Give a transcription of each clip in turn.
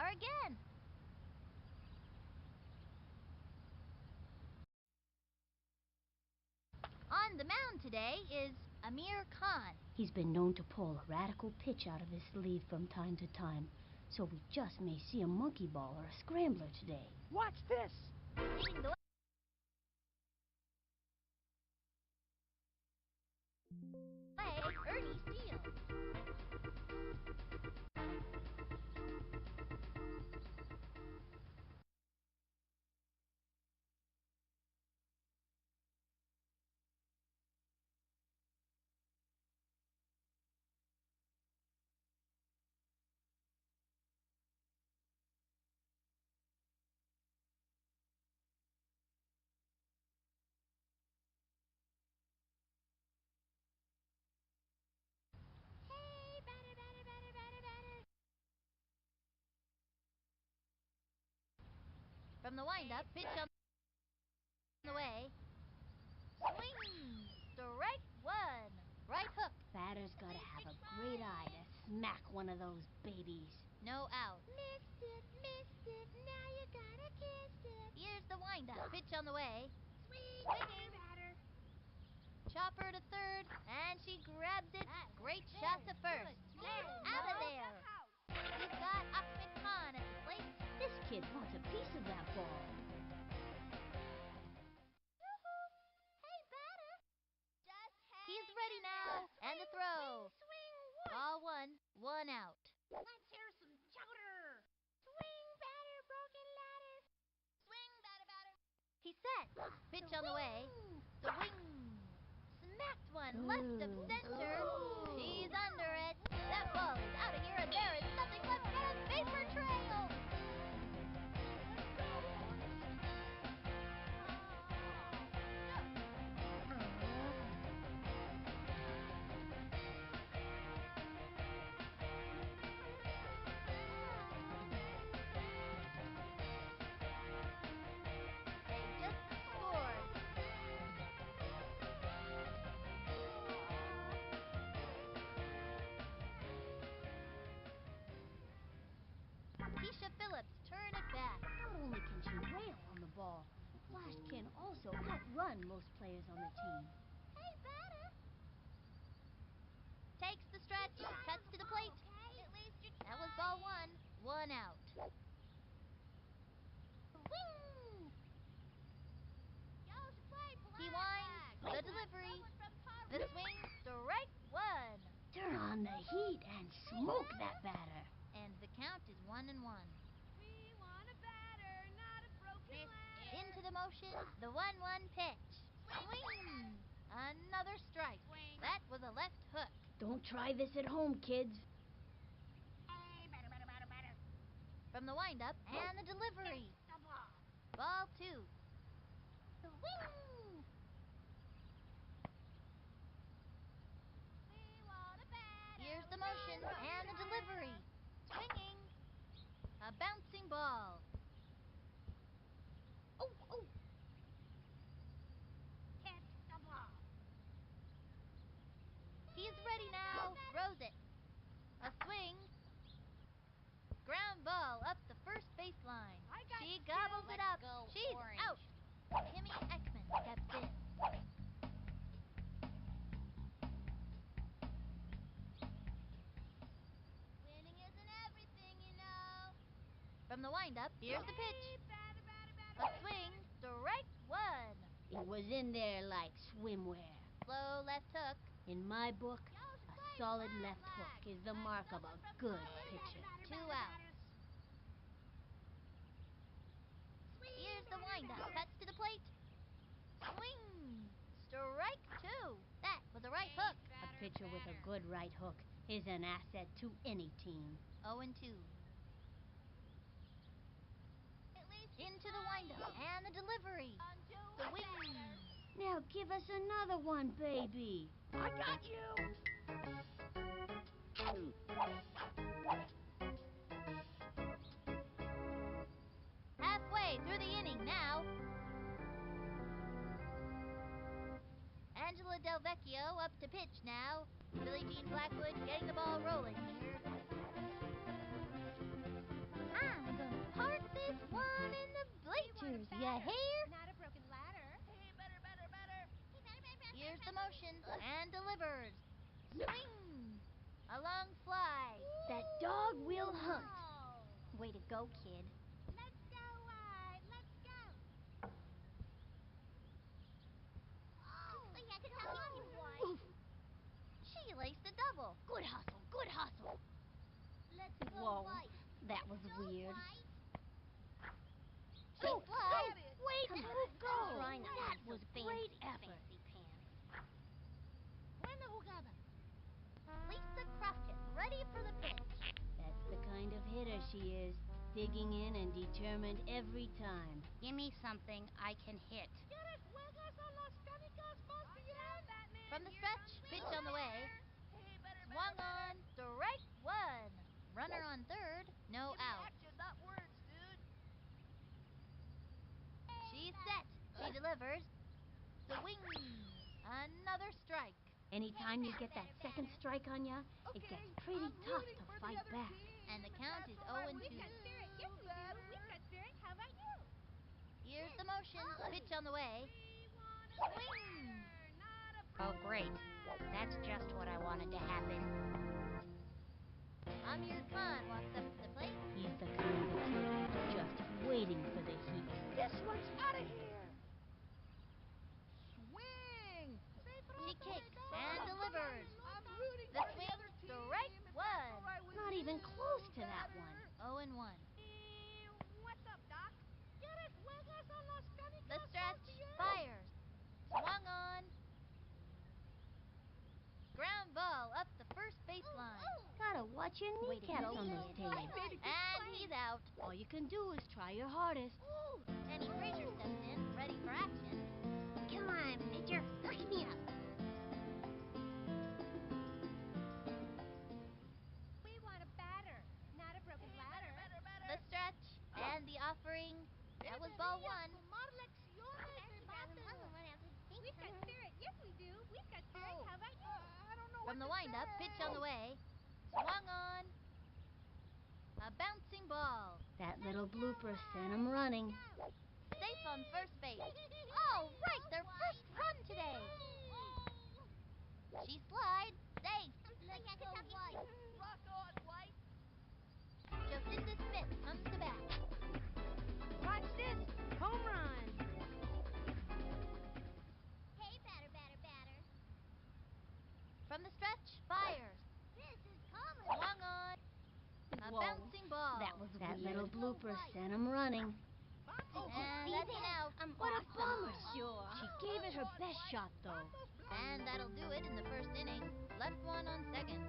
star again. On the mound today is Amir Khan. He's been known to pull a radical pitch out of his sleeve from time to time, so we just may see a monkey ball or a scrambler today. Watch this! Leading the way, Ernie Steele. Hey, batter, batter, batter, batter, batter. From the windup, pitch on the way. Swing! Strike one. Right hook. Batter's gotta have a great eye to smack one of those babies. No out. Missed it, now you gotta kiss it. Here's the windup, pitch on the way. Swinging. Batter! Chopper to third, and she grabs it. Great shot to first. Out of there. We've got Ahmed Khan at the plate. This kid wants a piece of that ball. Hey, batter. He's ready now, and the throw. Ball one, one out. Let's hear some chowder! Swing, batter, broken ladder. Swing, batter, batter. He's set. Pitch on the way. Swing. Smacked one left of center. She's under it. That ball is out of here, and there is nothing left but a vapor trail. They just scored. Keisha Phillips, turn it back. Not only can she rail on the ball, Flash can also outrun most players on the team. Hey, batter. Takes the stretch, cuts to the plate. That was ball one, one out. Swing! He winds, the delivery, the swing, strike one. Turn on the heat and smoke that batter. And the count is 1-1. We want a batter, not a broken ladder. Into the motion, the 1-1 pitch. Swing! Another strike. That was a left hook. Don't try this at home, kids. Hey, batter, batter, batter, batter. From the windup and the delivery. The ball. Ball two. Swing! We want a batter. Here's the motion and the delivery. Swinging. A bouncing ball. Oh, oh. Hit the ball. He's ready now. Throws it. A swing. Ground ball up the first baseline. She gobbles it up. She's out. Timmy Ekman steps in. Winning isn't everything, you know. From the windup, here's the pitch. Batter, batter, A batter. swing, strike one. It was in there like swimwear. Slow left hook. In my book, a solid left hook is the mark of a good pitcher. 2 outs. Here's the windup. Cuts to the plate. Swing. Strike two. That was a right hook. A pitcher with a good right hook is an asset to any team. 0-2. Into the windup and the delivery. Swing. Now give us another one, baby. I got you. Halfway through the inning now. Angela Del Vecchio up to pitch now. Billie Jean Blackwood getting the ball rolling here. Ah, pitchers. You hear? Not a broken ladder. Hey, better, better, better. Here's the motion and delivers. Swing! A long fly. That dog will hunt. Oh. Way to go, kid. Let's go, let's go. Oof. She laced a double. Good hustle, good hustle. Let's go, Whoa, White. that was weird. She Oh, flies. wait, Come move, on, go. try not to That be so was great fancy, effort. fancy pants. Buena jugada. Lisa Crockett, ready for the pitch. That's the kind of hitter she is. Digging in and determined every time. Give me something I can hit. ¿Quieres juegas a las canicas más bien? From the stretch, pitch on the way. Hey, better, Swung better, on, strike one. Runner on third, no Give me out. action, not words, dude. She's set. She delivers. Swing. Another strike. Anytime you get that second strike on ya, it gets pretty tough to fight back. And the count is 0-2. We've got spirit. Yes, we do. We've got spirit. How about you? Here's the motion. Pitch on the way. Swing. Not a Oh, great. That's just what I wanted to happen. Amir Khan walks up to the plate. He's the kind of kid who's just waiting for the heat. This one's out of here. Swing. She kicks and delivers. I'm rooting The for swing, the other team. strike If that's one. all right with Not you, even close to that one. 0-1. What's up, Doc? ¿Quieres juegas a las canicas The más stretch, bien? fires. Swung on. Ground ball up the first baseline. Gotta watch your Way to kneecaps go, on those kid. days. And he's out. All you can do is try your hardest. Penny Frazier steps in, ready for action. Come on, pitcher. Hook me up. We want a batter, not a broken ladder. Better, better. The stretch and the offering. That was ball one. Tomar lecciones de bate. We've got spirit. Yes, we do. We've got spirit. How about you? I don't know From the what to windup, say. pitch on the way. Swung on. A bouncing ball. That little blooper sent him running. Safe on first base. All right, their first run today. She slides. Safe. Let's go, White. Rock on, White. Jocinda Smith comes to bat. Watch this. Home run. Hey, batter, batter, batter. From the stretch, fires. This is comedy. Swung on. A Whoa, bouncing ball. that was that weird. little blooper sent him running. And that's an out. What a bummer. She gave it her best shot, though. And that'll do it in the first inning. Left one on second.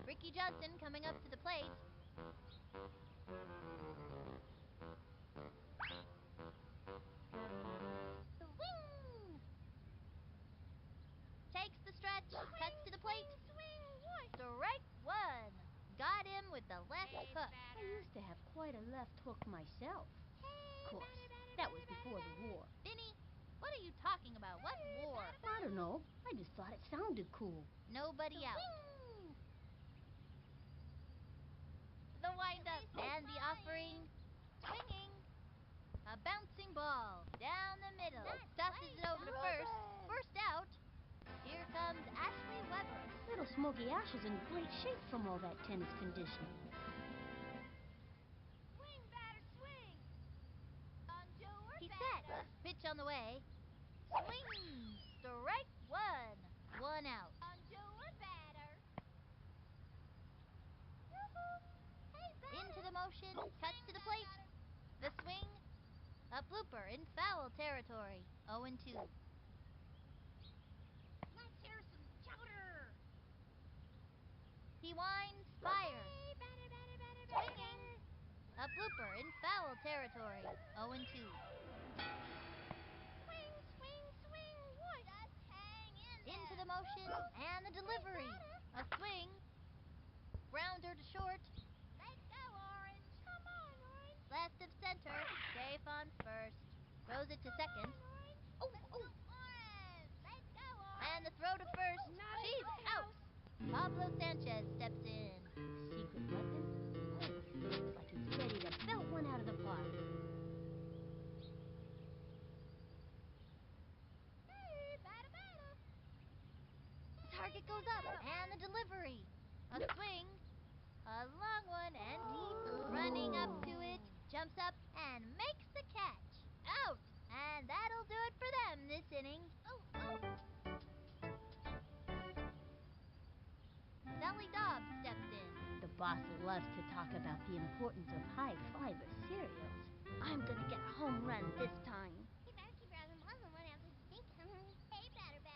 Ricky Johnson coming up to the plate. Swing! Takes the stretch, cuts to the plate. Strike one. Got him with the left hook. I used to have quite a left hook myself. Of course, that was before the war. Vinny, what are you talking about? What war? I don't know. I just thought it sounded cool. Nobody out. The windup and the offering. Swinging. A bouncing ball down the middle. Tosses it over to first. First out. Here comes Ashley Weber. Little Smoky Ash is in great shape from all that tennis conditioning. Swing, batter, swing. On to her He's batter. set. Pitch on the way. Swing. Strike one. One out. On to her batter. Into the motion. Cuts to the plate. The swing. A blooper in foul territory. 0-2. Let's hear some chowder. He winds. Fires. Batter, batter, batter, Swinging. A blooper in foul territory. 0-2. Swing, swing, swing. What? Just hang in there. Into the motion and the delivery. A swing. Grounder to short. Let's go, Orange. Come on, Orange. Left of center. Safe on first. Throws it to second. Oh, oh. Orange. Let's go, Orange. And the throw to first. Not She's in the out. Pablo Sanchez steps in. Secret target goes up, and the delivery. A swing, a long one, and keeps running up to it. Jumps up and makes the catch. Out! And that'll do it for them this inning. Sally Dobbs stepped in. The boss loves to talk about the importance of high-fiber cereals. I'm gonna get a home run this time.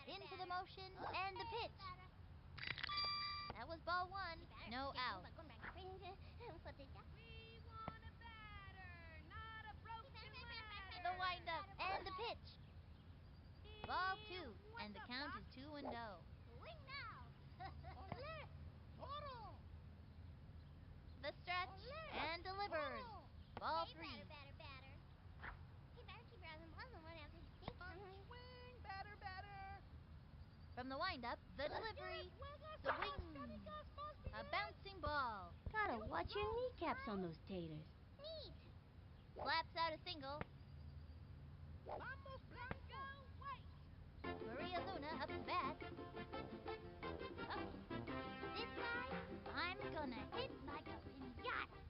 Into the motion and the pitch. That was ball one. No out. We want a batter, not a broken ladder. The windup and the pitch. Ball two, and the count is 2-0. Swing now. Toro. The stretch and delivers. Ball three. Swing, batter. From the windup, the delivery. The wing. A bouncing ball. Gotta watch your kneecaps on those taters. Slaps out a single. Vamos, Blanco. Maria Luna up to bat. This time, I'm gonna hit like a pinata.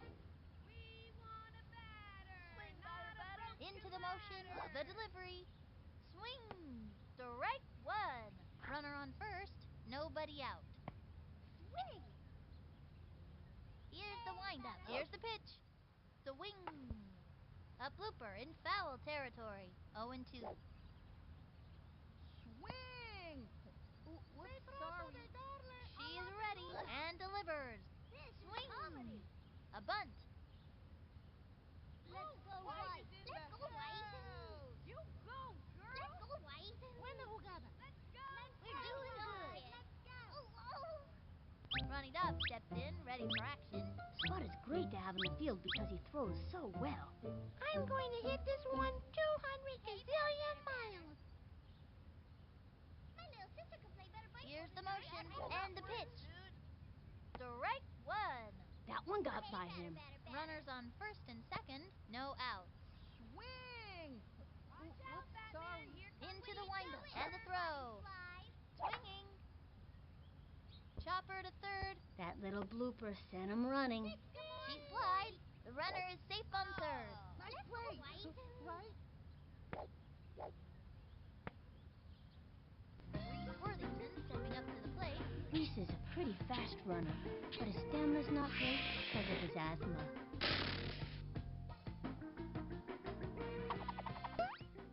We want a batter, Swing, not a batter. broken Into the motion, ladder. the delivery. Swing. Strike one. Runner on first. Nobody out. Swing. Here's the windup. Here's the pitch. The wing. A blooper in foul territory. 0-2. Swing. Whoops, sorry. She is ready and delivers. Swing. A bunt. Let's go, White. Let's go, White. You go, girl. Let's go, White. Buena jugada. Let's go. We're doing good. Let's go. Ronnie Dobbs stepped in, ready for action. Spot is great to have in the field because he throws so well. I'm going to hit this one 200 gazillion miles. My little sister can play better baseball. Here's the motion and the pitch. Strike one. That one got by him. Runners on first and second. No outs. Swing. Watch out, Batman. sorry. Here comes Into the windup and the throw. Swinging. Chopper to third. That little blooper sent him running. She slides. The runner is safe on third. Nice play. Right? Reese Worthington stepping up to the plate. Reese is a pretty fast runner, but his stamina's not great because of his asthma.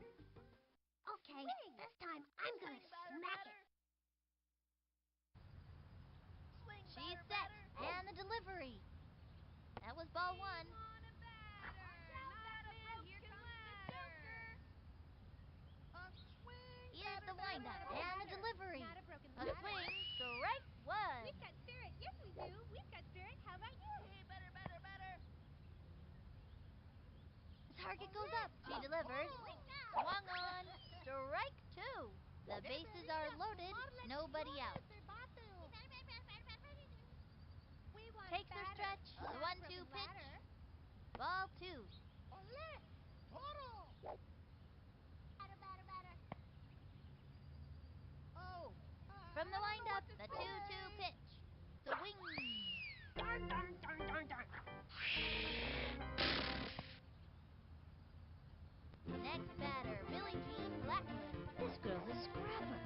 Okay, this time I'm gonna smack it. She's set. And the delivery. That was ball one. We want a batter, not a broken ladder. Swing. Here's the windup and the delivery. Not a broken A ladder. swing. Strike one. We've got spirit. Yes, we do. We've got spirit. How about you? Hey, better. The target goes up. She delivers. Swung on. Strike two. The bases are loaded. Nobody out. We want Takes a her batter, stretch. not The a 1-2 broken pitch. ladder. Ball two. Oh. From the windup, the 2-2 pitch. The wing. Darn. Next batter, Billie Jean Blackman. This girl's a scrapper.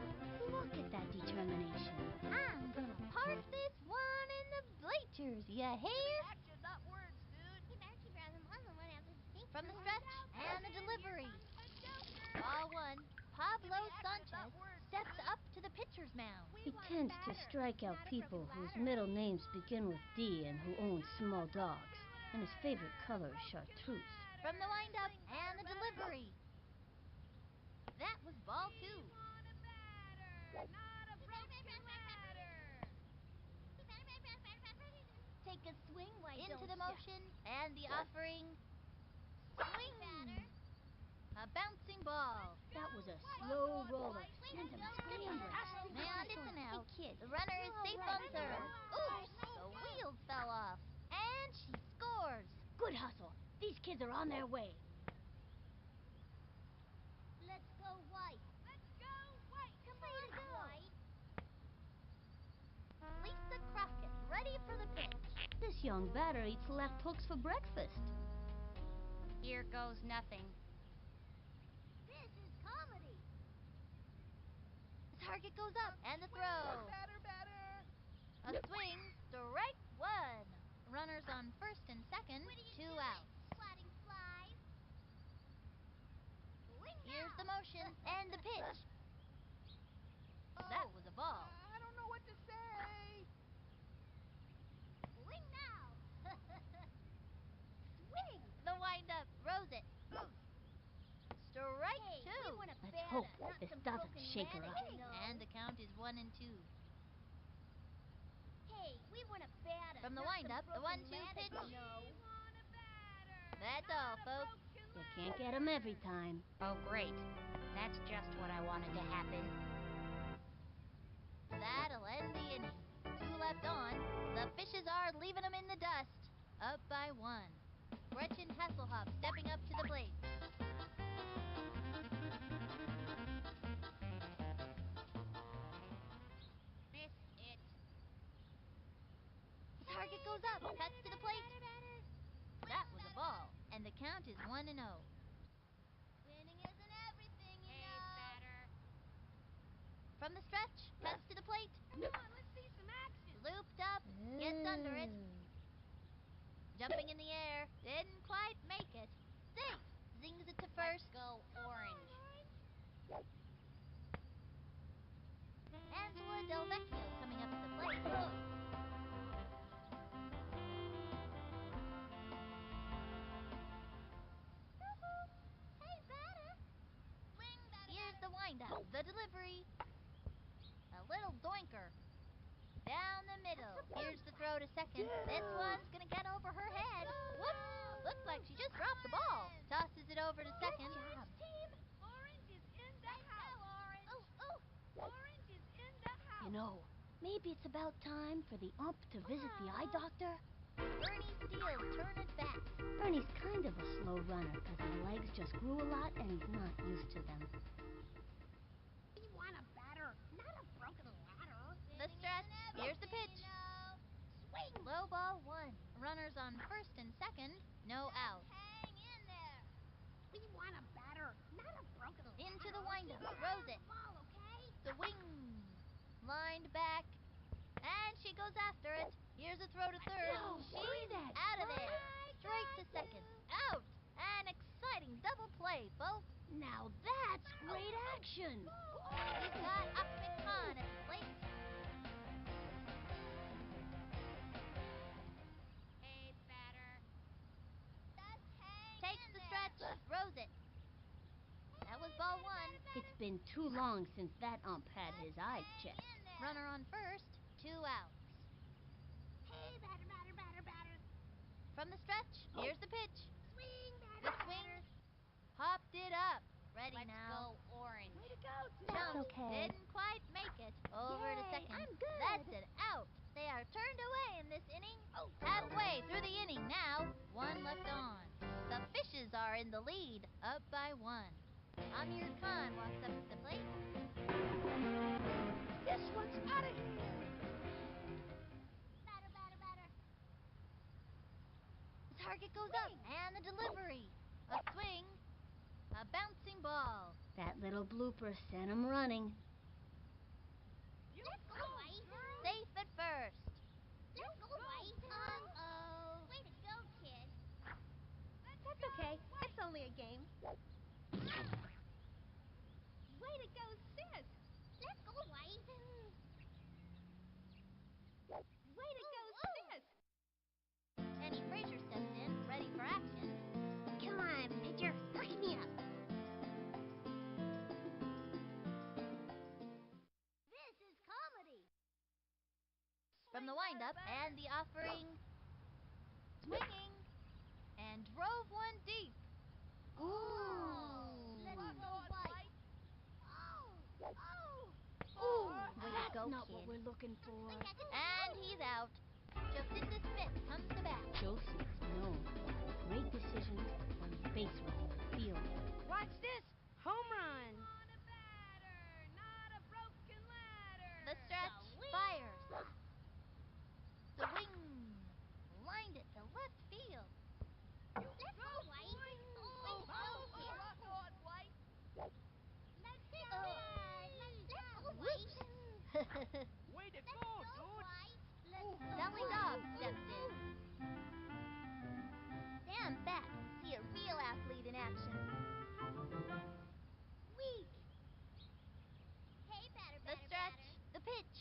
Look at that determination. I'm gonna park this one in the bleachers, ya hear? Action, not words, dude. From the stretch and the delivery. A joker. Ball one. Pablo Sanchez not words, steps dude. up to the pitcher's mound. We He want a tends to batter, strike out not a people broken whose ladder. middle names begin with D and who own small dogs. And his favorite color is chartreuse. From the windup and the delivery. That was ball We two. want a batter, not a broken ladder. Take a swing, why Into don't the ya? motion and the offering. Swing. A bouncing ball. That was a slow roller. Sent him scrambling. Man, it's an out. Hey, kid. The runner is You're safe all on right, third. girl. Oops, the wheels fell off. And she scores. Good hustle. These kids are on their way. Let's go, White. Let's go, White. Come on, White. ready for the pitch. This young batter eats left hooks for breakfast. Here goes nothing. This is comedy. The target goes up, and the throw. A swing, strike one. Runners on first and second, 2 outs. Swatting flies. Here's the motion and the pitch. That was a ball. I don't know what to say. Swing now. Swing. The windup, throws it. Strike two. Let's hope this doesn't shake her up. And the count is 1-2. Hey, we want a batter. From the windup, the 1-2 pitch. That's all, folks. You can't get 'em every time. Oh, great. That's just what I wanted to happen. That'll end the inning. 2 left on. The fishes are leaving them in the dust. Up by 1. Gretchen Hasselhoff stepping up to the plate. Miss it. The target goes up, cuts to the plate. That was a ball, and the count is 1-0. Winning isn't everything, you know. From the stretch, cuts to the plate. Come on, let's see some action. Looped up, gets under it. Jumping in the air, didn't quite make it. Safe, zings it to first. Let's go orange. Angela Del Vecchio coming up to the plate. Hey, batter. Swing, batter. Here's the windup, the delivery. A little doinker. Down the middle. Here's the throw to second. This one's gonna get over her head. Whoops! Looks like she just dropped the ball. Tosses it over to second. Orange is in the house. Orange is in the house. You know, maybe it's about time for the ump to visit the eye doctor. Bernie Steele's turn at bat. Bernie's kind of a slow runner because his legs just grew a lot and he's not used to them. We want a batter, not a broken ladder. The stretch. Here's the pitch. Swing. Low ball 1. Runners on first and second. No out. Hang in there. We want a batter, not a broken ladder. Into the windup. Throws it. Ball, okay? Swing. Lined back. And she goes after it. Here's a throw to third. She's out of there. Straight to second. Out. An exciting double play, folks. Now that's great action. We've got Optimus Khan at the plate. Hey, batter. Takes the stretch. Throws it. That was ball 1. It's been too long since that ump had his eyes checked. Runner on first. 2 outs. Hey, batter, batter, batter, batter. From the stretch, here's the pitch. Swing, batter, The batter. swing. Popped it up. Ready Let's now. go orange. Way to go, Tim. That's Jump. okay. Didn't quite make it. Over to Yay, second. I'm good. That's an out. They are turned away in this inning. Halfway through the inning now. 1 left on. The fishes are in the lead. Up by 1. Amir Khan walks up to the plate. This one's out of here. Batter, batter, batter. The target goes up, and the delivery. A swing. A bouncing ball. That little blooper sent him running. Let's go, White. Safe at first. Let's go, White. Uh-oh. Way to go, kid. That's okay. It's only a game. Way to go, sis. Let's go, White. Way to go, sis. Penny Frazier steps in, ready for action. Come on, pitcher. Hook me up. This is comedy. From the windup and the offering. Swinging. And drove one deep. Ooh. Let's go, White. Ooh, Way to that's go, not kid. what we're looking for. And he's out. Jocinda Smith comes to bat. Josie is known for great decisions when the base running the field. Watch this. Home run. Want a batter, not a broken ladder. The stretch fires. action. Weak. The stretch, the pitch,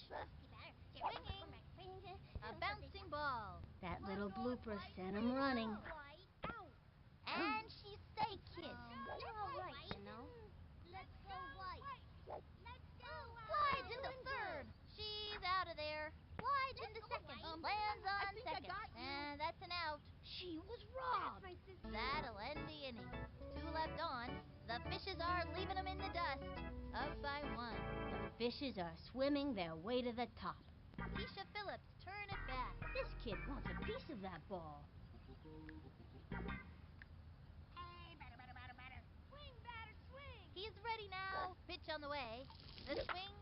swinging, a bouncing ball. That little blooper sent him running. And she's safe, kids. You're all right, you know. Let's go, White. Let's go, Slides into third. She's out of there. Slides into second. Lands on second. And that's an out. She was robbed. That'll end the inning. 2 left on. The fishes are leaving them in the dust. Up by 1. The fishes are swimming their way to the top. Keisha Phillips, turn it back. This kid wants a piece of that ball. Hey, batter. Swing, batter, swing. He's ready now. Pitch on the way. The swing.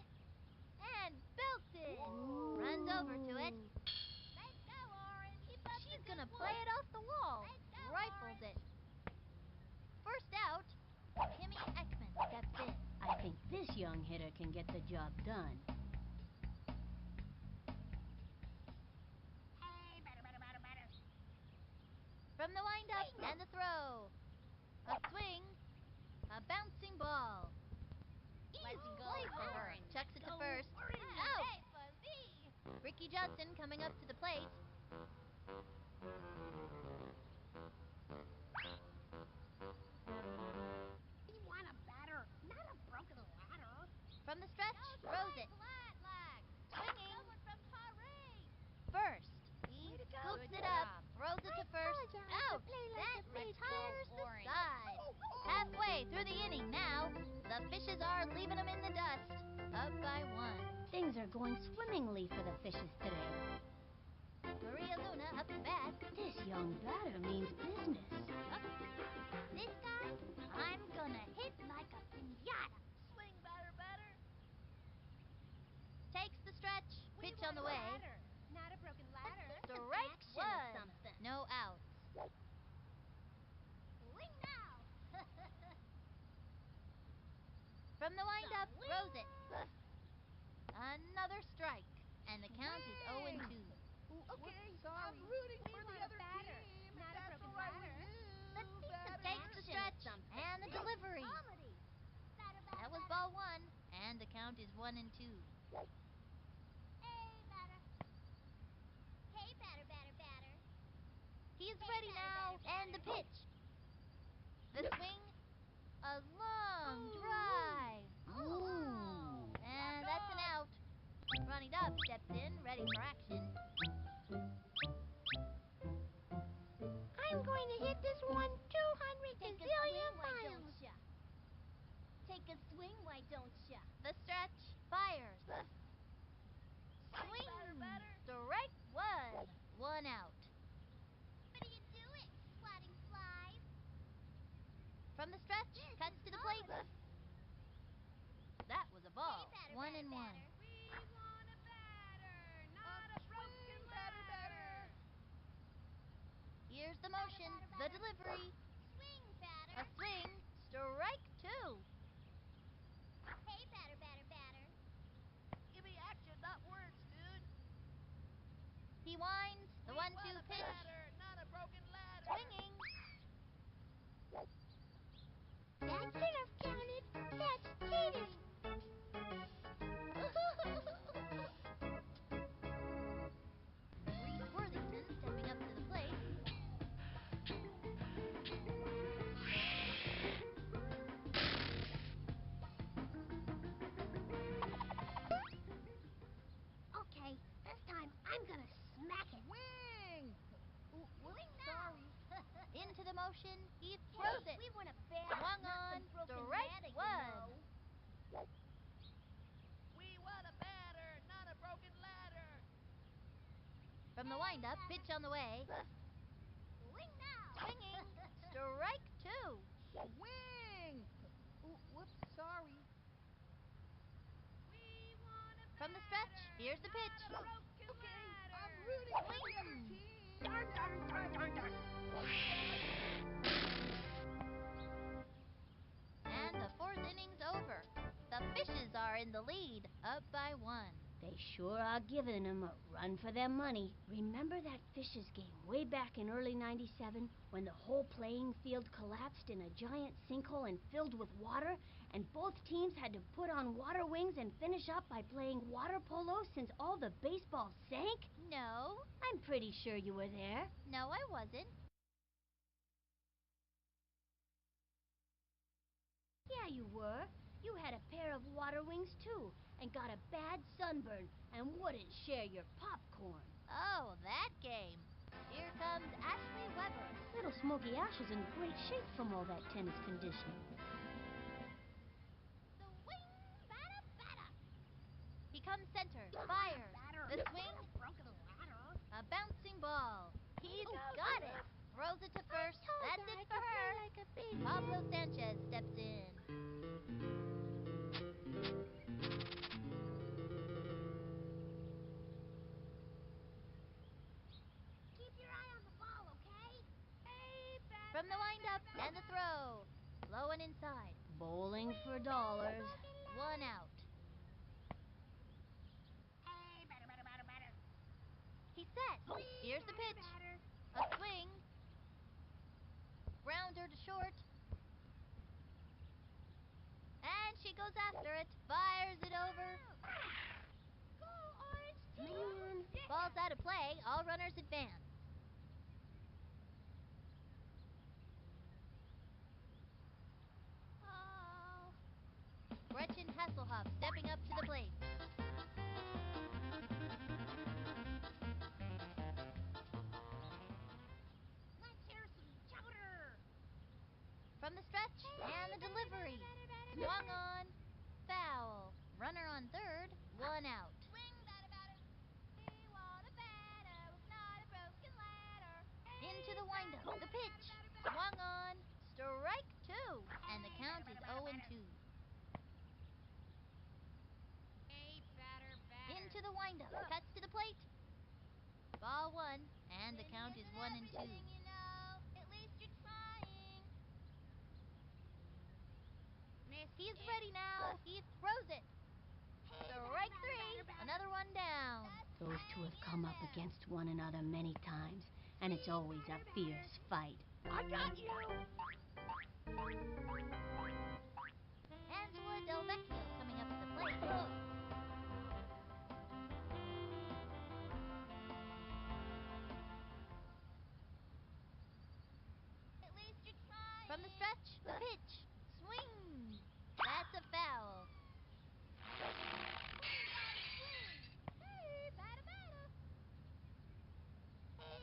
And belted. Runs over to it. Let's go, Orange. Keep up She's the going to good play work. it off the wall. Let's go, Rifles Orange. it. First out. Kimmy Ekman steps in. I think this young hitter can get the job done. Hey, batter. From the windup and the throw. A swing. A bouncing ball. Let's Easy go, play for her. Orange. Chucks it to Go, first. Orange. Out. Hey, fuzzy. Ricky Johnson coming up to the plate. We want a batter, not a broken ladder. From the stretch, throws it. Flat lag. Swinging. Someone from Paris. First. He Way to go. scoops Good it up. job. Throws it to first. Out. That retires the side. Halfway through the inning now. The fishes are leaving them in the dust. Up by 1. Things are going swimmingly for the fishes today. Maria Luna up to bat. This young batter means business. This guy, I'm gonna hit like a pinata. Swing, batter. Takes the stretch. We Pitch want on the a way. ladder, not a broken ladder. Strike Action or 1. something. No outs. Swing now. From the windup, The throws wing. it. Another strike. And the count is 0-2. Okay, sorry. I'm rooting for the other batter, team. Not a broken ladder. Takes the stretch and the delivery. That was ball 1, and the count is 1-2. Hey, batter. Hey, batter. He's ready now, and the pitch. The swing, a long drive. Ooh. And that's an out. Ronnie Dobbs steps in, ready for action. I'm going to hit this one 200 Take a gazillion swing, why miles. don't ya? Take a swing, why don't ya? The stretch, fires. Swing, strike 1. 1 out. What are you doing, swatting flies? From the stretch, cuts to the plate. That was a ball. 1-1. We want a batter, not a broken ladder. Here's the motion, the delivery. Swing, A batter. swing, strike 2. Hey, batter. Give me action, not words, dude. He winds, the 1-2 pitch. Not a broken ladder. Swinging. That should have counted. That's cheating. Reese Worthington stepping up to the plate. Okay, this time I'm gonna smack it. Wing! Wing now. Into the motion, he throws it. We want a batter, Swung not on, some broken strike ladder, 1. We want a batter, not a broken ladder. From the windup, pitch on the way. Swing now. Swinging, strike 2. Swing! Whoops, sorry. We want a From the stretch, here's the pitch. not a broken ladder. I'm rooting for the other team. And the 4th inning's over. The fishes are in the lead, up by 1. They sure are giving 'em a run for their money. Remember that Fishes game way back in early '97 when the whole playing field collapsed in a giant sinkhole and filled with water, and both teams had to put on water wings and finish up by playing water polo since all the baseballs sank? No. I'm pretty sure you were there. No, I wasn't. Yeah, you were. You had a pair of water wings, too, and got a bad sunburn and wouldn't share your popcorn. Oh, that game. Here comes Ashley Weber. Little Smoky Ash is in great shape from all that tennis conditioning. Swing, batter, batter. He comes center, fires. The swing, Broken ladder. a bouncing ball. He's got it. Throws it to first. That's it for her. Like a baby. Pablo Sanchez steps in. Keep your eye on the ball, okay? Hey, batter, From the batter, windup batter, and the throw. Low and inside. Bowling for dollars. One out. Hey, batter. He's set. Here's the pitch. A swing. Grounder to short. And she goes after it. Fires it over. Go, Orange team. Man. Ball's out of play. All runners advance. Oh. Gretchen Hasselhoff stepping up to the plate. Let's hear some chowder. From the stretch and the delivery. Swung on. Foul. Runner on third. One out. Swing, batter, batter. We want a batter with not a broken ladder. Into the windup. The pitch. Swung on. Strike two. And the count is 0-2. Hey, batter. Into the windup. Cuts to the plate. Ball one. And the count is 1-2. You know, at least you're trying. He's ready now. He throws it. Strike three. Another one down. Those two have come up against one another many times, and it's always a fierce fight. I got you. Angela Del Vecchio coming up to the plate. At least you're trying. From the stretch, the pitch. Swing. That's a foul. Hey, batter, batter.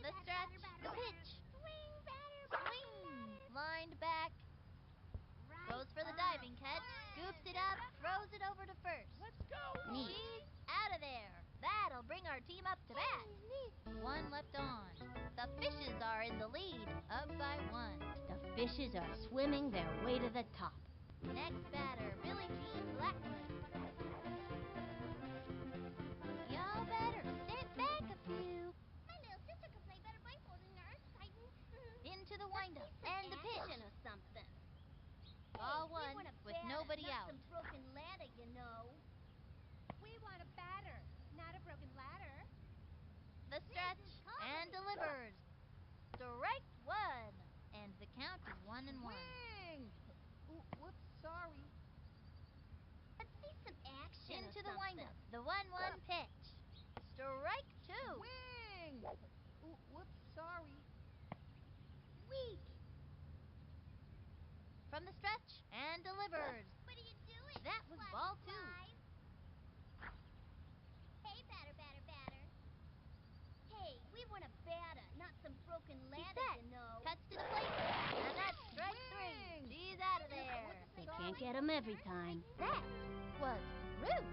The stretch, the pitch. Swing, batter, Swing. Lined back. Right. Goes for the diving catch. Scoops it up. Throws it over to first. Let's go. Neat. She's out of there. That'll bring our team up to bat. One left on. The Fishes are in the lead, up by one. The Fishes are swimming their way to the top. Next batter, Billie Jean Blackman. Y'all better step back a few. My little sister can play better baseball than our exciting. Into the windup and the pitch. or something. Ball one with nobody out. broken ladder, you know. We want a batter, not a broken ladder. The stretch and delivers. Strike one. And the count is 1-1. Whoops, sorry. Let's see some action Into the windup. The 1-1 pitch. Strike two. Wing. Whoops, sorry. Weak. From the stretch and delivers. What are you doing? That was ball two. Hey, batter, batter, batter. Hey, we want a batter, not some broken He's ladder, set. you know. Cuts to the plate. And that's strike three. She's out of there. They can't get 'em every time. That was rude.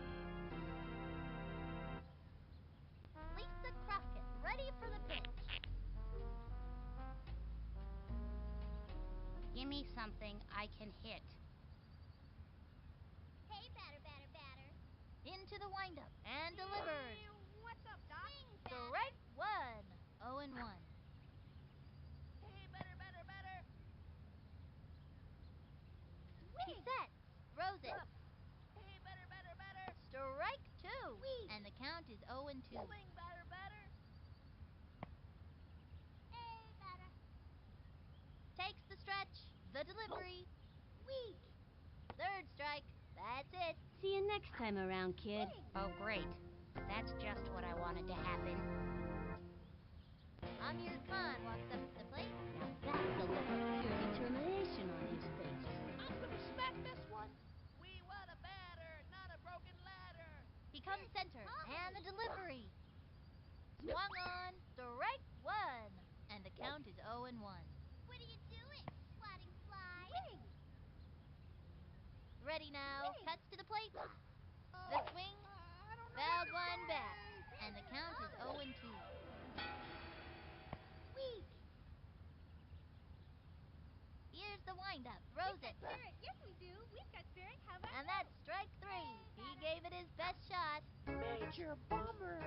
Lisa Crockett, ready for the pitch. Give me something I can hit. Hey, batter, batter, batter. Into the windup and delivers. What's up, Doc? Strike one. 0-1. Hey, batter, batter, batter. He sets. Throws it. Hey, batter, batter, batter. Strike two. And the count is 0-2. Swing, batter, batter. Hey, batter. Takes the stretch. The delivery. Weak. Third strike. That's it. See you next time around, kid. Oh, great. That's just what I wanted to happen. Amir Khan walks up to the plate. Now that's the look of pure determination on his face. I'm gonna smack this one. We want a batter, not a broken ladder. He comes center, and the delivery. Swung on, strike one, and the count is 0-1. What are you doing, swatting fly? Wing. Ready now, Wing. cuts to the plate. Oh, The swing, I don't know fouled what to one say. back, and the count is 0-2. Weak. Here's the windup, throws it, Spirit. Yes, we do. We've got spirit. How about and that's strike three. He gave it his best shot. Major bummer.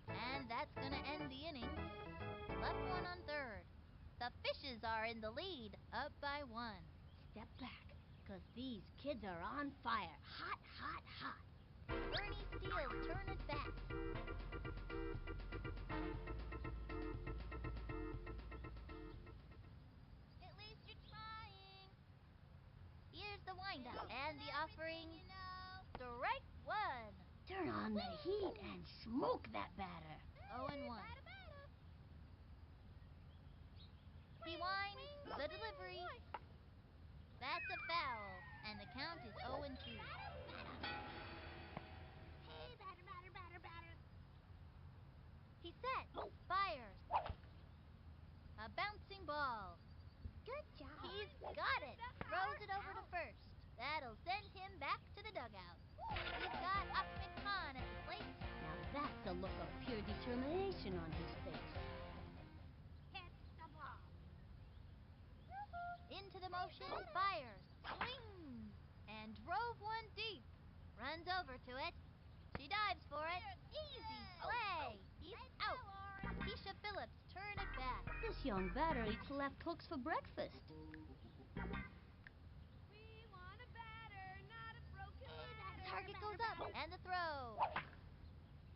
And that's gonna end the inning. Left one on third. The Fishes are in the lead, up by 1. Step back, 'cause these kids are on fire. Hot, hot, hot. Bernie steals Turner's bat. At least you're trying. Here's the windup and the offering. Strike one. Turn on the heat and smoke that batter. 0-1. He winds the delivery. That's a foul, and the count is 0-2. Hey, batter, batter, batter, batter. He sets, fires. A bouncing ball. Good job. He's got it. Throws it over to first. That'll send him back to the dugout. He's got Ahmed Khan at the plate. Now that's a look of pure determination on his face. Hit the ball. Into the motion, fires, swings, and drove one deep. Runs over to it. She dives for it. Easy play. He's out. Keisha Phillips turn it back. This young batter eats left hooks for breakfast. We want a batter, not a broken ladder. Target goes up, and the throw.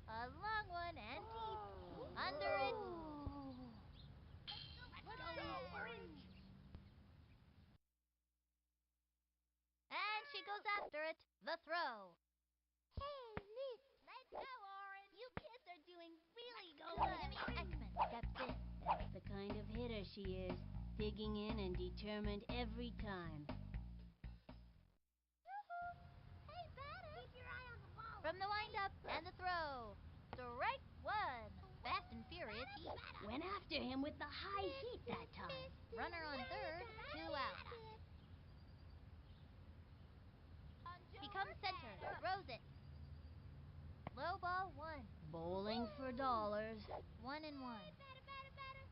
A long one and deep. Under it. Let's go, Orange. And she goes after it. The throw. Hey, Nick. Let's go, Orange. You kids are doing really good. Jimmy Ekman steps in. That's the kind of hitter she is. Digging in and determined every time. Hey, batter. Keep your eye on the ball. From the windup and the throw. Strike one. Fast and furious heat. Went after him with the high heat that time. Runner on third, 2 out. He comes center, throws it. Low ball 1. Bowling for dollars. 1-1. Batter, batter, batter.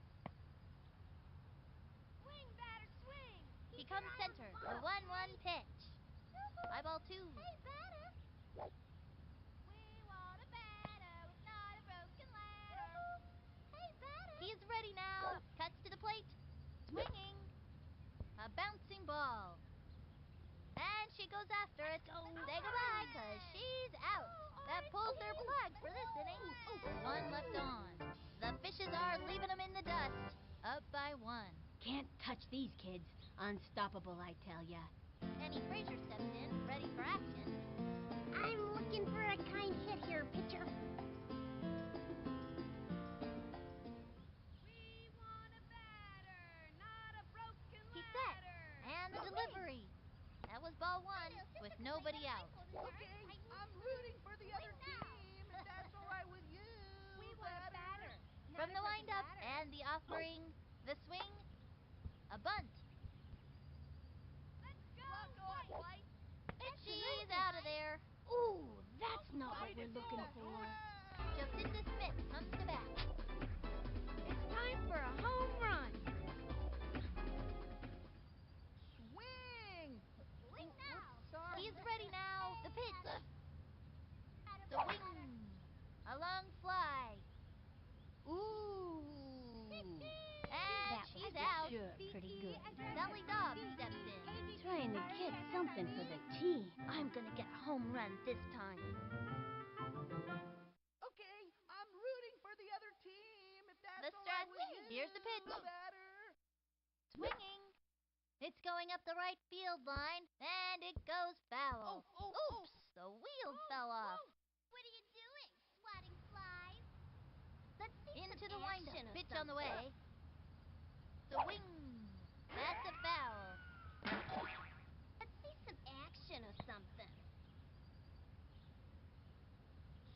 Swing, batter, swing. He comes center, the 1-1 pitch. High ball 2. Hey, batter. We want a batter with not a broken ladder. Hey, batter. He's ready now. Cuts to the plate. Swinging. A bouncing ball. And she goes after it. Say goodbye, 'cause she's out. That pulls their plug for this inning. 1 left on. The Fishes are leaving them in the dust. Up by 1. Can't touch these kids. Unstoppable, I tell ya. Annie Frazier steps in, ready for action. I'm looking for a kind hit here, pitcher. We want a batter, not a broken He set, ladder. and the delivery. That was ball 1, with nobody out. Okay, I'm rooting for the other team, if that's all right with you. We want a batter. From the windup and the offering, the swing, a bunt. Let's go. Rock on, White. She's out of there. Ooh, that's not what we're looking for. Jacinda Smith comes to bat. It's time for a home run. Swing. Swing now. Sorry. He's ready now. The pitch. Swing. A long fly. Ooh. And That she's was out. sure pretty good. Sally Dobbs steps in. Trying get something for the team. I'm gonna get a home run this time. Okay, I'm rooting for the other team. If that's The all right stretch. with you. Here's the pitch. Batter. Swinging. It's going up the right field line, and it goes foul. Oops! The wheel fell off. What are you doing? Swatting flies? Let's see Into some the windup. action or Pitch on the something. way. Swing. That's a foul. Let's see some action or something.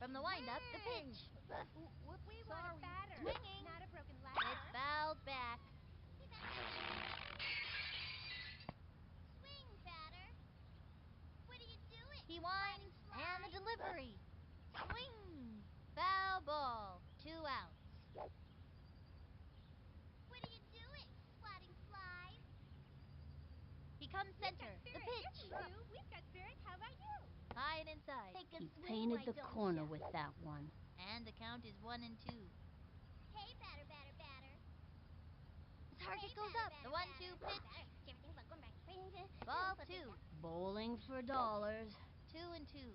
From the windup, the pitch. Whoops, We want a sorry. batter, Swinging. not a broken ladder. It's fouled back. Swing, batter. What are you doing? He winds, and the delivery. Swing. Foul ball. 2 outs. What are you doing? Swatting flies? He comes center. The pitch. Yes, we do. We've got spirit. How about you? High and inside. Take a He swing, painted why the don't corner ya? with that one. And the count is 1-2. Hey, batter, batter, batter. The target Hey, goes batter, up. The batter, 1-2 batter. pitch. Batter. Ball 2. Bowling for dollars. 2-2.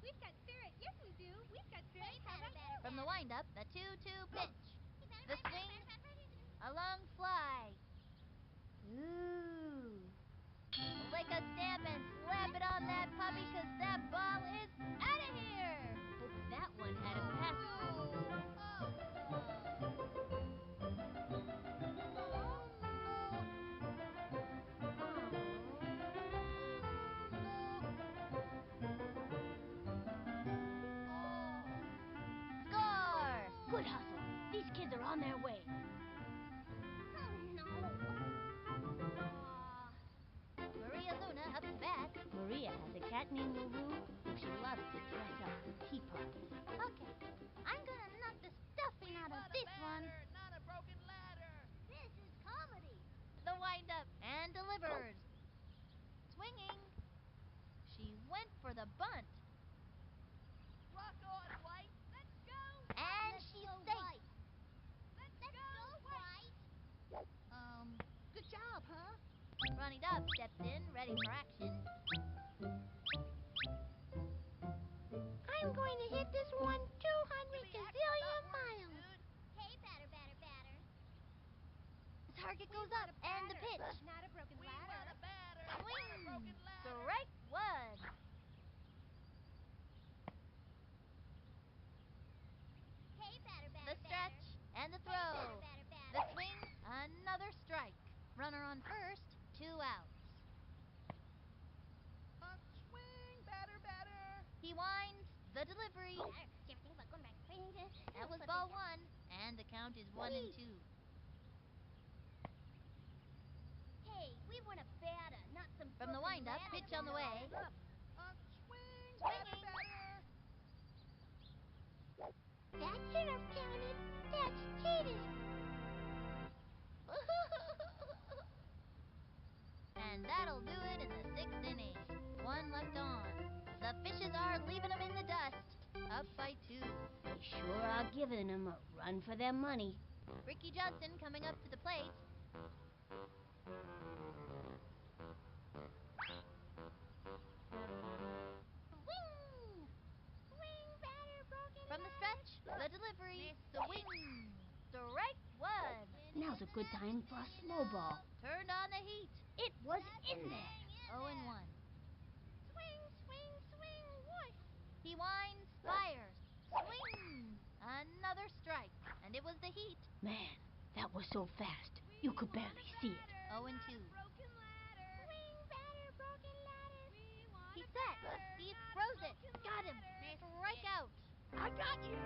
We've got spirit. Yes, we do. We've got spirit. Hey, How batter, about batter, From the batter. windup, the 2-2 pitch. Hey, The swing. A long fly. Ooh. Lick a stamp and slap it on that puppy, 'cause that ball is out of here. Hope that one had a passport. Score! Good hustle. These kids are on their way. Oh, no. Maria Luna up to bat. Maria has a cat named LaRue who she loves to dress up for tea parties. Okay, I'm gonna knock the stuffing out of this one. Not a broken ladder. This is comedy. The windup and delivers. Swinging. She went for the bunt. Rock on, White. Let's go. And Let's she's go, safe. White. Let's Let's go. go, White. Good job, huh? Ronnie Dobb steps in, ready for action. I'm going to hit this one 200 Silly act, gazillion not words, miles. dude. Hey, batter, batter, batter. The target We goes want up, a and the batter, pitch. not a broken We ladder. want a batter, not a Swing. broken ladder. Strike 1. Hey, batter, The batter, stretch batter. and the Hey, throw. batter, batter, batter. The swing, another strike. Runner on first, 2 outs. Swing, batter, batter. He winds, the delivery. That was ball 1, and the count is 1-2. Hey, we want a batter, not some From the broken windup, ladder, pitch you on the know. way. Swing, Swinging. batter. That should have counted. That's cheating. And that'll do it in the 6th inning. 1 left on. The Fishes are leaving them in the dust. Up by 2. They sure are giving them a run for their money. Ricky Johnson coming up to the plate. Swing! Swing, batter, broken From the ladder. stretch, the delivery. Swing. Strike 1. Now's a good time for a slow ball. Turned on the heat. It was in there. 0-1. Swing, swing, swing, whoosh. He winds, fires. Swing. Another strike. And it was the heat. Man, that was so fast. You could barely see it. 0-2. Broken ladder. Swing, batter, broken ladder. We want He's a set. batter, He not a throws it. broken Got him. ladder. Strike out. I got you.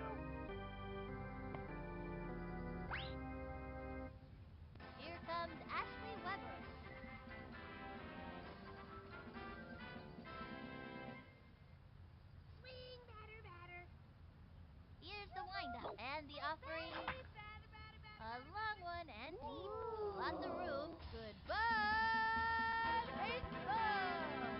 Here comes Ashley Weber. Swing, batter, batter. Here's the windup and the offering. Batter, batter, batter, A batter. long one and deep. Lots of room. Goodbye, baseball.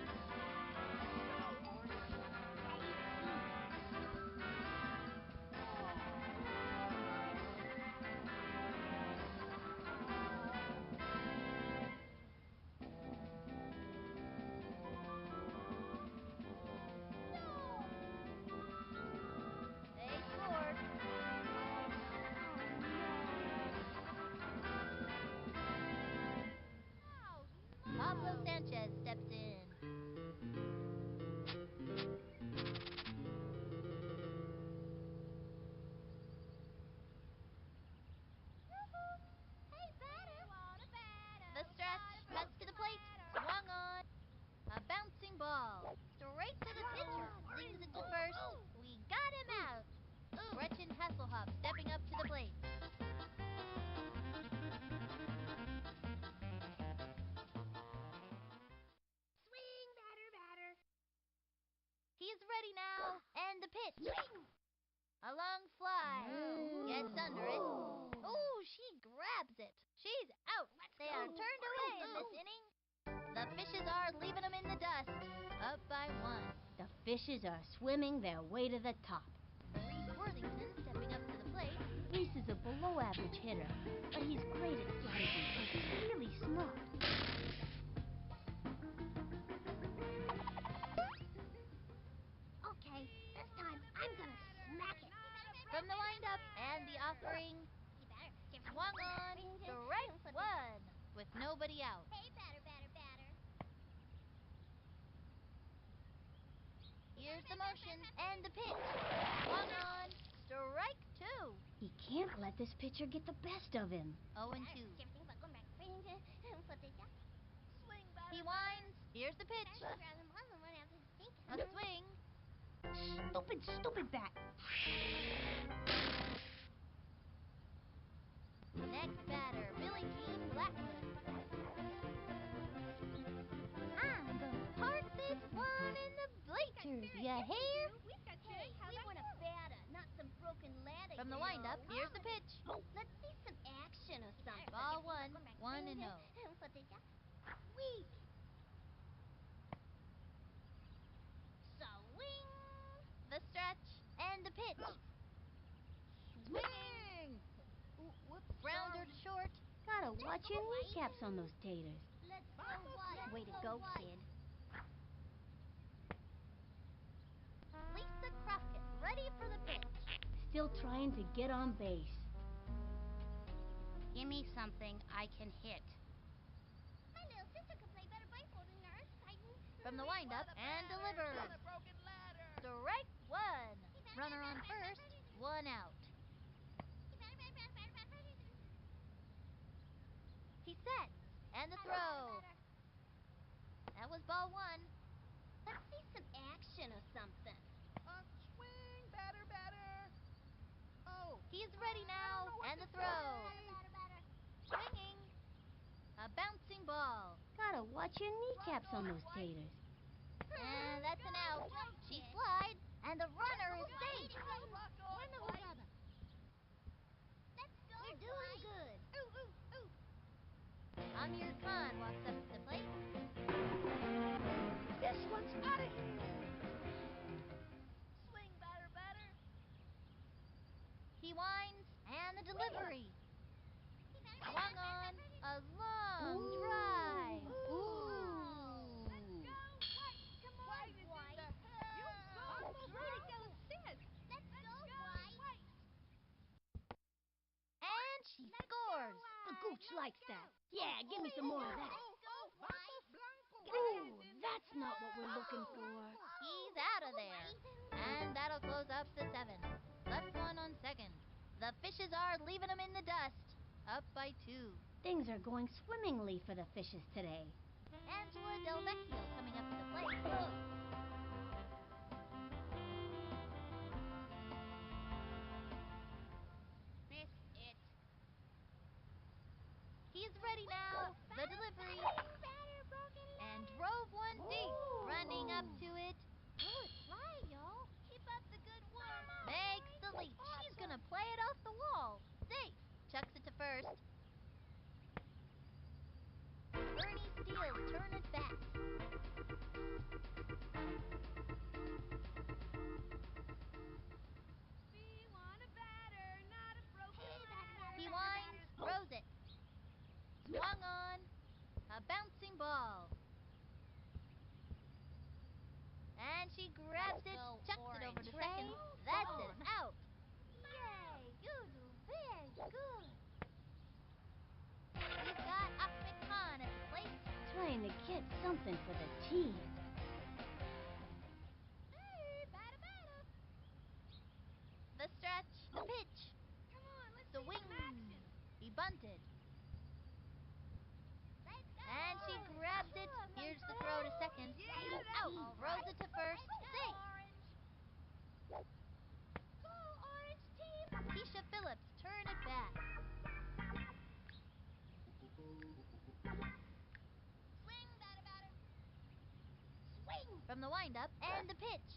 Sanchez steps in. The stretch cuts to the plate. Swung on. A bouncing ball. Straight to the pitcher. Zings it to first. We got him out. Gretchen Hasselhoff stepping up to the plate. Swing, batter, batter. He's ready now. And the pitch. A long fly. Gets under it. Oh, she grabs it. She's out. They are turned away in this inning. The fishes are leaving them in the dust. Up by 1. The fishes are swimming their way to the top. Reese Worthington stepping up to the plate. Reese is a below-average hitter, but he's great at strategy and he's really smart. Okay, this time I'm gonna smack it. From the windup and the offering. Swung on. Strike 1. With nobody out. Hey, batter, batter, batter. Here's the motion and the pitch. Swung on. Strike 2. He can't let this pitcher get the best of him. 0-2. Swing, batter. He winds. Here's the pitch. A swing. Stupid bat. Next batter, Billie Jean Blackman. I'm gonna park this one in the bleachers, you hear? We've got Hey, we want a batter, not some broken ladder. From the windup, here's the pitch. Let's see some action or something. Ball 1, 1-0. Weak. Swing. The stretch and the pitch. Swing! Whoops. Grounder to short. Gotta watch your kneecaps on those taters. Let's go, White. Way to go, kid. Lisa Crockett, ready for the pitch. Still trying to get on base. Give me something I can hit. My little sister can play better baseball than yours, Titan. From the windup and delivers. On a broken ladder. Strike 1. Runner on first, 1 out. He sets. And the throw. That was ball 1. Let's see some action or something. Swing, batter, batter. Oh. He's ready now. And the throw. Swinging. A bouncing ball. Gotta watch your kneecaps on those taters. And that's an out. She slides, and the runner is safe. We're doing good. Amir Khan walks up to the plate. This one's out of here. Swing, batter, batter. He winds, and the delivery. Swung on, a long drive. Ooh. Let's go, White. Come on, White is in White. the house. Way to go, sis. Let's go, White. And she scores. The gooch likes that. Yeah, give me some more of that. Vamos Blanco. Ooh, that's not what we're looking for. He's out of there. And that'll close up the 7th. Left one on second. The fishes are leaving them in the dust. Up by 2. Things are going swimmingly for the fishes today. Angela Del Vecchio coming up to the plate. Miss it. He's ready now. The delivery. Batter, broken And drove one deep. Running up to it. Good fly, y'all. Keep up the good work. Makes the leap. She's going to play it off the wall. Safe. Chucks it to first. Bernie Steele's turn at bat. We want a batter, not a broken ladder. He winds, throws it. Swung on. A bouncing ball. And she grabs it, chucks it over to second. That's an out. Yay, you do very good. We've got Ahmed Khan at the plate. Trying to get From the windup and the pitch.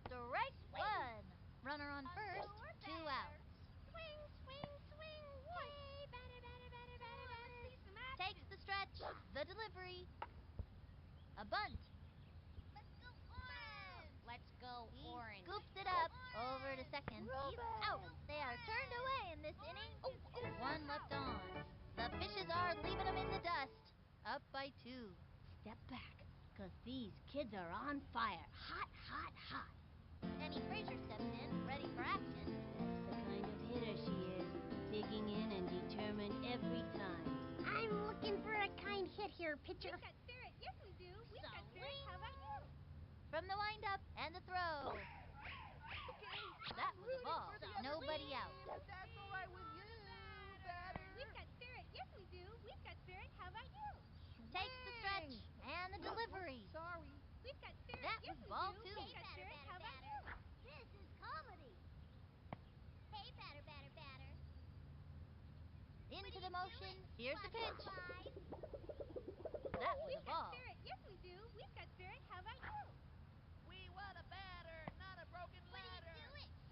Strike one. Runner on first, 2 outs. Swing, swing, swing, white. Hey, batter, batter, batter, batter, batter. Let's see some action. Takes the stretch, the delivery. A bunt. Let's go orange. Let's go, He Orange. scoops it up over to second. He's out. They are turned away in this inning. One left on. The Fishes are leaving them in the dust. Up by 2. Step back, 'cause these kids are on fire. Hot, hot, hot. Annie Fraser steps in, ready for action. That's the kind of hitter she is. Digging in and determined every time. I'm looking for a kind hit here, pitcher. We've got spirit. Yes, we do. We've got spirit. How about you? From the windup and the throw. That was a ball. Nobody out. That's all right with you, batter. We've got spirit. Yes, we do. We've got spirit. How about you? Takes the stretch and the delivery. Sorry. We've got spirit. That yes, was we ball do. 2. We've got spirit. How about you? This is comedy. Hey, batter, batter, batter. Into the motion. Here's the pitch. That was a We've got ball. spirit. Yes, we do. We've got spirit. How about you? We want a batter, not a broken ladder.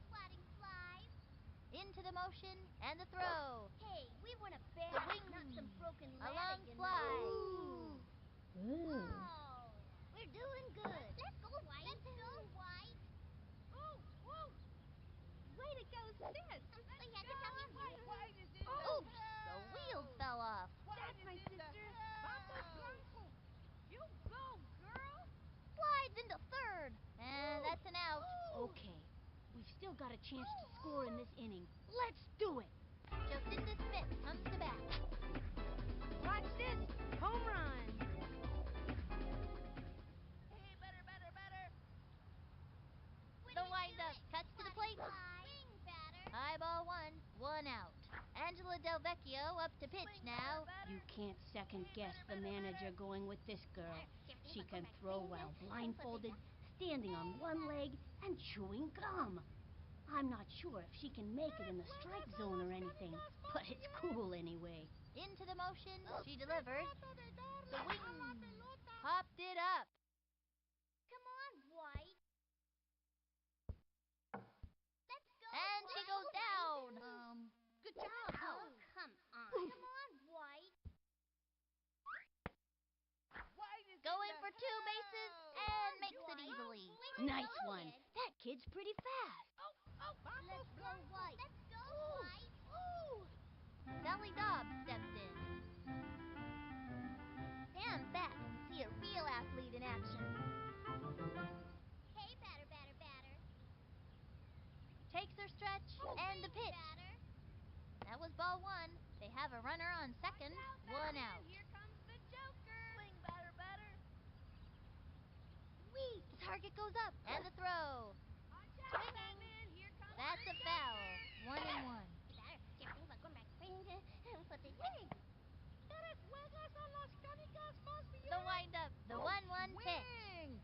Swatting flies. Into the motion and the throw. Hey, we want a Swing. bat, not some broken A ladder, long you fly. know. Ooh. Oh, we're doing good. Let's go, White. Let's go, White. Ooh, whoa. Way to go, sis. We had to come in here. White is in the Oops, house. the wheels fell off. White That's is my in the sister. house. You go, girl. Slides into third. And that's an out. Okay, we've still got a chance to score in this inning. Let's do it. Jocinda Smith comes to bat. Watch this. Home run. Hey, batter. The windup cuts to the plate. Swing, batter. High ball 1 out. Angela Del Vecchio up to pitch now. You can't second guess the manager going with this girl. She can throw while blindfolded, standing on one leg, and chewing gum. I'm not sure if she can make it in the strike zone or anything, but it's cool anyway. Into the motion, she delivers. Swing. Popped it up. Come on, White. Let's go. And she goes down. Good job. Oh, come on. Come on, White. White is Going in for the 2 bases house. and makes it easily. Nice one. That kid's pretty fast. Let's go, White. Let's go, White. Sally Dobbs steps in. Sam Batt can see a real athlete in action. Hey, batter, batter, batter. Takes her stretch and the pitch. Batter. That was ball 1. They have a runner on second, 1 out. Here comes the Joker. Swing, batter. Sweet. The target goes up and the throw. Watch out, Batman. Here comes That's the a foul. Joker. 1 and 1. Batter. Get me back on my finger. Put the swing. The windup. The 1-1 pitch. Swing.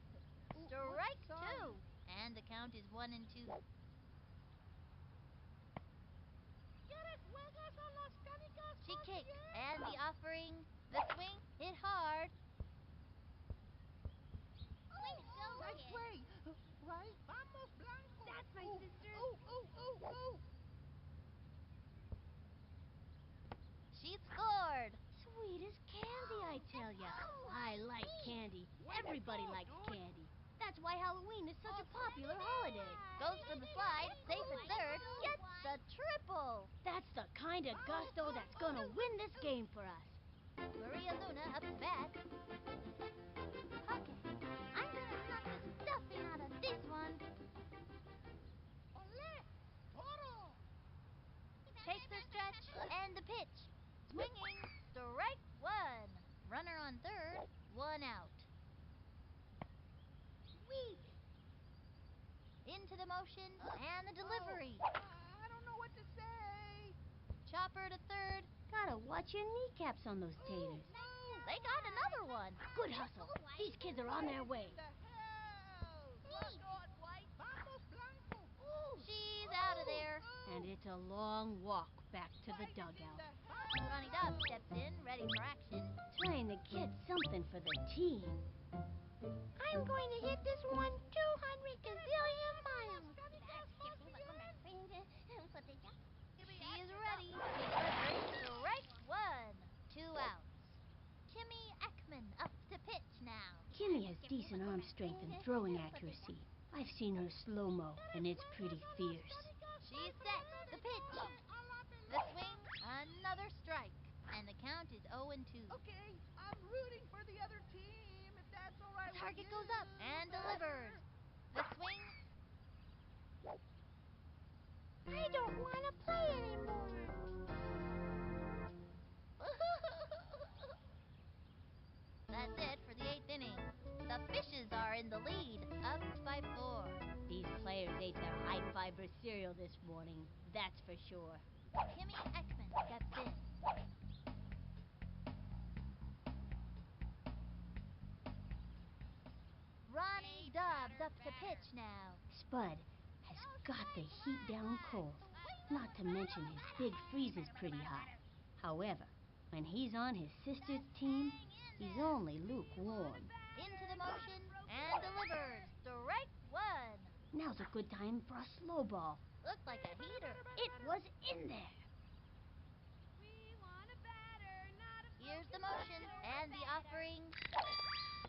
Strike sorry. 2. And the count is 1 and 2. She kicks, and the offering, the swing, hit hard. Way to go, Nice kid. play. Right? Vamos, Blanco. That's my Ooh, sister. Ooh. She scored. Sweet as candy, I tell ya. I like candy. Everybody likes candy. That's why Halloween is such a popular holiday. Goes for the slide, safe at third, gets the triple. That's the kind of gusto that's gonna win this game for us. Maria Luna up to bat. Okay, I'm gonna knock the stuffing out of this one. Takes her stretch and the pitch. Swinging, strike 1. Runner on third, 1 out. Sweet. Into the motion and the delivery. I don't know what to say. Chopper to third. Gotta watch your kneecaps on those taters. They got another one. Good hustle. These kids are on their way. In the house. Lock on, White. Vamos, Blanco. She's out of there. And it's a long walk back to the White is in dugout. the house. Ronnie Dobbs steps in, ready for action. Trying to get something for the team. I'm going to hit this one 200 gazillion miles. She's ready. She delivers strike one. 2 outs. Kimmy Ekman up to pitch now. Kimmy has decent arm strength and throwing accuracy. I've seen her slow-mo, and it's pretty fierce. She's set. The pitch. The swing. Another strike. And the count is 0-2. Okay, I'm rooting for the other team, if that's all right The target with goes you. up and delivers. The swing. I don't want to play anymore. That's it for the 8th inning. The Fishes are in the lead, up by 4. These players ate their high-fiber cereal this morning, that's for sure. Kimmy Ekman steps in. Ronnie Dobbs up to pitch now. Spud has got the heat down cold, not to mention his big freeze is pretty hot. However, when he's on his sister's team, he's only lukewarm. Into the motion and delivers. Strike one. Now's a good time for a slow ball. Looked like a heater. It was in there. We want a batter, not a Here's the broken motion record. and the offering.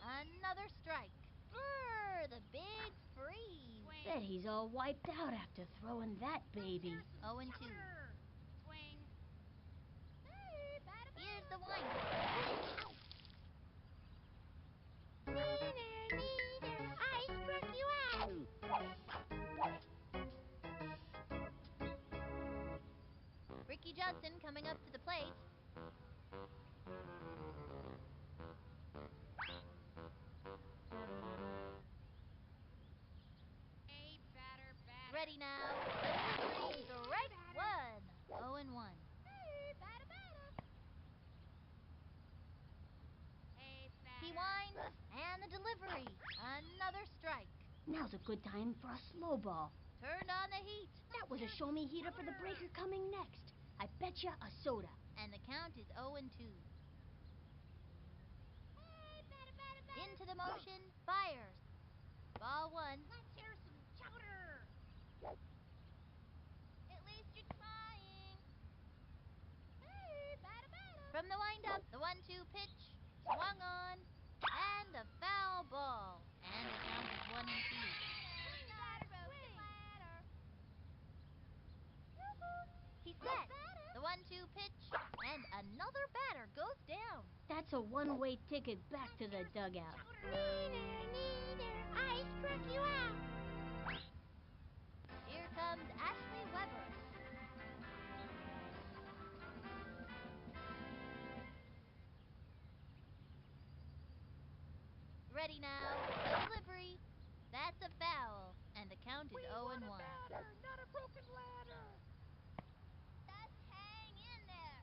Another strike. Brr, the big freeze. Swing. Bet he's all wiped out after throwing that baby. 0-2. Swing. Here's the wind. Neither, I struck you out. Ricky Johnson coming up to the plate. Hey, batter. Ready now. Delivery. Strike one. 0-1. Hey, batter. He winds and the delivery. Another strike. Now's a good time for a slow ball. Turned on the heat. That was a show-me heater for the breaker coming next. I betcha a soda. And the count is 0-2. Into the motion. Fires. Ball one. Let's hear some chowder. At least you're trying. From the windup, the 1-2 pitch. Swung on. And a foul ball. And the count is 1-2. He's set. The 1-2 pitch. And another batter goes down. That's a one-way ticket back to the dugout. Neither, I struck you out. Here comes Ashley Weber. Ready now. Delivery. That's a foul. And the count is We 0-1. want a batter, not a broken ladder. Just hang in there.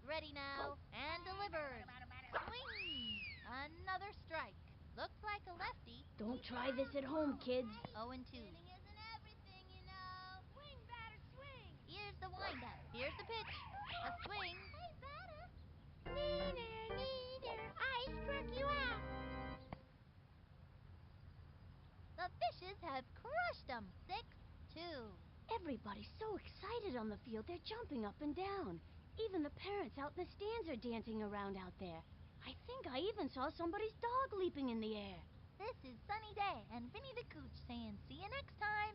Ready now. And delivers. Swing. Another strike. Looks like a lefty. Don't try this at home, kids. 0-2. Isn't everything, you know. Swing, batter, swing. Here's the windup. Here's the pitch. A swing. Neither, I struck you out. The Fishes have crushed them. 6-2. Everybody's so excited on the field, they're jumping up and down. Even the parents out in the stands are dancing around out there. I think I even saw somebody's dog leaping in the air. This is Sunny Day and Vinny the Cooch saying see you next time.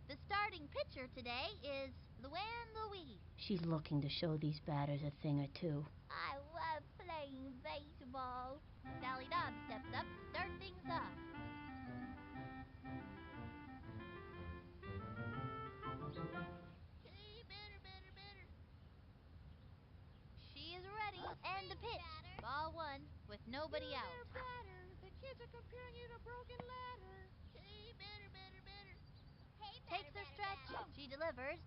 The starting pitcher today is Luann Louise. She's looking to show these batters a thing or two. I love playing baseball. Sally Dobbs steps up to start things off. She is ready, and the pitch. Ball one, with nobody out. Batter. The kids are comparing you to broken ladder. Takes her stretch. She delivers.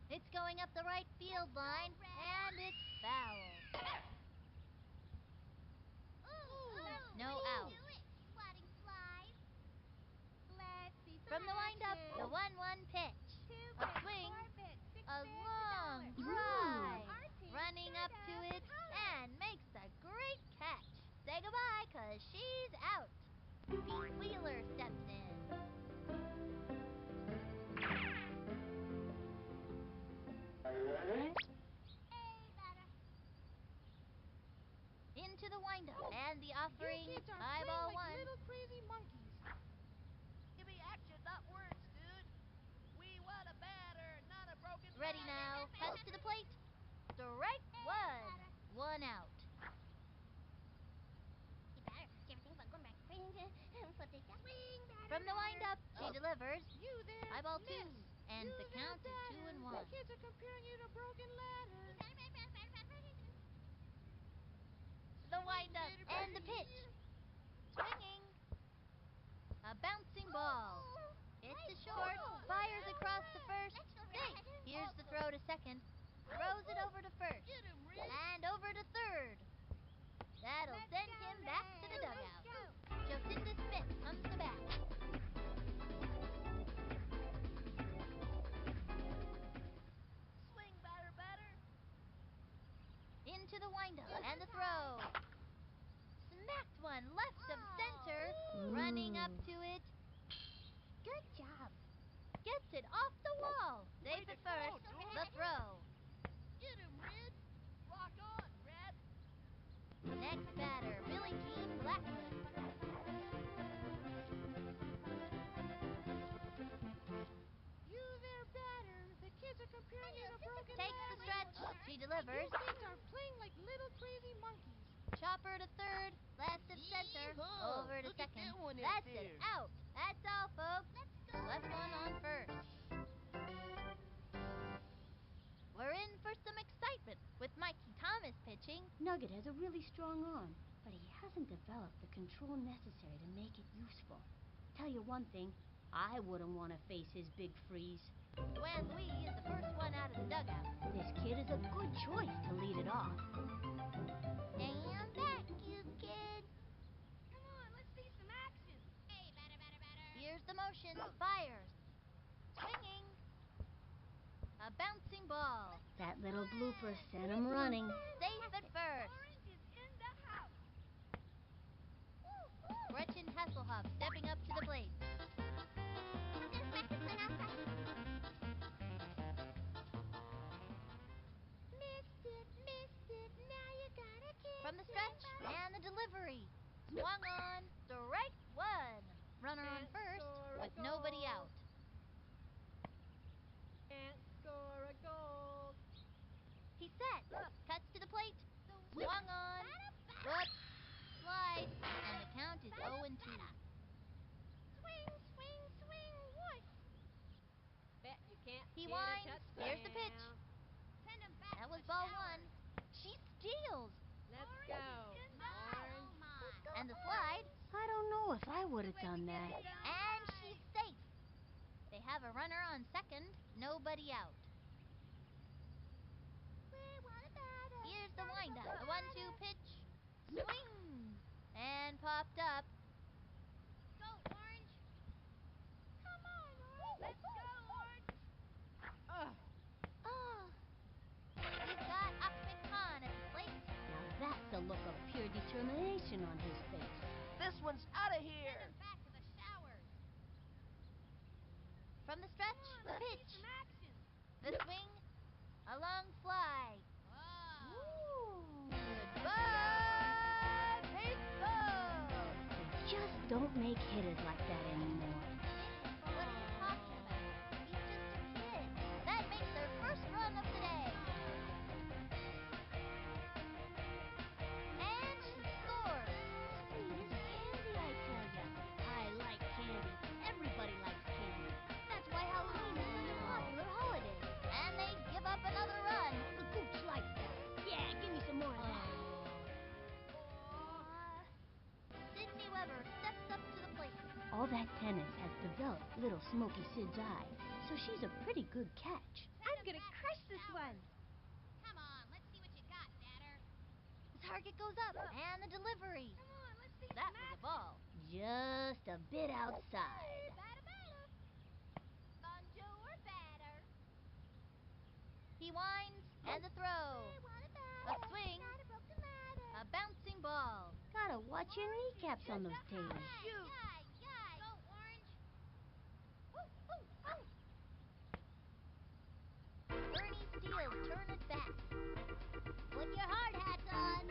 It's going up the right field line, and it's foul. No out. From the windup, the 1-1 pitch. A swing, a long drive. Running up to it, and makes a great catch. Say goodbye, 'cause she's out. Pete Wheeler steps in. Into the windup, and the offering, You kids are high playing ball like one. little crazy monkeys. Give me action, not words, dude. We want a batter, not a broken Ready now, cuts to the plate. Strike one. One out. From the windup, she delivers. You there. High ball two, miss. and You the there, count is batter. 2-1. The kids are comparing you to broken ladder. The windup, and the pitch. Swinging. A bouncing ball. Hits to short, fires across the first. Safe. Here's the throw to second. Throws it over to first. And over to third. That'll send him back to the dugout. Jocinda Smith comes to bat. Swing, batter. Into the windup, and the throw. Smacked one left of center. Running up to it. Good job. Gets it off the wall. Safe at first. The throw. Get him, Red. Rock on, Red. Next batter, Billie Jean Blackman. You there, batter. The kids are comparing you to broken Takes the ladder. stretch. She delivers. You kids are playing like little crazy monkeys. Chopper to third. Left of center. Yeehaw. Over to Look at second. that one out That's there. it. Out. That's all, folks. Left one on first. We're in for some excitement with Mikey Thomas pitching. Nugget has a really strong arm, but he hasn't developed the control necessary to make it useful. Tell you one thing, I wouldn't want to face his big freeze. Luann Louise is the first one out of the dugout. This kid is a good choice to lead it off. Stand back, you kids. Come on, let's see some action. Here's the motion. Fires. Swinging. A bouncing ball. That little blooper sent him running. Safe at first. Orange is in the house. Gretchen Hasselhoff stepping up to the plate. Missed it. Now you gotta kick From the stretch, and the delivery. Swung on. Strike one. Runner on Can't first, score a with nobody goal. out. Can't score a goal. He's set. Cuts to the plate. Swung on. Whoops. Slide. And the count is 0-2. Swing. Whoosh. Bet you can't He get winds. a touchdown. Here's the pitch. That was ball one. She steals. Let's go. Orange. And the slide. I don't know if I would have done that. And she's safe. They have a runner on second. Nobody out. Here's the windup. The 1-2 pitch. Swing. And popped up. Go, Orange. Come on, Orange. Let's go, Orange. Ugh. Oh. We've got Ahmed Khan at the plate. Now that's a look of pure determination on his face. This one's out of here. Back to the showers. From the stretch, the Let's see pitch, some action. the swing, a long fly. Wow. Goodbye, baseball! They just don't make hitters like that anymore. All that tennis has developed little Smoky Sid's eye, so she's a pretty good catch. I'm gonna crush this one. Come on, let's see what you got, batter. The target goes up, and the delivery. Come on, let's see That some was a action. ball. Just a bit outside. Batter, batter. Bonjour, batter. He winds, and the throw. A swing. A bouncing ball. Gotta watch your kneecaps on those tails. Shoot. Go, Orange. Bernie steals, turn it back. Put your hard hats on.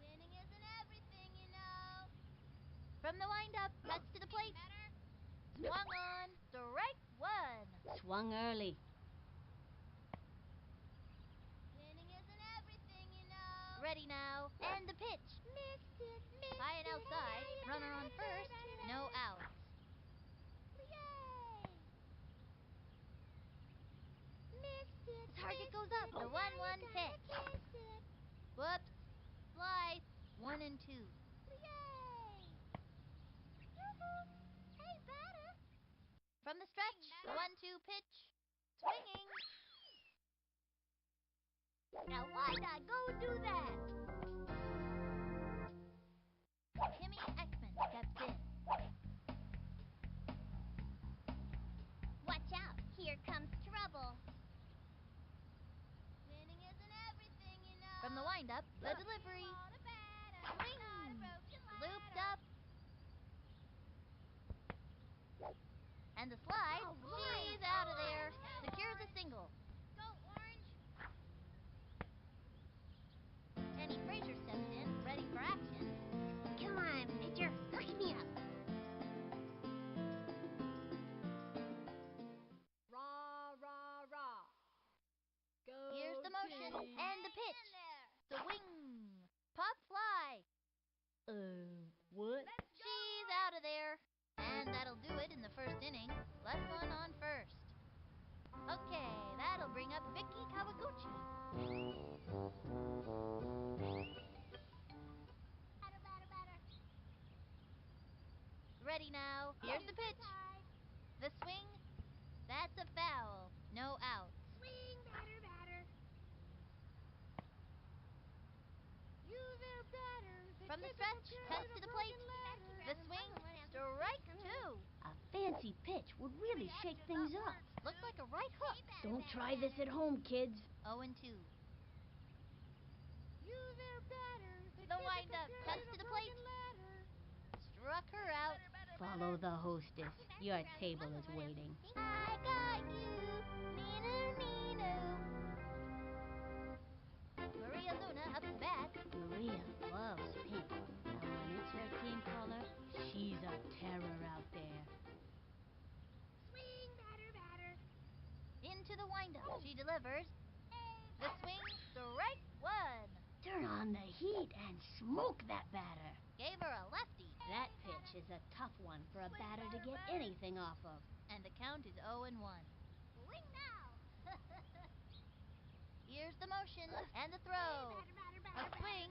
Winning isn't everything, you know. From the windup, cuts to the plate. Swung on, strike one. Swung early. Winning isn't everything, you know. Ready now, and the pitch. Missed it. High and outside, runner on first, no outs. The target goes up, the 1-1 pitch. Whoops, slice, 1 and 2. Hey, batter. From the stretch, the 1-2 pitch, swinging. Now why not go do that? Timmy Ekman steps in. Watch out, here comes trouble. Winning isn't everything, you know. From the windup, the delivery. Swing, looped up. And the slide, she's out of there. Secures a single. Go, Orange. Kenny Frazier steps in, ready for action. Come on, pitcher. Hook me up. Rah, rah, rah. Go Here's the motion team. and the pitch. Swing, pop fly. What? She's out of there. And that'll do it in the first inning. Left one on first. Okay, that'll bring up Vicky Kawaguchi. Ready now. Here's the pitch. The swing. That's a foul. No outs. Swing, batter. You there, batter. From the stretch, cuts to the plate. The swing. Strike two. A fancy pitch would really shake things up. Looked like a right hook. Don't try this at home, kids. 0 and 2. You there, batter. The windup cuts to the plate. Struck her out. Follow the hostess. Your table is waiting. I got you. Neenoo. Maria Luna up to bat. Maria loves pink. And when it's her team color, she's a terror out there. Swing, batter. Into the windup. She delivers. The swing. Strike one. Turn on the heat and smoke that batter. Gave her a lefty. That pitch is a tough one for a batter to get anything off of. And the count is 0 and 1. Swing now. Here's the motion and the throw. A swing.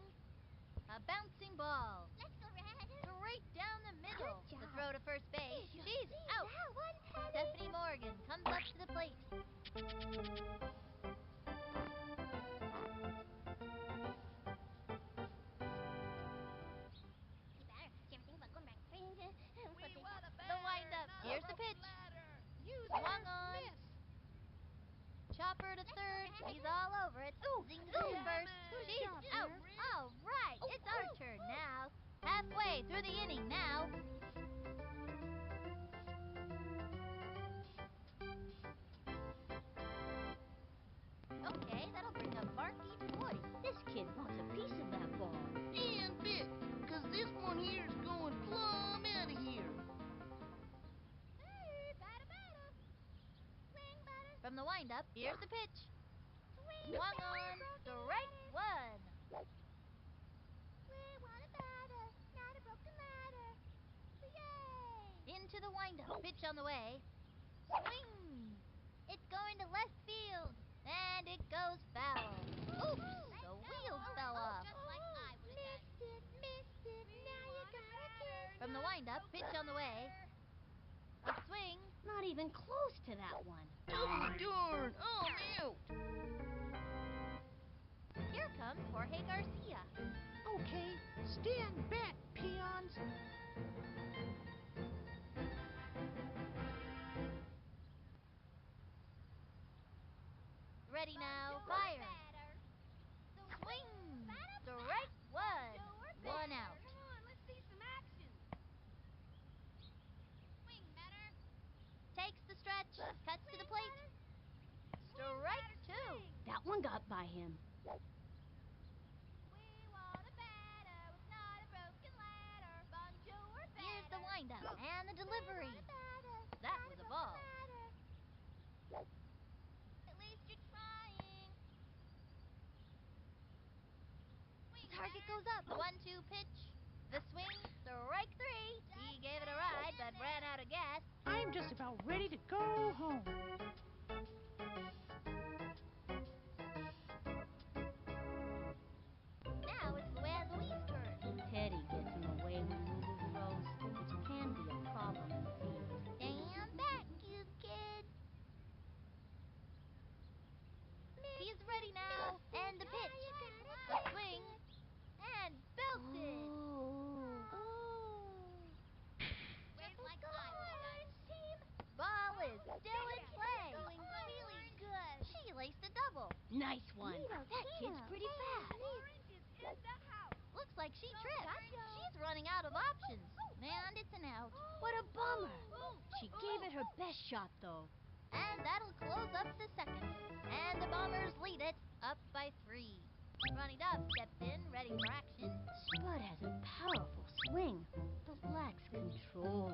A bouncing ball. Let's go, Red. Straight down the middle. Good The job. throw to first base. Did you She's see out. that one, Penny? Stephanie Morgan comes up to the plate. Hey, batter. Do you ever think about going back crazy? We want a The windup. not a Here's the broken pitch. ladder. You Swung there, on. miss. Chopper to third. He's all over it. Zing to Damn first. it. She's Good job, out. Aaron. All right. It's our turn now. Halfway through the inning now. Okay, that'll bring up Marky Boyd. This kid wants a piece of that ball. And bit, 'cause this one here's going plumb out of here. Hey, batter. Swing, batter. From the windup, here's the pitch. Swing. Swung on. Strike one. We want a batter, not a broken ladder. Yay! Into the windup. Pitch on the way. Swing. It's going to left field. And it goes foul. Oops, the wheels fell off. Just like I would have done. Missed it. Now even close to that one. Oh, darn! I'm out! Here comes Jorge Garcia. Okay, stand back, peons. Ready now, fire. Swing. Strike one. One out. Come on, let's see some action. Swing batter. Takes the stretch. Cuts to the plate. Strike two. That one got by him. We want a batter with not a broken ladder. Bonjour batter. Here's the windup and the delivery. That was a ball. At least you're trying. Swing Target batter. goes up. The 1-2 pitch. The swing. Strike three. He gave it a ride but ran out of gas. I'm just about ready to go home. Now it's Luann Louise's turn. Teddy gets in the way when Lulu throws, which can be a problem in the field. Stand back, you kid. He's ready now. And the pitch. The swing. And belted. Waves like Iowa. Ball is still in play. Going really good. She laced a double. Nice one. That kid's pretty fast. Orange is in the house. Looks like she tripped. She's running out of options. And it's an out. What a bummer. She gave it her best shot, though. And that'll close up the second. And the Bombers lead it up by 3. Ronnie Dove steps in, ready for action. Spud has a powerful swing, but lacks control.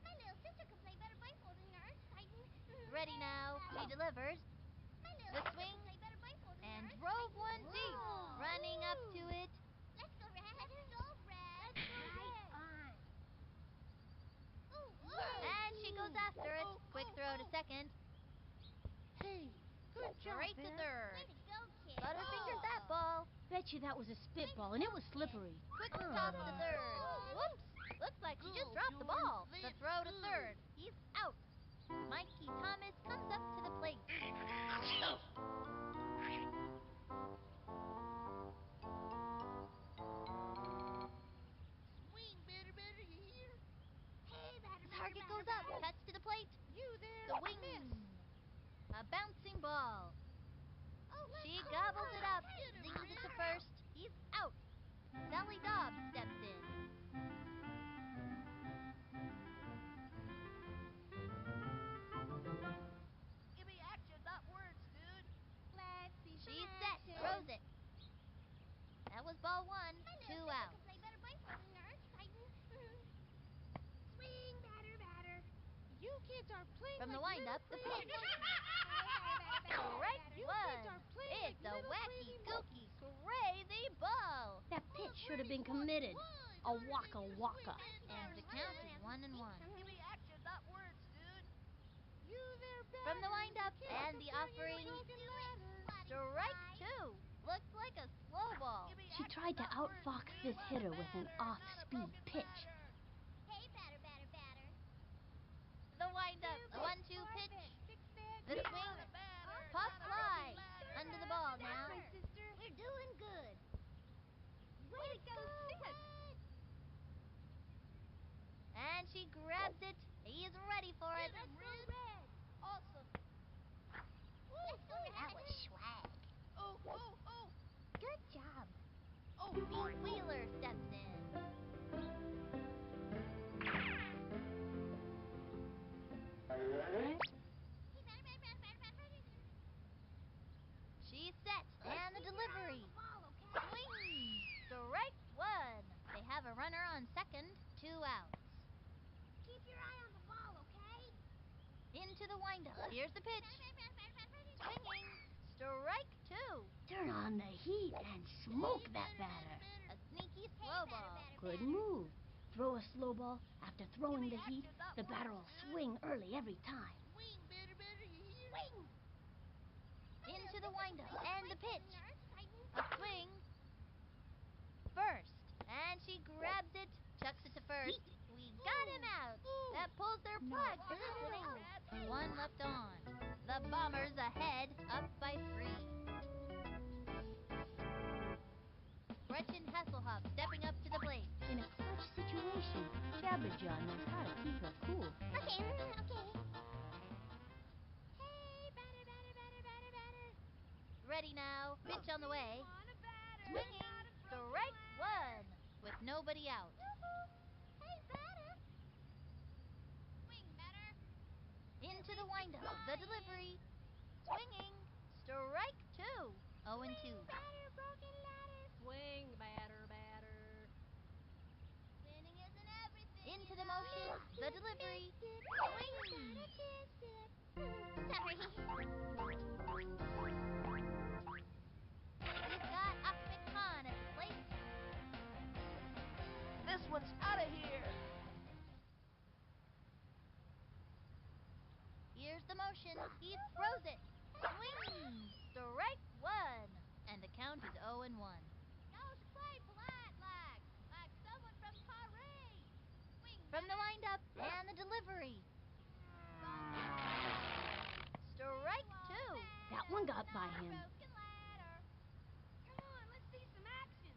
My little sister can play better baseball than yours, Titan. Ready now. She delivers. The swing. Play better baseball than And yours. drove one deep. Running up to it. Let's go, Red. Let's go, Red. Right on. And she goes after it. Quick throw to second. Hey, good job, Straight to Ben. third. Way to go, kid. Butterfingers that ball. Bet you that was a spitball, and it was slippery. Quick toss to third. Whoops. Looks like she just dropped the ball. The throw to third. He's out. Mikey Thomas comes up to the plate. Swing, batter, you hear? Hey, batter, Target goes up. Cuts to the plate. You there, The wing. A bouncing ball. She gobbles it up. Zings it to first. He's out. Sally Dobbs steps in. Give me action, not words, dude. Let's see some She's set. action. Throws it. That was ball 1. 2 outs. Can play better baseball than yours, Titan. Swing, batter. You kids are playing From the like windup, the little pitch. crazy- Strike You one. kids are playing It's like a little wacky, crazy kooky, monkeys. crazy ball. That pitch should have been committed. A waka waka. And the count is 1-1. Give me action, not words, dude. You there, Ben. From the windup Kids and are the playing offering. your broken ladder. Strike 2. Looked like a slow ball. Give me She action, tried to not words, outfox dude. this hitter with an Batter, not a off-speed broken pitch. ladder. Hey, batter. The windup. The 1-2 pitch. The We swing. want a batter, Pop not a fly. broken ladder. Under the ball now. Sister. We're doing good. Way to go, sis. And she grabs it. He's ready for it. Get 'em, Red. Red. Awesome. Let's go, Red. That was swag. Oh. Good job. Oh, Pete Wheeler steps in. She's set. And the delivery. Swing. Strike 1. They have a runner on second. 2 outs. Keep your eye on the ball, okay? Into the windup. Here's the pitch. Swinging. Strike 2. Turn on the heat and smoke that batter. A sneaky slow ball. Good move. Throw a slow ball. After throwing the heat, the batter will swing early every time. swing, batter, you hear? Into the windup. And the pitch. A swing. First. And she grabs it. Chucks it to first. We Got him out. That pulls their plug for this inning. One left on. The Bombers ahead, up by 3. Gretchen Hasselhoff stepping up to the plate. In a clutch situation, Jabberjaw knows how to keep her cool. Okay, okay. Ready now. Pitch on the way. Want a batter, Swinging. not a broken Strike ladder. 1. With nobody out. Hey, batter. Swing batter. Into the windup. The delivery. Swinging. Strike 2. 0 and 2. Batter, broken ladder. Swing batter, batter. Winning isn't everything. Into you the know. motion. The delivery. Swing. Swing. Sorry. We've got Ahmed Khan at the plate. This one's out of here. Here's the motion. He throws it. Swing. Strike 1. And the count is 0 and 1. Nose play polite like someone from Paris. Swing From the windup and the delivery. Strike 2. That one got by him. Broken ladder. Come on, let's see some action.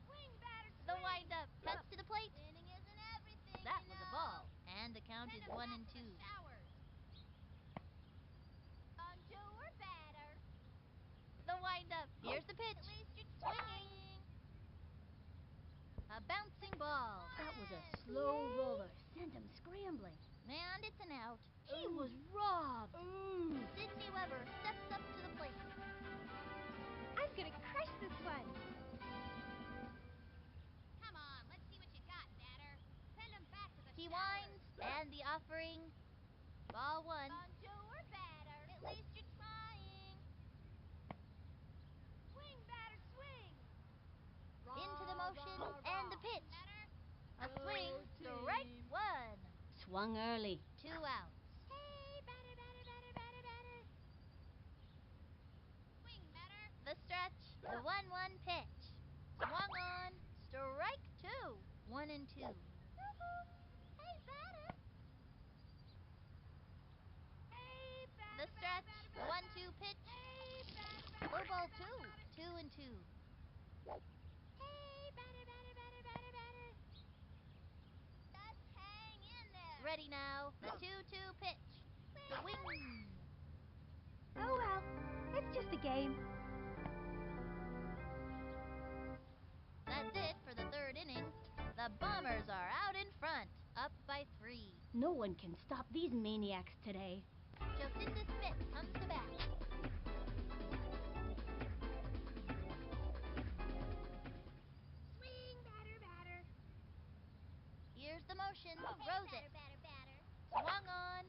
Swing batter, swing. The windup cuts to the plate. Winning isn't everything. That you was a know. ball. And the count is Send 'em 1 back and to 2. the showers. Bonjour, batter. The windup. Here's the pitch. At least you're Swinging. A bouncing ball. That was a slow roller. Sent him scrambling. And it's an out. He was robbed. Sydney Weber steps up to the plate. I'm gonna crush this one. Come on, let's see what you got, batter. Send 'em back to the He showers. winds, and the offering. Ball 1. Bonjour, batter. At least you're trying. Swing batter, swing. Into the motion, and the pitch. Batter. A swing. Strike 1. Swung early. 2 outs. Hey, batter, batter, batter, batter, batter. Swing batter. The stretch. The 1-1 pitch. Swung on. Strike 2. 1 and 2. Hey, batter. Hey, batter, The stretch. batter, The batter, 1-2 pitch. Hey, batter, batter, Low ball batter, 2. 2 and 2. Hey, batter, batter, batter, batter, batter. Just hang in there. Ready now. The 2-2 pitch. Swing. Oh well, it's just a game. That's it for the 3rd inning. The Bombers are out in front, up by 3. No one can stop these maniacs today. Jocinda Smith comes to bat. Swing, batter, batter. Here's the motion. Hey, Throws batter, it. batter, batter. Swung on.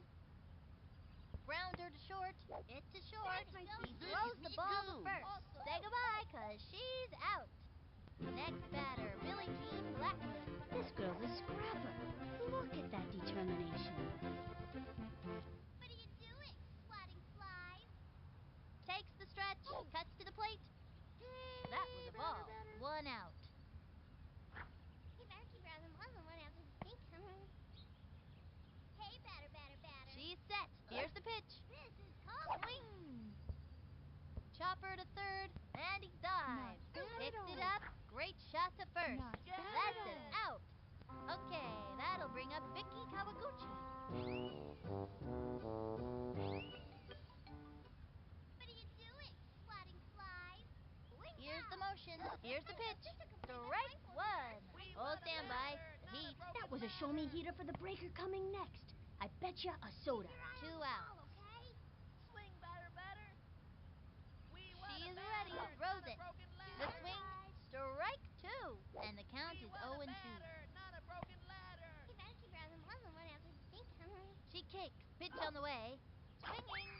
Grounder to short. It's to short. He throws the ball to first. Say goodbye, 'cause she's out. Next batter, Billie Jean Blackman. This girl's a scrapper. Look at that determination. What are you doing, swatting flies? Takes the stretch. Cuts to the plate. Hey, That was a batter, ball. batter. 1 out. Hey, batter, keep around them on the one after the stink. Hey, batter, batter, batter. She's set. Here's the pitch. This is called Swing. Chopper to third, and he dives. Picks it up. Great shot to first. That's an out. Okay, that'll bring up Vicky Kawaguchi. What are you doing, swatting flies? Here's the motion. Here's the pitch. Strike 1. Oh, stand by. The heat. That was a show-me heater for the breaker coming next. I bet you a soda. 2 outs. Okay? Swing, batter, batter. We want She a is batter, ready. not Throws a it. broken The ladder. swing. Strike 2. And the count We is want 0 a and 2. batter, not a broken ladder. Hey, batter, keep around them on the one after the stink. She kicks. Pitch on the way. Swinging.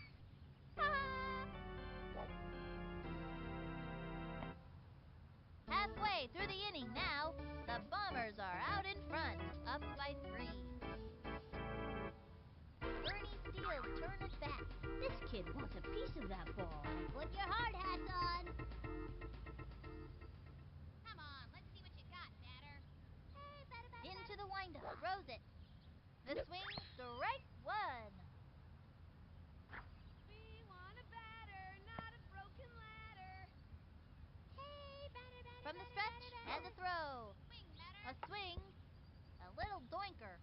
Halfway through the inning now. The Bombers are out in front, up by 3. Bernie Steele's turn at bat. This kid wants a piece of that ball. Put your hard hats on. Come on, let's see what you got, batter. Hey, batter, batter, Into batter. the windup throws it. The swing, strike one. We want a batter, not a broken ladder. Hey, batter, batter, From the batter, stretch batter, and the batter. throw. Swing, batter. A swing, a little doinker.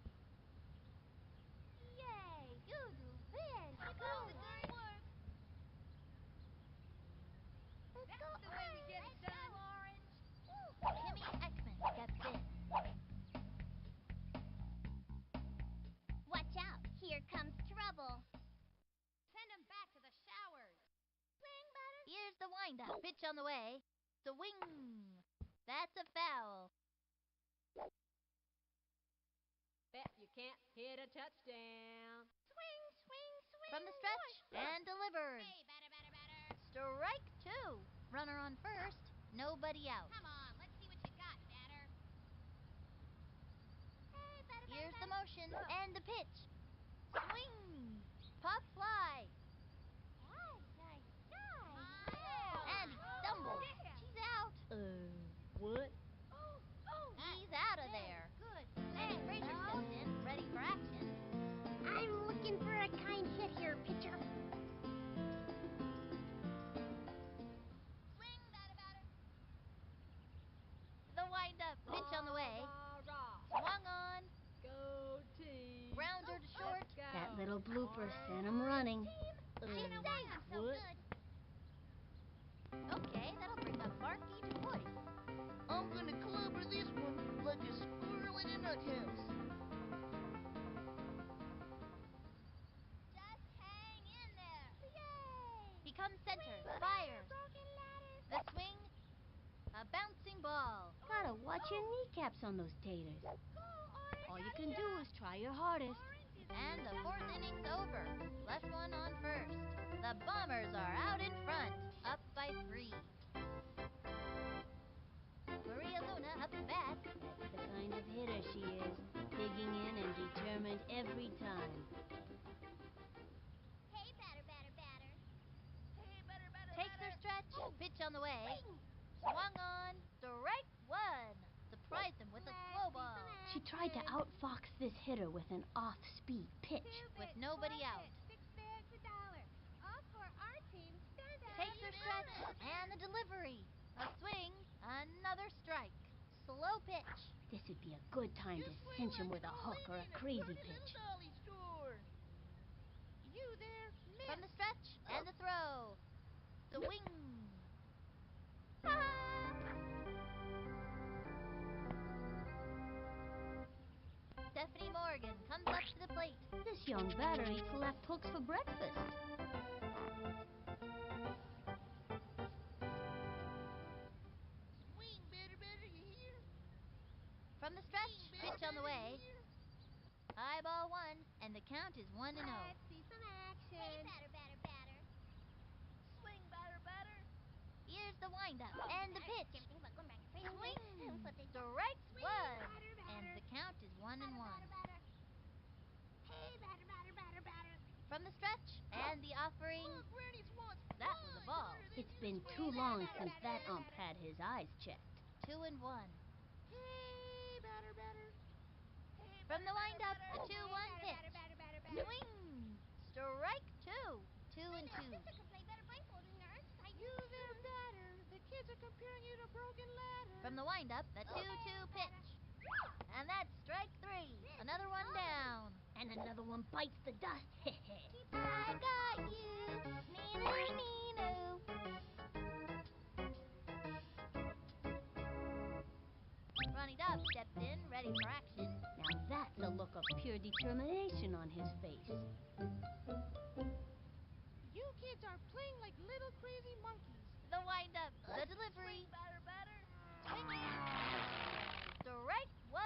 Yay, you do very That good. was good work. Let's That's go, the way we get Orange. it done. Orange. Timmy Ekman steps in. Watch out, here comes trouble. Send him back to the showers. Swing, batter. Here's the windup. Pitch on the way. Swing. That's a foul. Bet you can't hit a touchdown. Swing, swing, swing. From the stretch and delivered. Hey, batter, batter, batter. Strike two. Runner on first. Nobody out. Come on, let's see what you got, batter. Hey, batter, Here's batter, the motion and the pitch. Swing. Pop fly. batter. And he stumbled. Yeah. She's out. What? He's out of there. Good. Sandy Frazier steps in, ready for action. I'm looking for a kind hit here, pitcher. Swing, batter, batter. The windup. Pitch on the way. Swung on. Go team. Grounder to short. That little blooper sent him running. She's safe. What? Okay, that'll bring up Barky to voice. I'm gonna clobber this one like a squirrel in a nut house. Just hang in there. Yay. Becomes center. Swing, Fires. broken ladder. The swing. A bouncing ball. Gotta watch your kneecaps on those taters. Go, Orange. All you can do is try your hardest. And the fourth inning's over. Left one on first. The Bombers are out in front. Up by 3. Maria Luna up to bat. That's the kind of hitter she is. Digging in and determined every time. Hey, batter, batter, batter. Hey, batter, batter, Takes her stretch. Pitch on the way. Swung on. Strike one. Surprised him with a slow ball. She tried to outfox this hitter with an off-speed pitch. With nobody out. 6 bags $1. All for our team. Stand up. Takes her stretch. And the delivery. A swing. Another strike. Slow pitch. This would be a good time You to swing cinch him like with a an old hook or lady a in crazy pretty pitch. little dolly store. You there, miss. From the stretch and the throw. Swing. Stephanie Morgan comes up to the plate. This young batter eats left hooks for breakfast. Swing, batter, batter, you hear? From the stretch, Swing, pitch batter, on the batter, you way. hear? High ball 1, and the count is 1-0. Let's see some action. Hey, batter, batter, batter. Swing, batter, batter. Here's the windup and the pitch. Swing. Strike Swing, one, batter, and batter. the count is 1-1. Hey, batter, batter, batter, batter. From the stretch and the offering. Look, Granny's wants That was a ball. It's been too long since that ump had his eyes checked. 2-1. Hey, batter, batter. Hey, From batter, the batter, windup, batter. a 2-1 pitch. Swing. Strike 2. 2-2. Play better blindfolded, nurse. You there, batter. The kids are comparing you to a broken ladder. From the windup, the 2-2 pitch. And that's strike 3. Another one down. And another one bites the dust. I got you. Neenoo. Ronnie Dobbs steps in, ready for action. Now that's a look of pure determination on his face. You kids are playing like little crazy monkeys. The windup, the delivery. Swing, batter, batter. Strike 1.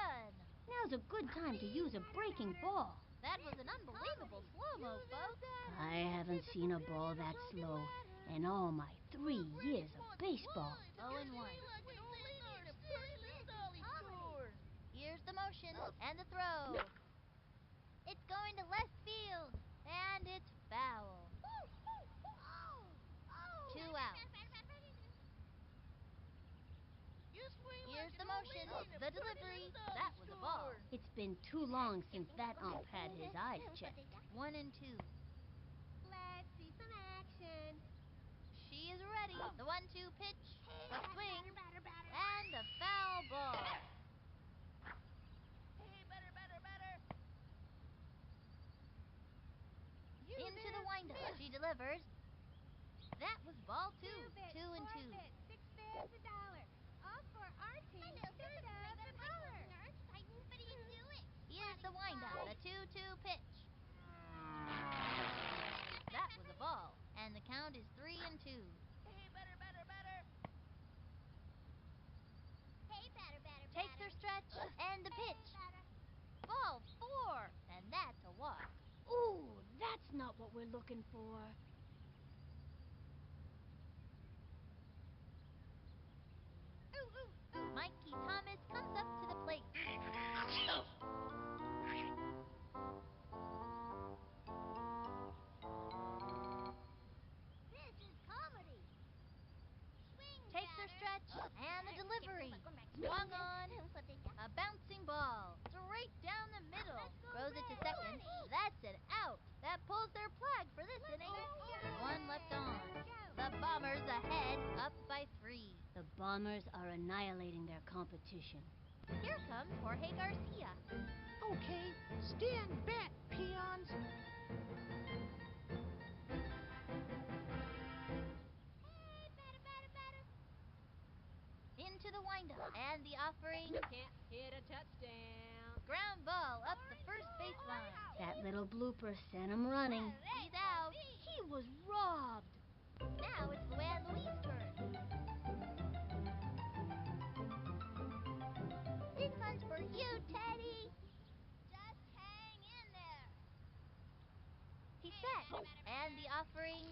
Now's a good time to use a breaking ball. That was an unbelievable slow-mo, folks. I haven't seen a ball that slow in all my 3 years of baseball. 0-1. Like an old lady in a pretty little dolly store. Here's the motion and the throw. It's going to left field, and it's foul. 2 out. You swing Here's like the an old motion The delivery, that was a ball. It's been too long since that ump had his eyes checked. 1 and 2. Let's see some action. She is ready. The 1-2 pitch, the swing, Batter. and the foul ball. Hey, batter. Into the windup. She delivers. That was ball 2. 2 and 2. 6 bits, $1. All for our team. Stood up and holler. Here's the windup. The 2-2 pitch. That was a ball. And the count is 3 and 2. Hey, batter. Takes her stretch and the pitch. Ball 4. And that's a walk. Ooh, that's not what we're looking for. Mikey Thomas comes up to the plate. This is comedy. Takes her stretch and the delivery. Swung on. A bouncing ball. Straight down the middle. Throws it to second. That's an out. That pulls their flag for this inning. 1 left on. The Bombers ahead, up by 3. The Bombers are annihilating their competition. Here comes Jorge Garcia. Okay, stand back, peons. Into the windup and the offering. Can't hit a touchdown. Ground ball up the first baseline. That little blooper sent him running. He's out. He was robbed. Now it's Luann Louise's turn. This one's for you, Teddy. Just hang in there. He's set. And the offering.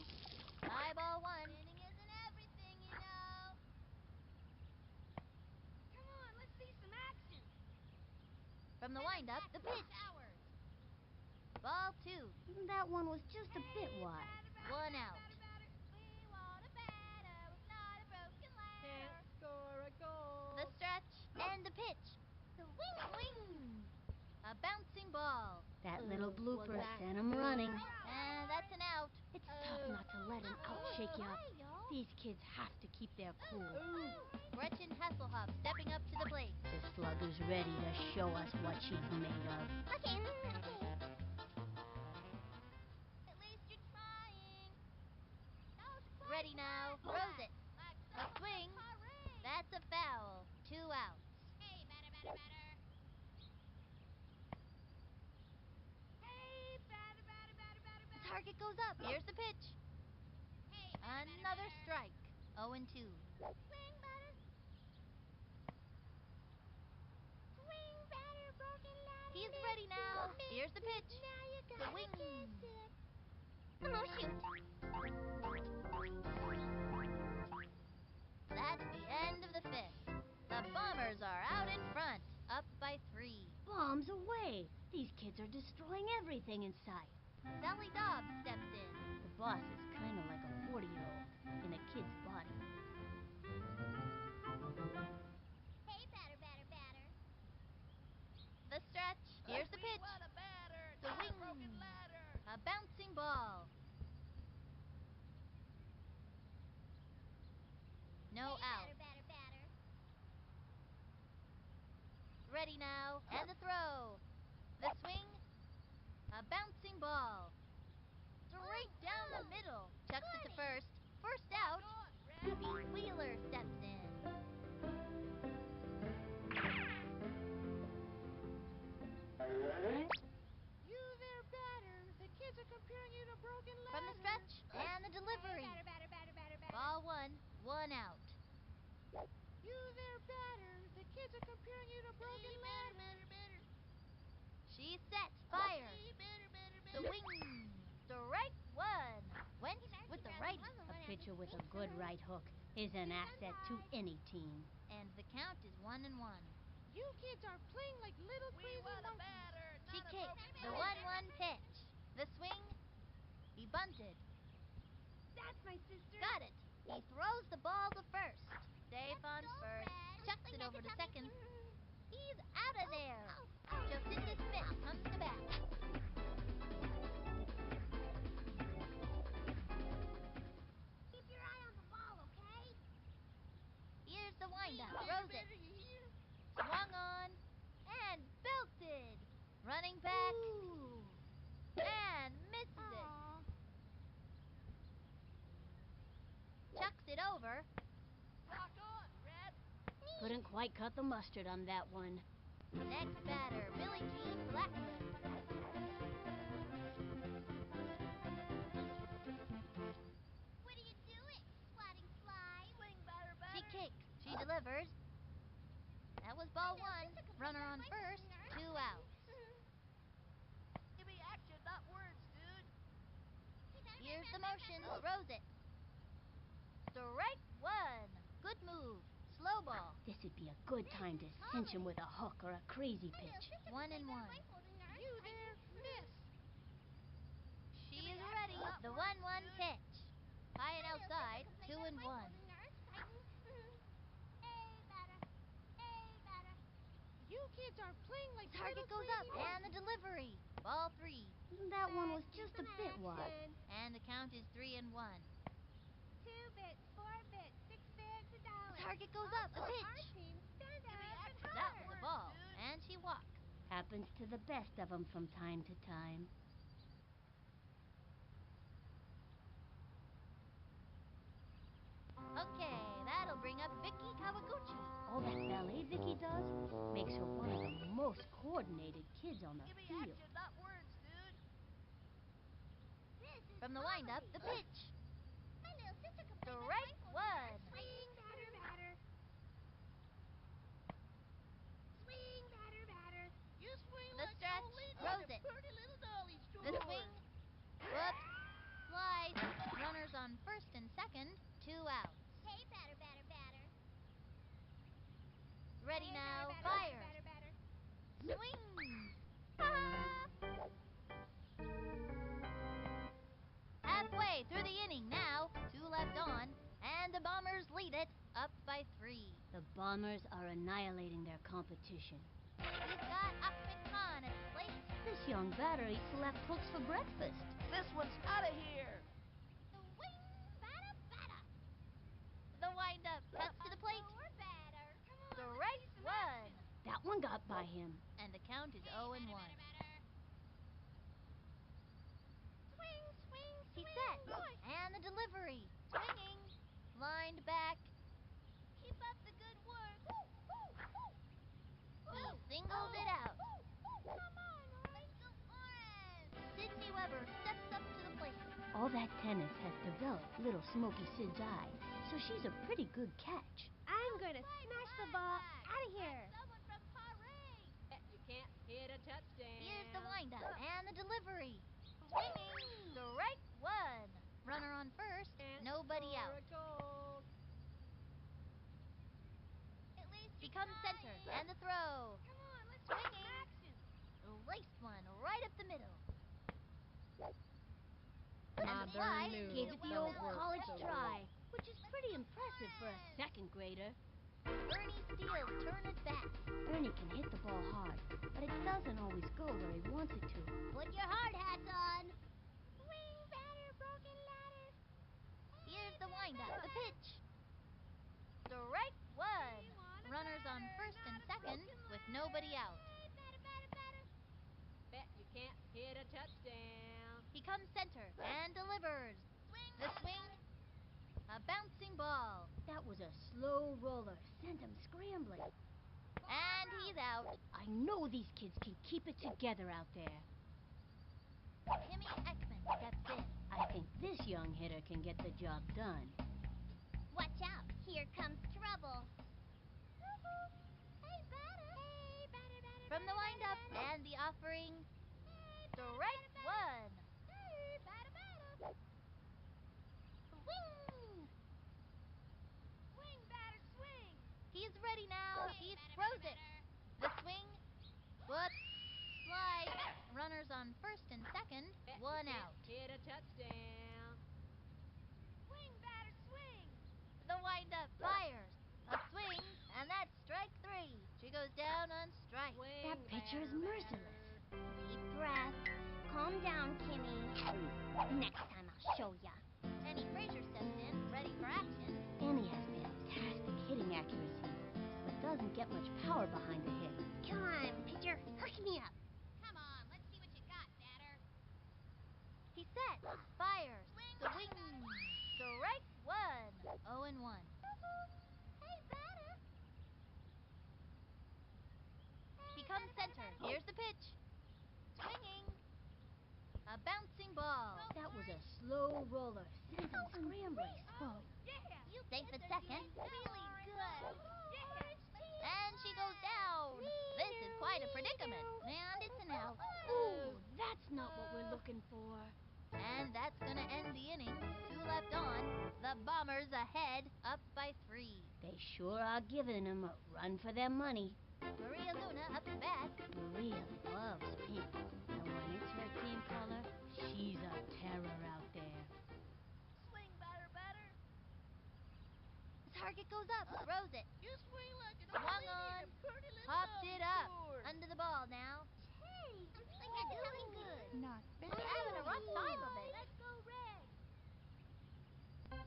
High ball 1. Winning isn't everything, you know. Come on, let's see some action. From the windup, the pitch. Ball 2. That one was just a bit wide. 1 out. We want a batter with not a broken ladder. Can't score a goal. The stretch and the pitch. The swing. A bouncing ball. That little Was blooper that sent him running. And that's an out. It's tough not to let him outshake you up. These kids have to keep their cool. Gretchen Hasselhoff stepping up to the plate. The slugger's ready to show us what she's made of. Okay. At least you're trying. Ready now. Throws it. A swing. That's a foul. 2 outs. Hey, batter. The target goes up. Here's the pitch. Another strike. 0 and 2. Swing, batter. Swing, batter, broken ladder. He's ready now. Here's the pitch. Now you The gotta wing. kiss it. Come on, shoot. That's the end of the 5th. The Bombers are out in front, up by 3. Bombs away. These kids are destroying everything in sight. Sally Dobbs steps in. The boss is kind of like a 40-year-old in a kid's body. Hey, batter. The stretch. Here's the pitch. We want a batter, The not a wing. broken ladder. A bouncing ball. No out. Batter. Ready now. And the throw. The swing. A bouncing ball. Straight down the middle. Chucks it to first. First out. Pete Wheeler steps in. You there, batter. The kids are comparing you to broken ladder. From the stretch and the delivery. Batter. Ball 1. 1 out. You there, batter. The kids are comparing you to broken ladder. She's set. Fire. The wing. Strike 1. Went with the righty. A pitcher with a good right hook is an asset to any team. And the count is 1 and 1. You kids are playing like little We crazy want a monkeys. batter, She not a kicks. broken The ladder. 1-1 pitch. The swing. He bunted. That's my sister. Got it. He throws the ball to first. Safe on first. Chucks it over to second. He's out of there. Just in this miss comes the bat. Keep your eye on the ball, okay? Here's the windup. Throws it. Swung on. And belted. Running back. And misses it. Chucks it over. Rock on, Red. Couldn't quite cut the mustard on that one. Next batter, Billie Jean Blackman. What are you doing, swatting flies? Swing, batter, She batter. kicks. She delivers. That was ball one. Runner on first. 2 outs. Give me action, not words, dude. Here's the motion. Throws it. Strike one. Good move. Slow ball. This would be a good time to cinch him with a hook or a crazy pitch. 1-1. You there, miss. She is ready. The 1-1 pitch. High and outside. 2-1. You kids are playing like Target little goes up crazy and the delivery. Ball 3. That one was just a bit wide. And the count is 3-1. 2 bits, 4 bits, 6 bigs, $1. Target goes up. The pitch. Team stand Give me up and action, That not was the words, ball. dude. And she walks. Happens to the best of them from time to time. Okay, that'll bring up Vicky Kawaguchi. All that ballet Vicky does makes her one of the most coordinated kids on the Give me field. action, not words, dude. From the windup, the pitch. My little sister can play Strike one. Swing, batter, batter. Swing, batter, batter. You swing The like stretch. Jolene Throws when the it. pretty little dolly The scored. swing. Whoops. Slice. Runners on first and second. 2 outs. Hey, batter, batter, batter. Ready Hey, now. batter, batter, Fires. batter, batter, batter. Swings. Halfway through the inning now. 2 left on. And the Bombers lead it. Up by 3. The Bombers are annihilating their competition. He's got Ahmed Khan at the plate. This young batter eats left hooks for breakfast. This one's out of here. Swing, batter, batter. The windup. Cuts to the plate. Lower batter. Come on, Strike one. That one got by him. And the count is Hey, 0-1. batter, batter, batter. Swing, swing, swing. He's set. And the delivery. Swinging. Lined back. Keep up the good work. He singled it out. Come on, Orange. Let's go, Orange. Sydney Weber steps up to the plate. All that tennis has developed little Smoky Sid's eye, so she's a pretty good catch. I'm going to smash the ball out of here. Someone from Paris. You can't hit a touchdown. Here's the windup and the delivery. Swinging. Strike one. Runner on first. Nobody out. At least He comes center and the throw. Come on, let's Swinging. action. Laced one right up the middle. My And the darn fly knew Gave it the old that worked college so try, which is pretty impressive for a second grader. Ernie Steele turn it back. Ernie can hit the ball hard, but it doesn't always go where he wants it to. Put your hard hats on. Swing, batter, broken ladder. Here's the windup. The pitch. Strike one. Runners on first and second with nobody out. Hey, batter, batter, batter. Bet you can't hit a touchdown. He comes center and delivers. The swing. A bouncing ball. That was a slow roller, sent him scrambling. And he's out. I know these kids can keep it together out there. Timmy Ekman steps in. I think this young hitter can get the job done. Watch out, here comes trouble. Hey, batter. Hey, batter, batter. From the windup batter, batter. and the offering. Strike one. Hey, batter, batter. Swing. Swing, batter, swing. He's ready now. Hey, He batter, throws batter, it. batter. The swing. Whoops. Slide. Runners on first and second. Bet you 1 can't out. hit a touchdown. Swing, batter, swing. The windup fires. A swing, and that's strike 3. She goes down Next time I'll show ya. Annie Fraser steps in, ready for action. Annie has fantastic hitting accuracy, but doesn't get much power behind the hit. Come on, pitcher, hook me up. Come on, let's see what you got, batter. He sets, fires, swing, strike one. 0-1. Hey, batter. He comes center. Here's the pitch. Swinging. A bouncing ball. That was a slow roller, sent him scrambling. Oh, yeah. You Safe at kids are second. doing really good. Yeah. And she goes down. This is quite a predicament. And it's an out. Oh, that's not what we're looking for. And that's going to end the inning. 2 left on. The Bombers ahead, up by 3. They sure are giving them a run for their money. Maria Luna up to bat. Maria loves pink, and when it's her team color, she's a terror out there. Swing, batter, batter. The target goes up. Throws it. You swing like an Swung old lady on. in a pretty little Popped dolly it up. store. Under the ball now. Hey, you're doing good. Not bad. We're having a rough time of it. Let's go red.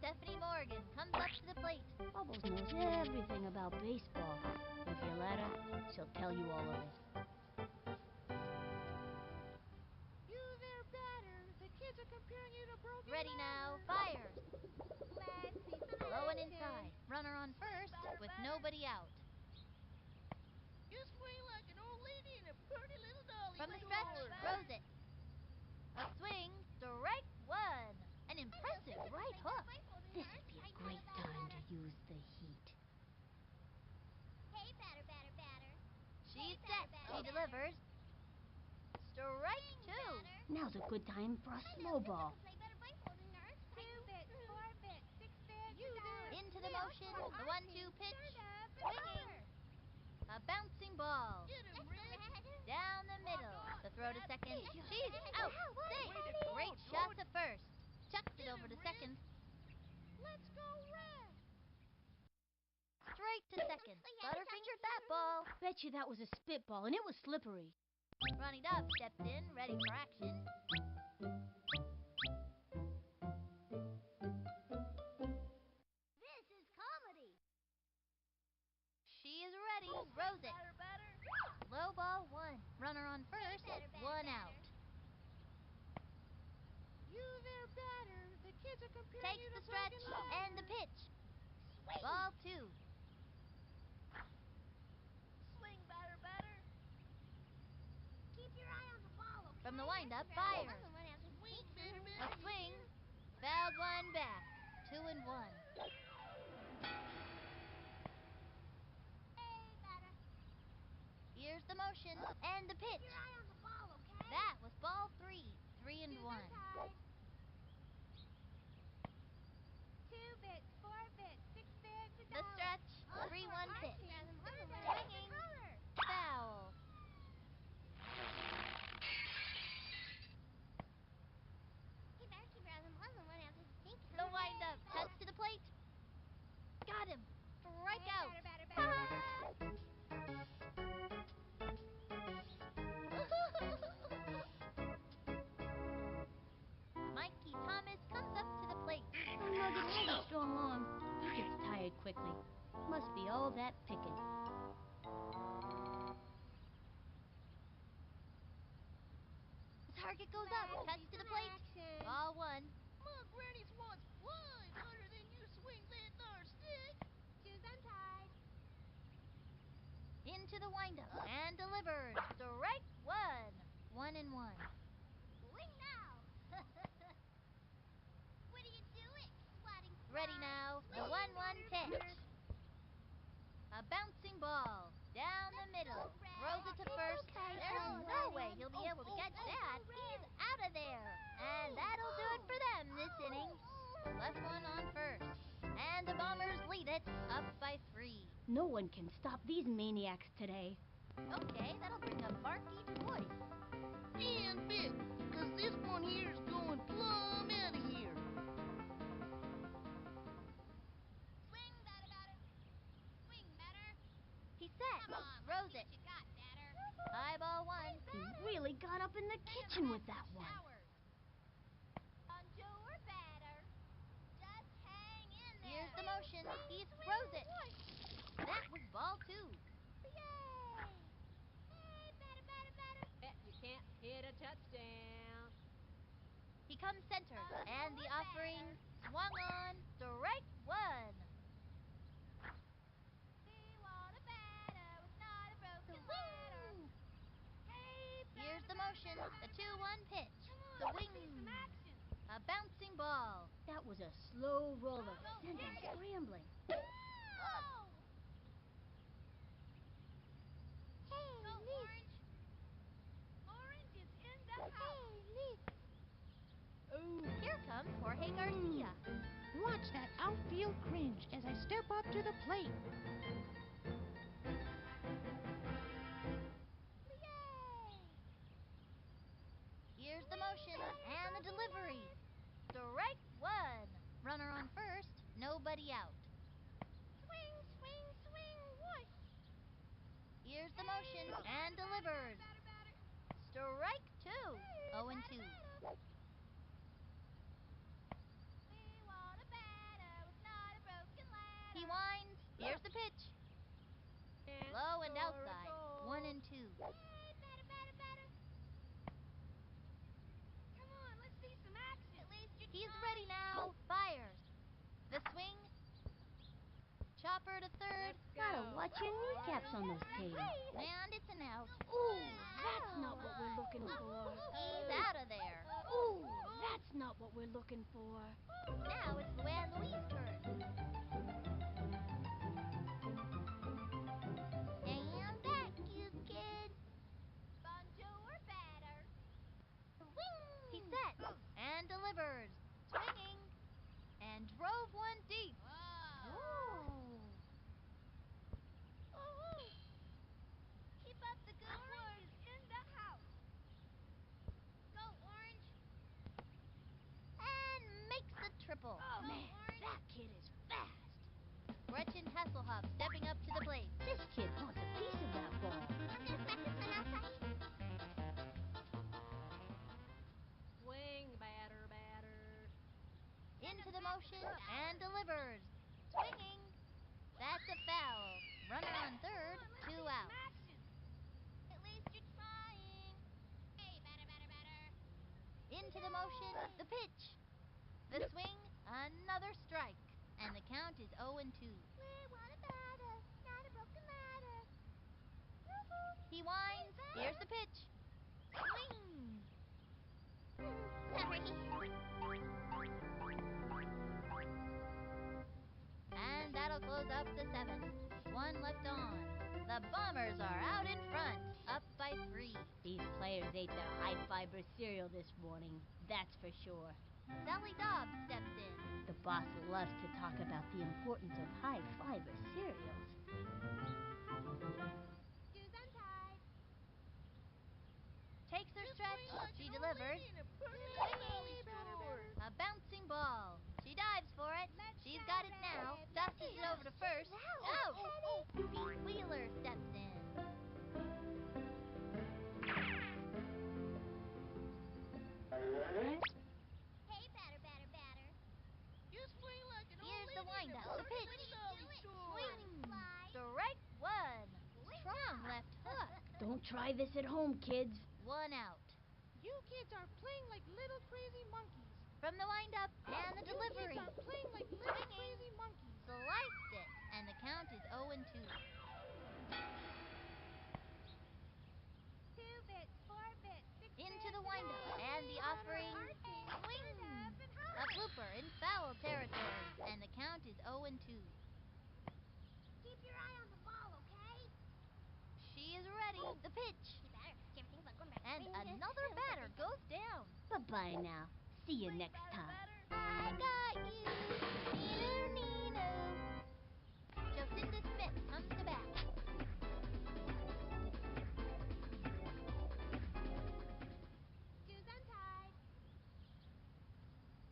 Stephanie Morgan comes up to the plate. Bubbles knows everything about baseball. If you let her, she'll tell you all of it. You there, batter. The kids are comparing you to broken Ready now. ladder. Fires. Let's see some Low and action. inside. Runner on first with nobody out. You swing like an old lady in a pretty little dolly From the store. stretch. Throws it. A swing. Strike one. An impressive right hook. This'd be a great time to use the heat. Hey, batter, batter, batter. She's set. She delivers. Strike two. Now's a good time for a slow ball. Play better baseball than nurse. 2 bits, 4 bits, 6 bits. You there. Into the motion. The 1-2 pitch. Swinging. A bouncing ball. Get him, Red. Down the middle. The throw to second. She's out. Safe. Way to go, Great shot to George. first. Chucks it over to second. Let's go red. Straight to second. Butterfingered that ball. Bet you that was a spitball, and it was slippery. Ronnie Dobbs steps in, ready for action. This is comedy. She is ready. Throws it. Batter, batter. Low ball one. Runner on first. Batter, batter, One batter. out. You there, batter. The kids are comparing Takes you to the stretch broken ladder. and the pitch. Swing. Ball two. Swing, batter, batter. Keep your eye on the ball, okay? From the windup, fires. Swing, batter, A batter. swing. Fouled one back. 2-1. Hey, batter. Here's the motion and the pitch. Keep your eye on the ball, okay? That was ball 3. 3-1. 2 bits, 4 bits, 6 bits. The stretch. 3-1 pitch. Swinging. Foul. Hey, batter, keep your eye on the ball and run after the sink. The windup. Cuts to the plate. Got him. Strike out. Batter, batter, batter. Mikey Thomas comes up to the plate. Nugget has a strong arm. He gets tired quickly. Must be all that picking. The target goes up. Cuts to the plate. Ball one. My granny swans flies harder than you swing that there stick. Shoes untied. Into the windup and delivers. Strike one. 1-1. Swing now. What are you doing, swatting Ready flies? now. The Swing, 1-1 batter, pitch. A bouncing ball. Down the middle. Throws it to first. There's no way he'll be able to catch that. He's out of there. And that'll do it for them this inning. Left one on first. And the Bombers lead it up by 3. No one can stop these maniacs today. Okay, that'll bring up Barky twice. And bit, 'cause this one here's going plumb out of here. Swing, batter, batter. Swing, batter. He sets. Come on, Throws let's it. see what you got, batter. High ball one. He really got up in the kitchen with that one. Showers. comes center, and the offering swung on strike one. We want a batter with not a broken ladder. Hey, Here's the batter, motion, batter, the batter, 2-1 pitch, Come on, the let's wing, see some action. a bouncing ball. That was a slow roller that Go, sent him Orange. scrambling. Oh! Hey, Go, Liz. Orange. Orange is in the house. Hey, Liz. Here comes Jorge Garcia. Watch that outfield cringe as I step up to the plate. Yay! Here's the motion and the delivery. Strike one. Runner on first, nobody out. Swing, swing, swing, whoosh. Here's the motion and delivers. Batter, batter. Strike two. 0-2. We want a batter with not a broken ladder. He winds. Here's the pitch. Low and outside. 1-2. Hey, batter, batter, batter. Come on, let's see some action. At least you're He's trying. ready now. Fires. The swing. Chopper to third. Gotta watch your kneecaps on those tables. And it's an out. Ooh, that's not what we're looking for. He's out of there. Ooh, that's not what we're looking for. Now it's Luann Louise's turn. Stand back, you kids. Bonjour, batter. He sets and delivers. Swinging. And drove one deep. Whoa. Keep up the good work. Orange is in the house. Go, Orange. And makes the triple. Go, Man, Orange. that kid is fast. Gretchen Hasselhoff stepping up to the plate. This kid wants a piece of that ball. Swing, batter, batter. Into the motion and delivers. Swinging. That's a foul. Runner on third, two out. Action. At least you're trying. Hey, batter, batter, batter. Into the motion, the pitch. The swing, another strike. And the count is 0-2. We want a batter, not a broken ladder. He winds. Here's the pitch. Swing. Sorry. And that'll close up the seventh. One left on. The Bombers are out in front, up by 3. These players ate their high-fiber cereal this morning, that's for sure. Sally Dobbs steps in. The boss loves to talk about the importance of high-fiber cereals. Shoes untied. Takes her stretch. She delivers. A bouncing ball. She dives for it. She's got it now. Tosses it over to first. Out! Pete Wheeler steps in. Hey, batter, batter, batter. You swing like an Here's old the lady in a windup. The pitch. perfectly dolly store. Swing. Strike one. Strong left hook. Don't try this at home, kids. 1 out. You kids are playing like little crazy monkeys. From the windup and the You delivery. kids are playing like little Swinging. crazy monkeys. Sliced it. And the count is 0-2. 2 bits, 4 bits, 6 Into bits. the windup and the offering. Swing. A blooper in foul territory. And the count is 0-2. Keep your eye on the ball, okay? She is ready. The pitch. Hey, batter. Do you ever think about going back And to swinging? another batter goes down. Bye-bye now. See you next time. I got you. Nino. Jocinda Smith comes to bat. Shoes untied.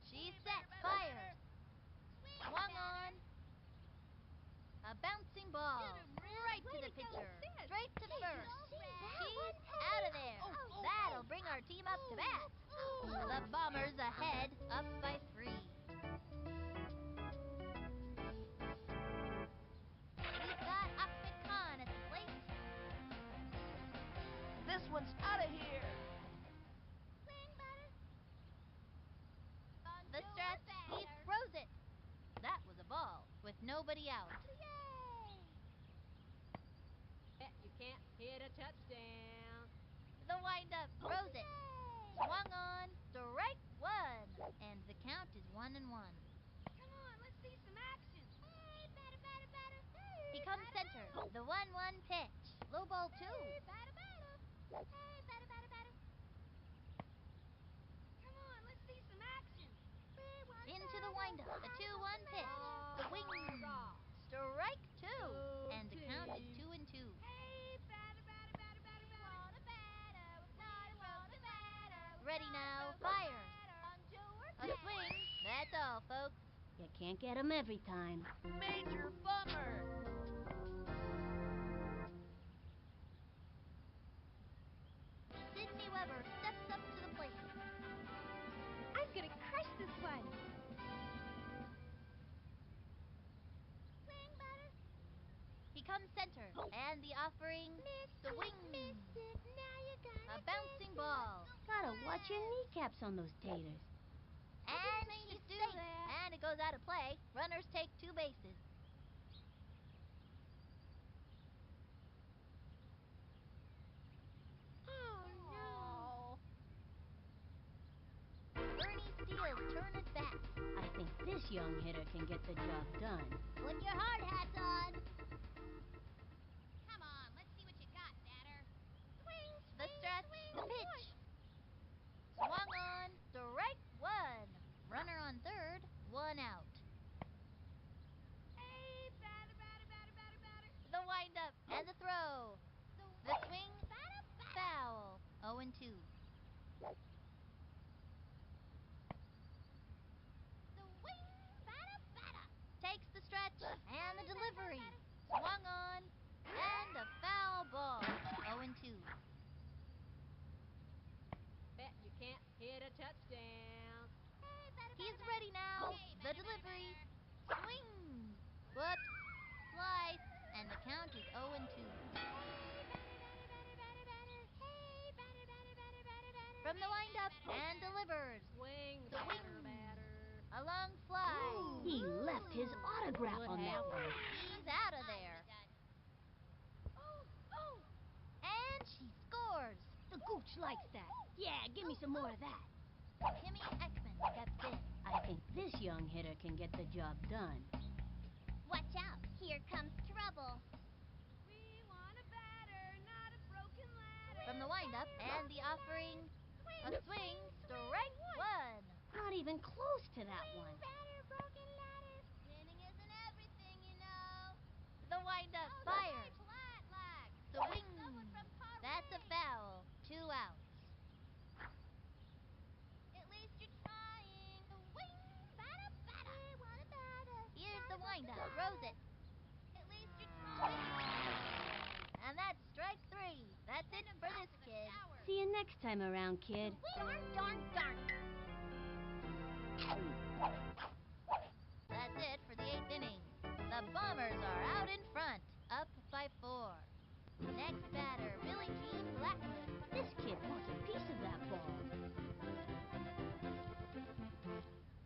She's set. Fires. Swung on. A bouncing ball. Right to the pitcher. Straight to first. She's out of there. That'll bring our team up to bat. The Bombers ahead, up by 3. We've got Ahmed Khan at the plate. This one's out of here. Swing, batter. nobody out. Yay! Bet you can't hit a touchdown. The windup throws it. Yay! Swung on, strike one. And the count is 1-1. Come on, let's see some action. Hey, batter, batter, batter. He comes center. The 1-1 pitch. Low ball two. Hey, batter, batter. Hey, batter, batter, batter. Come on, let's see some action. Into the windup. The 2-1 pitch. The wing. Strike two. And the count is 2-2. Hey, batter, batter, batter, batter, batter. Want a batter, not a broken batter. Ready now, fires. A swing. That's all, folks. You can't get 'em every time. Major bummer. Sydney Weber steps up to the plate. I'm gonna crush this one. Swing, batter. He comes center. And the offering, the wing. Missed it. Now you A gotta bouncing fix it. ball. Gotta watch your kneecaps on those taters. And mean she's to do safe. that. And it goes out of play. Runners take 2 bases. Oh, Oh. Bernie Steele's turn at bat. I think this young hitter can get the job done. Put your hard hats on. Come on, let's see what you got, batter. Swing, The stretch, the pitch. Swung on, strike one. Runner on third, 1 out. Hey, batter, batter, batter, batter, batter. The windup and the throw. The swing, Batter, batter. foul. 0-2. The wing, batter, batter. Takes the stretch and the delivery. Swung on and a foul ball. 0-2. Bet you can't hit a touchdown. Hey, batter, He's batter, ready now. Hey, The batter, delivery. batter. Swing. Whoops. Slice. And the count is 0-2. From the windup and delivers. Swing, The batter, wing. batter. A long fly. He left his autograph Good on that help. one. He's out of there. Oh, oh. And she scores. The gooch likes that. Yeah, give me some more of that. Timmy Ekman steps in. I think this young hitter can get the job done. Watch out. Here comes trouble. We want a batter, not a broken ladder. From the windup and the offering. A swing. Strike one. Not even close to that one. Winning isn't everything, you know. The windup Oh, fires. flat lag. The wing. Someone from That's a foul. 2 outs. At least you're trying. The wing, batter, batter. We want a batter. Here's the windup. Throws it. At least you're trying. And that's strike 3. That's it for this kid. See you next time around, kid. Darn, darn, darn. That's it for the 8th inning. The Bombers are out in front, up by 4. Next batter, Billie Jean Blackman. This kid wants a piece of that ball.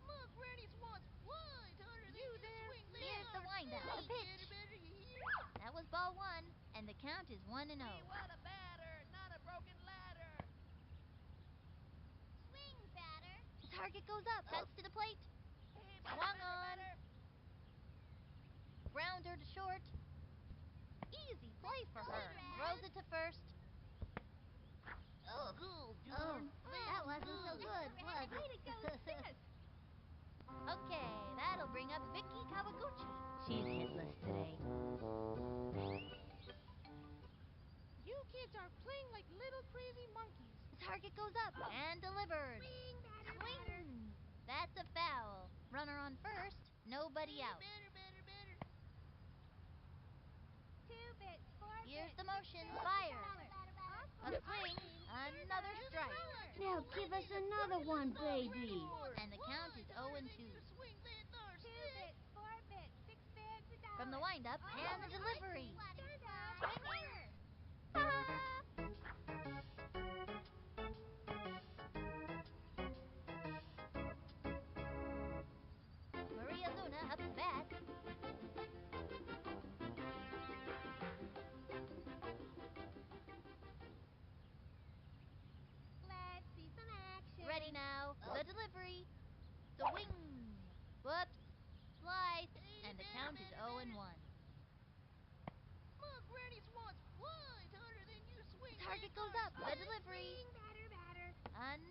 Look, Granny's wants wide harder than You your there? swing that Here's the hard. windup, the Hey, pitch. batter, you hear? That was ball 1, and the count is 1-0. We want a batter, not a broken ladder. Swing, batter. The target goes up, heads to the plate. Hey, Swung on. Grounder to short. Easy play for her. Throws it to first. Oh, darn. That wasn't so good, was it? Way to go, sis. Okay, that'll bring up Vicky Kawaguchi. She's hitless today. You kids are playing like little crazy monkeys. The target goes up and delivers. Swing. That's a foul. Runner on first, nobody out. Batter, batter, batter. 2 bits, 4 Here's bits. the motion, fires. A Awesome. swing, another strike. Now give us another one, baby. And the count is 0-2. Swing that darn 2 stick. bits, 4 bits, 6 bigs, $1. From the windup and the delivery. Maria Luna up to bat.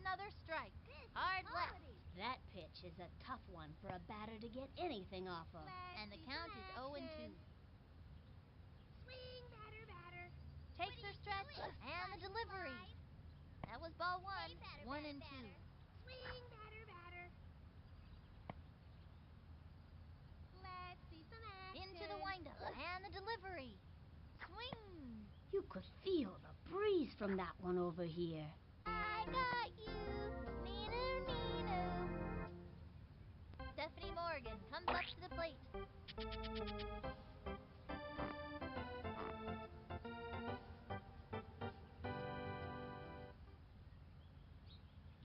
another strike. Hard left. That pitch is a tough one for a batter to get anything off of. And the count is 0-2. Swing, batter, batter. Takes their stretch and the delivery. That was ball one. 1-2. Swing, batter, batter. Let's see some action. Into the windup and the delivery. Swing. You could feel the breeze from that one over here. I got you. Neenoo, neenoo. Stephanie Morgan comes up to the plate.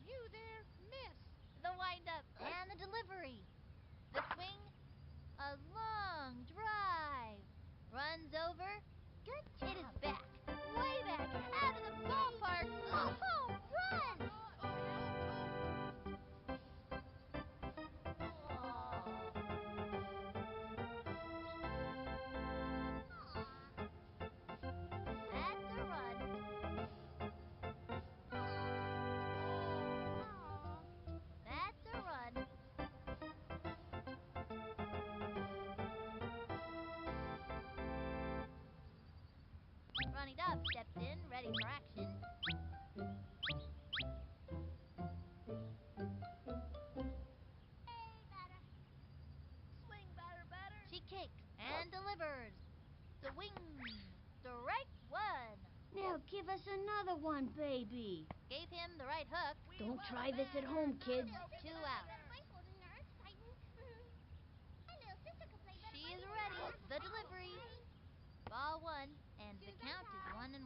You there, miss. The windup and the delivery. The swing. A long drive. Runs over. Good. It is back. Way back out of the ballpark. A home run. That's a run. That's a run. Ronnie Dobbs steps in, ready for action. Hey, batter. Swing, batter, batter. She kicks and delivers. Swing. Strike one. Now give us another one, baby. Gave him the right hook. Don't try this at home, kids. 2 out. Blindfolded and are exciting. My little sister could play better. She is ready. The delivery. Ball one, and the count is 1-1.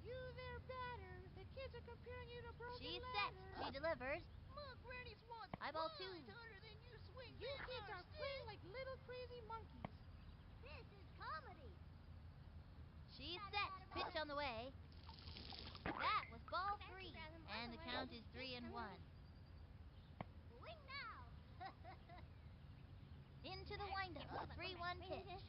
You there, batter. The kids are comparing you to broken She's set. ladder. She delivers. My granny swans High ball flies 2. harder than you swing You that kids darn are playing like little crazy monkeys. This is comedy. She's set. Pitch on the way. That was ball 3, and the count is 3-1. Swing now. Into the windup. 3-1 pitch.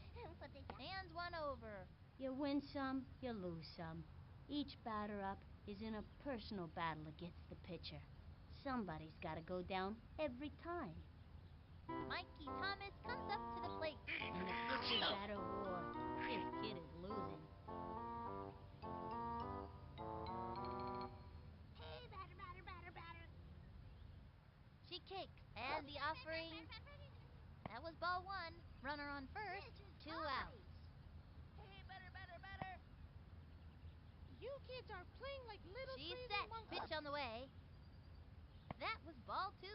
Hands one over. You win some, you lose some. Each batter up is in a personal battle against the pitcher. Somebody's got to go down every time. Mikey Thomas comes up to the plate. And the pitcher batter war. This kid is losing. Hey, batter, batter, batter, batter. She kicks, and the offering. That was ball 1. Runner on first. 2 outs. Hey, batter, batter, batter. You kids are playing like little She's crazy set. monkeys. Pitch on the way. That was ball 2.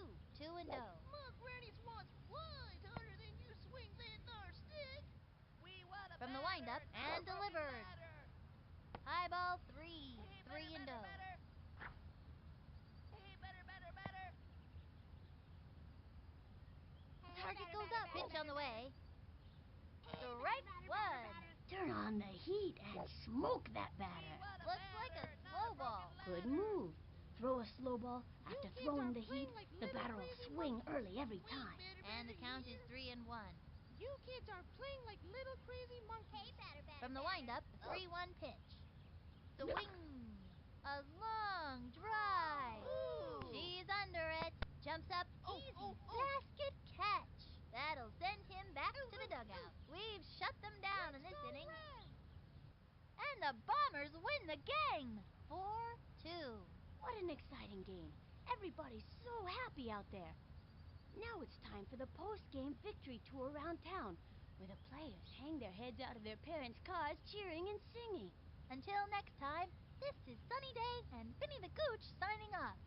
2-0. My granny swans flies harder than you swing that darn stick. We want a From the batter, windup not a and broken delivered. ladder. High ball 3. Hey, 3-0. batter, batter, batter. Hey, batter, batter, batter. Target goes up. Pitch on the way. Strike Batter, 1. batter, batter. Turn on the heat and smoke that batter. We want a Looks like a batter, not slow broken ball. Good ladder. move. Throw a slow ball. After kids throwing are the heat, playing like the little batter will crazy swing monkeys. early every Swing, time. batter, And the batter, count is here. 3-1. You kids are playing like little crazy monkeys. Hey, batter, batter. From the windup, 3-1 pitch. Swing. A long drive. Ooh. She's under it. Jumps up. Oh, Easy oh, oh. basket catch. That'll send him back to the dugout. We've shut them down in this inning. And the Bombers win the game. 4-2. What an exciting game. Everybody's so happy out there. Now it's time for the post-game victory tour around town, where the players hang their heads out of their parents' cars cheering and singing. Until next time, this is Sunny Day and Finny the Gooch signing off.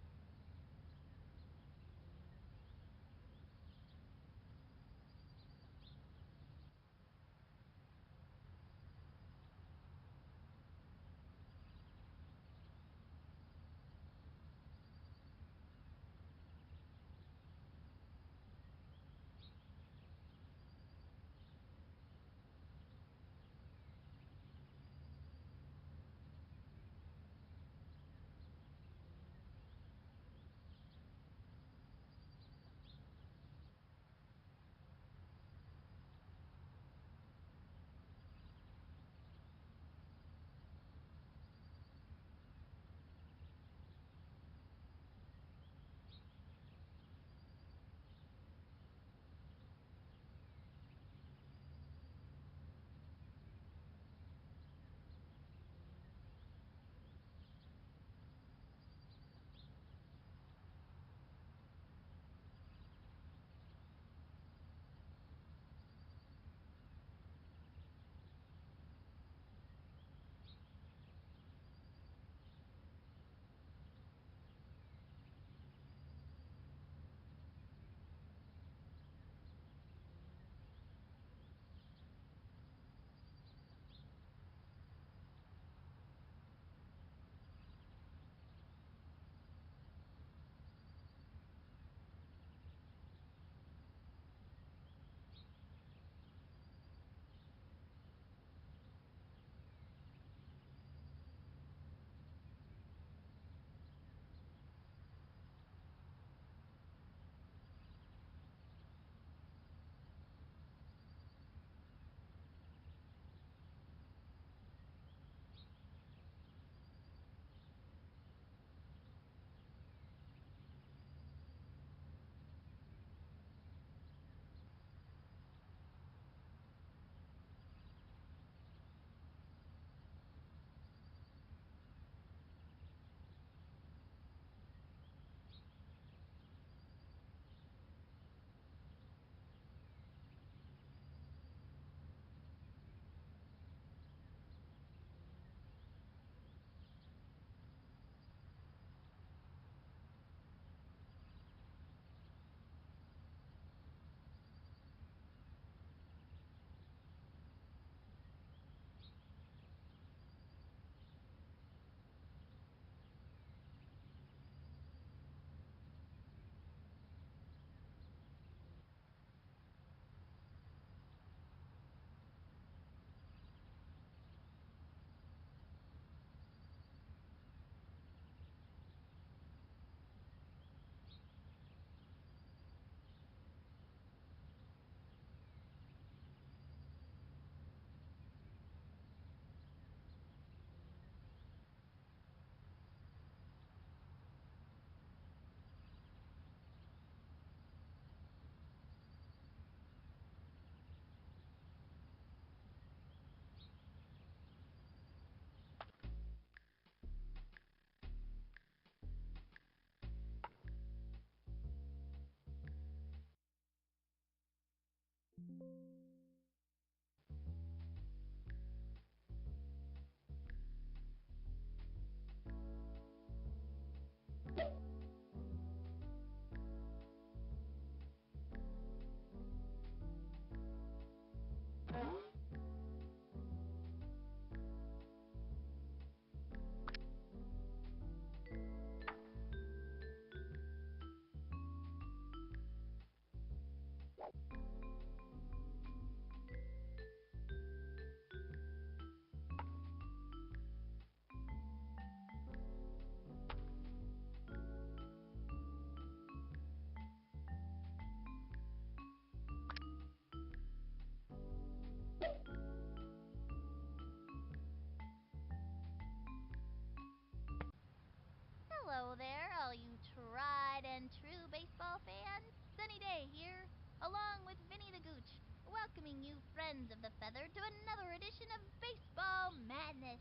welcoming you friends of the feather to another edition of Baseball Madness.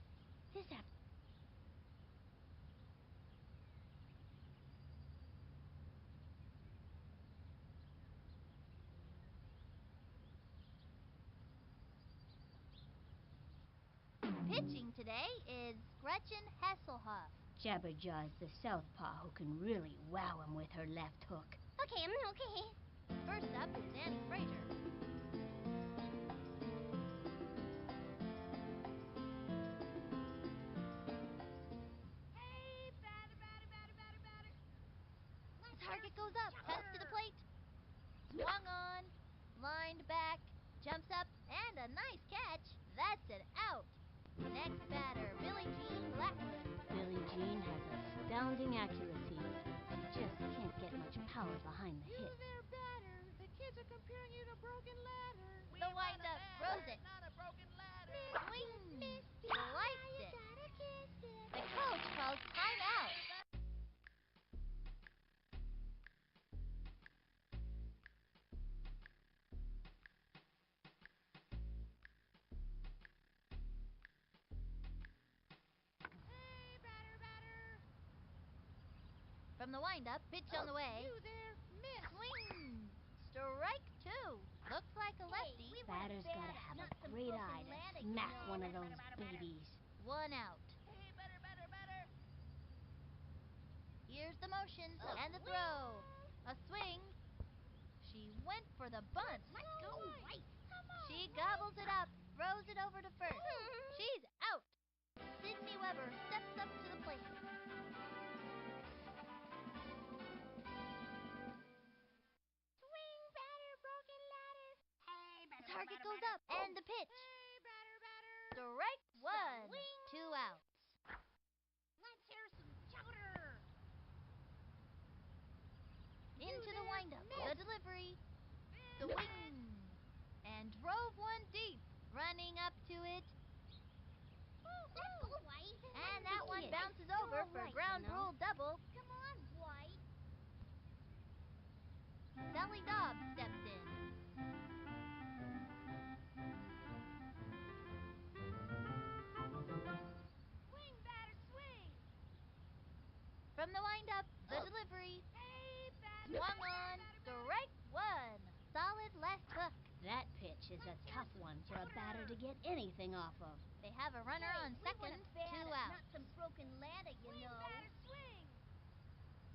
This afternoon. Pitching today is Gretchen Hasselhoff. Jabberjaw's the southpaw who can really wow him with her left hook. Okay. First up is Danny Frazier. Hey, batter. The target goes up, cuts to the plate. Swung on, lined back, jumps up, and a nice catch. That's an out. Next batter, Billie Jean Blackman. Billie Jean has astounding accuracy. She just can't get much power behind the You hit. there, batter. The kids are comparing you to broken ladder. We The want a windup, ladder, throws it. not a broken ladder. Swing, sliced it. Gotta kiss it. The coach calls timeout. Hey, batter. From the windup, pitch on the way. You there, miss. Swing, strike two. Looks like a lefty. Batter's gotta have a great eye to smack one of those babies. One out. Hey, batter. Here's the motion and the throw. A swing. She went for the bunt. Let's go, White. She gobbles it up, throws it over to first. She's out. Sydney Weber steps up to the plate. Swing, batter, broken ladder. Hey, The target goes up, and the pitch. Hey, batter. Strike one. Two outs. Let's hear some chowder. Into the windup. The delivery. Swing. And drove one deep. Running up to it. Let's go, White. And that one Kid, bounces you're over all for a right, ground you know. rule double. Come on, White. Sally Dobbs steps in. Swing, batter, swing. From the windup, the delivery. Hey, batter. Swung on. Strike one. Solid left hook. That pitch is a tough one for a batter to get anything off of. They have a runner on second. Two outs. Not some broken ladder, you Swing, know. batter, swing.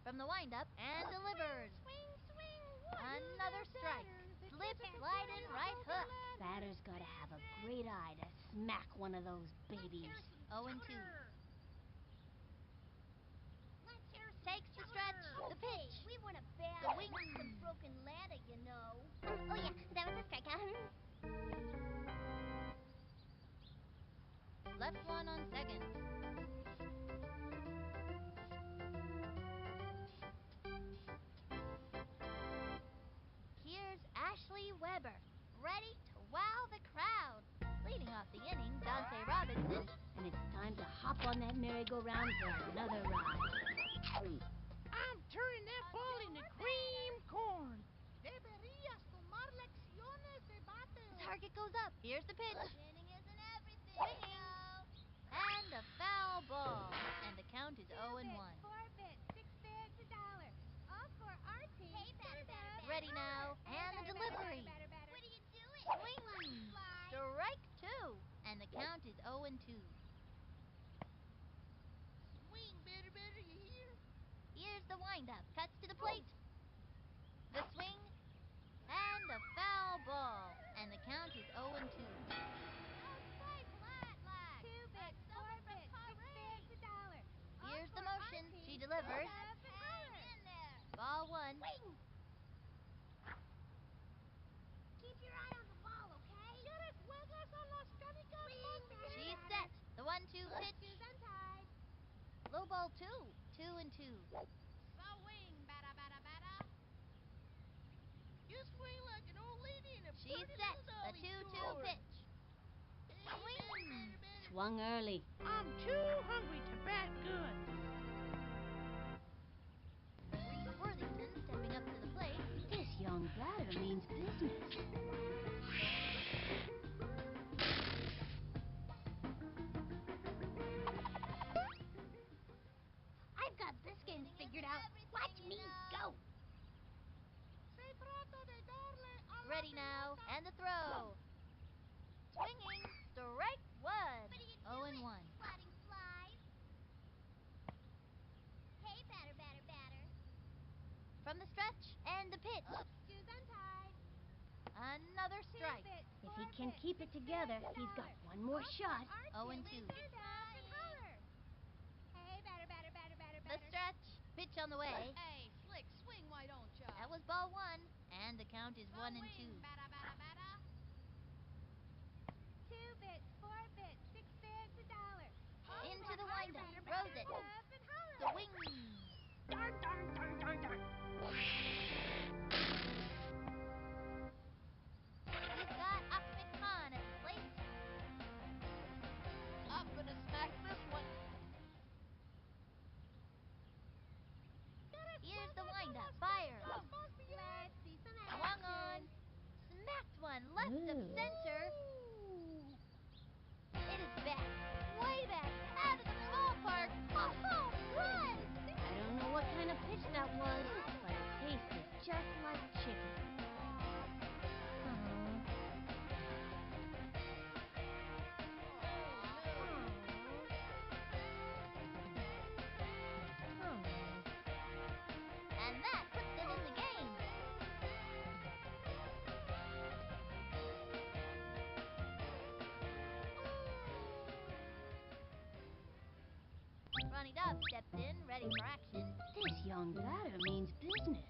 From the windup and delivered. Swing. Another strike. Slip, sliding right hook. Batter's gotta have a great eye to smack one of those babies. 0-2. Let's hear some Takes the stretch. The pitch. We want a batter, The wing. not some broken ladder, you know. Oh yeah, that was a strikeout. Left one on second. Here's Ashley Weber, ready to wow the crowd. Leading off the inning, Dante Robinson. And it's time to hop on that merry-go-round for another ride. I'm turning that ball into cream corn. Deberías tomar lecciones de bate. The target goes up. Here's the pitch. Winning isn't everything, Swinging. And a foul ball. And the count is 0-1. 4 bits, 6 bags $1. All for our team. Hey, batter. Ready now. And the delivery. What are you doing? Swing. Strike two. And the count is 0-2. Swing, batter, you hear? Here's the windup. Cuts to the plate. The swing. And a foul ball. And the count is 0-2. Don't play flat like. 2 bits, 4 bits, 6 bags $1. Here's the motion. She delivers. Hang in there. Ball one. Keep your eye on the ball, okay? ¿Quieres juegas a las canicas? She's set. The 1-2 pitch. Shoes untied. Low ball two. 2-2. Swing, batter. You swing like an old lady in a She's pretty set. little The dolly 2-2 store. pitch. Hey, Swing. batter. Swung early. I'm too hungry to bat good. Reese Worthington stepping up to the plate. This young batter means business. ready now, and the throw. Swinging, strike one. What are you 0 and doing, 1. swatting flies? Hey, batter, batter, batter. From the stretch, and the pitch. Shoes untied. Another strike. If he can keep it together, he's got one more shot. 0 and 2. Hey, batter, batter, batter, batter, The batter. stretch, pitch on the way. Hey, Slick, swing, why don't ya? That was ball 1, and the count is 1 and 2. Batter, batter, batter. 2 bits, 4 bits, 6 bits, $1. Into the windup, throws it. Swing. Darn, darn, darn, darn, darn. He's got Ahmed Khan at the plate. I'm gonna smack this one. Here's the windup, fire. Let's see some Swung on. action. Smacked one left of Ooh. center. It is back, way back, out of the ballpark. A home run! I don't know what kind of pitch that was, but it tasted just like chicken. And that puts them in the game. Ronnie Dobb steps in, ready for action. This young batter means business.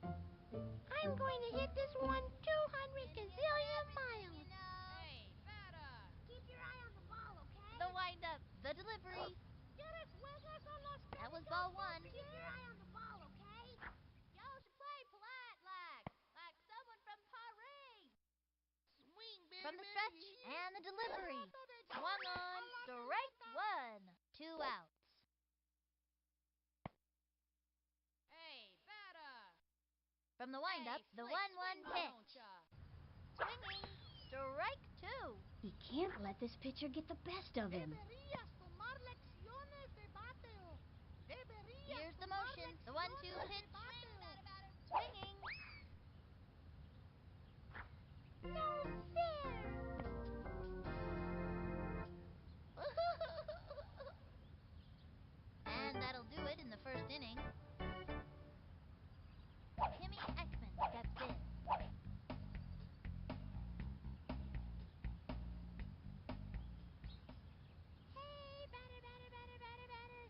I'm going to hit this one 200 gazillion miles. Hey, batter. Keep your eye on the ball, okay? The windup, the delivery. That was ball 1. Keep your eye on the ball, okay? Y'all should play polite like someone from Paris. Swing, baby. From the stretch, and the delivery. Swung on, strike 1. 2 outs. Hey, batter. From the windup, Hey, the Slick, 1-1 swing, why pitch. don't ya? Swinging, strike 2. He can't let this pitcher get the best of him. Here's the motion, the 1-2 pitch. Swinging. No fair. And that'll do it in the first inning. Timmy Ekman steps in. Hey, batter, batter, batter, batter, batter.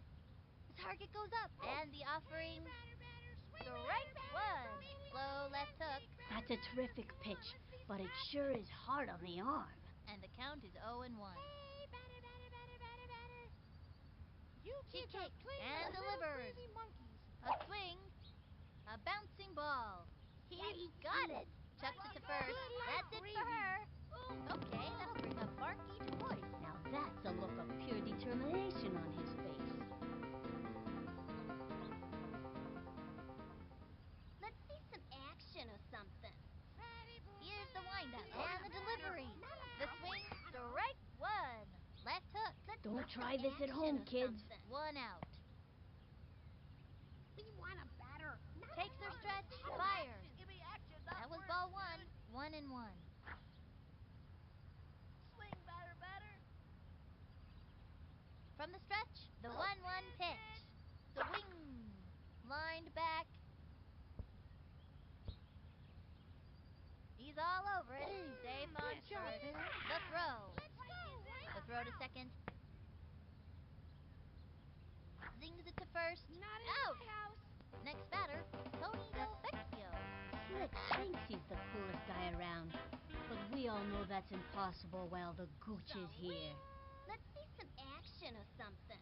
The target goes up, and the offering. Batter, batter, swing, Strike batter, 1. Slow left hook. That's a terrific pitch, but it sure is hard on the arm. And the count is 0 and 1. Hey, batter, batter, batter, batter, batter. You She kids are kicked playing and like little delivered. crazy monkeys. A swing. A bouncing ball. He's got it. Chucks it to first. That's it for her. Okay, that'll bring up Barky to voice. Now that's a look of pure determination on his face. Let's see some action or something. Here's the windup and the delivery. The swing, strike 1. Left hook. Don't try this at home, kids. 1 out. We want a batter. Takes her stretch, fires. Give me action, not That was words, ball dude. 1, 1 and 1. Swing, batter, batter. From the stretch, the 1-1 pitch. Swing. Lined back. He's all over it. Safe on Good job, first. Bear. The throw. Let's go. The throw to second. Zings it to first. Not Out. house. Next batter, Tony Del Vecchio. Slick thinks he's the coolest guy around, but we all know that's impossible while the gooch is here. Let's see some action or something.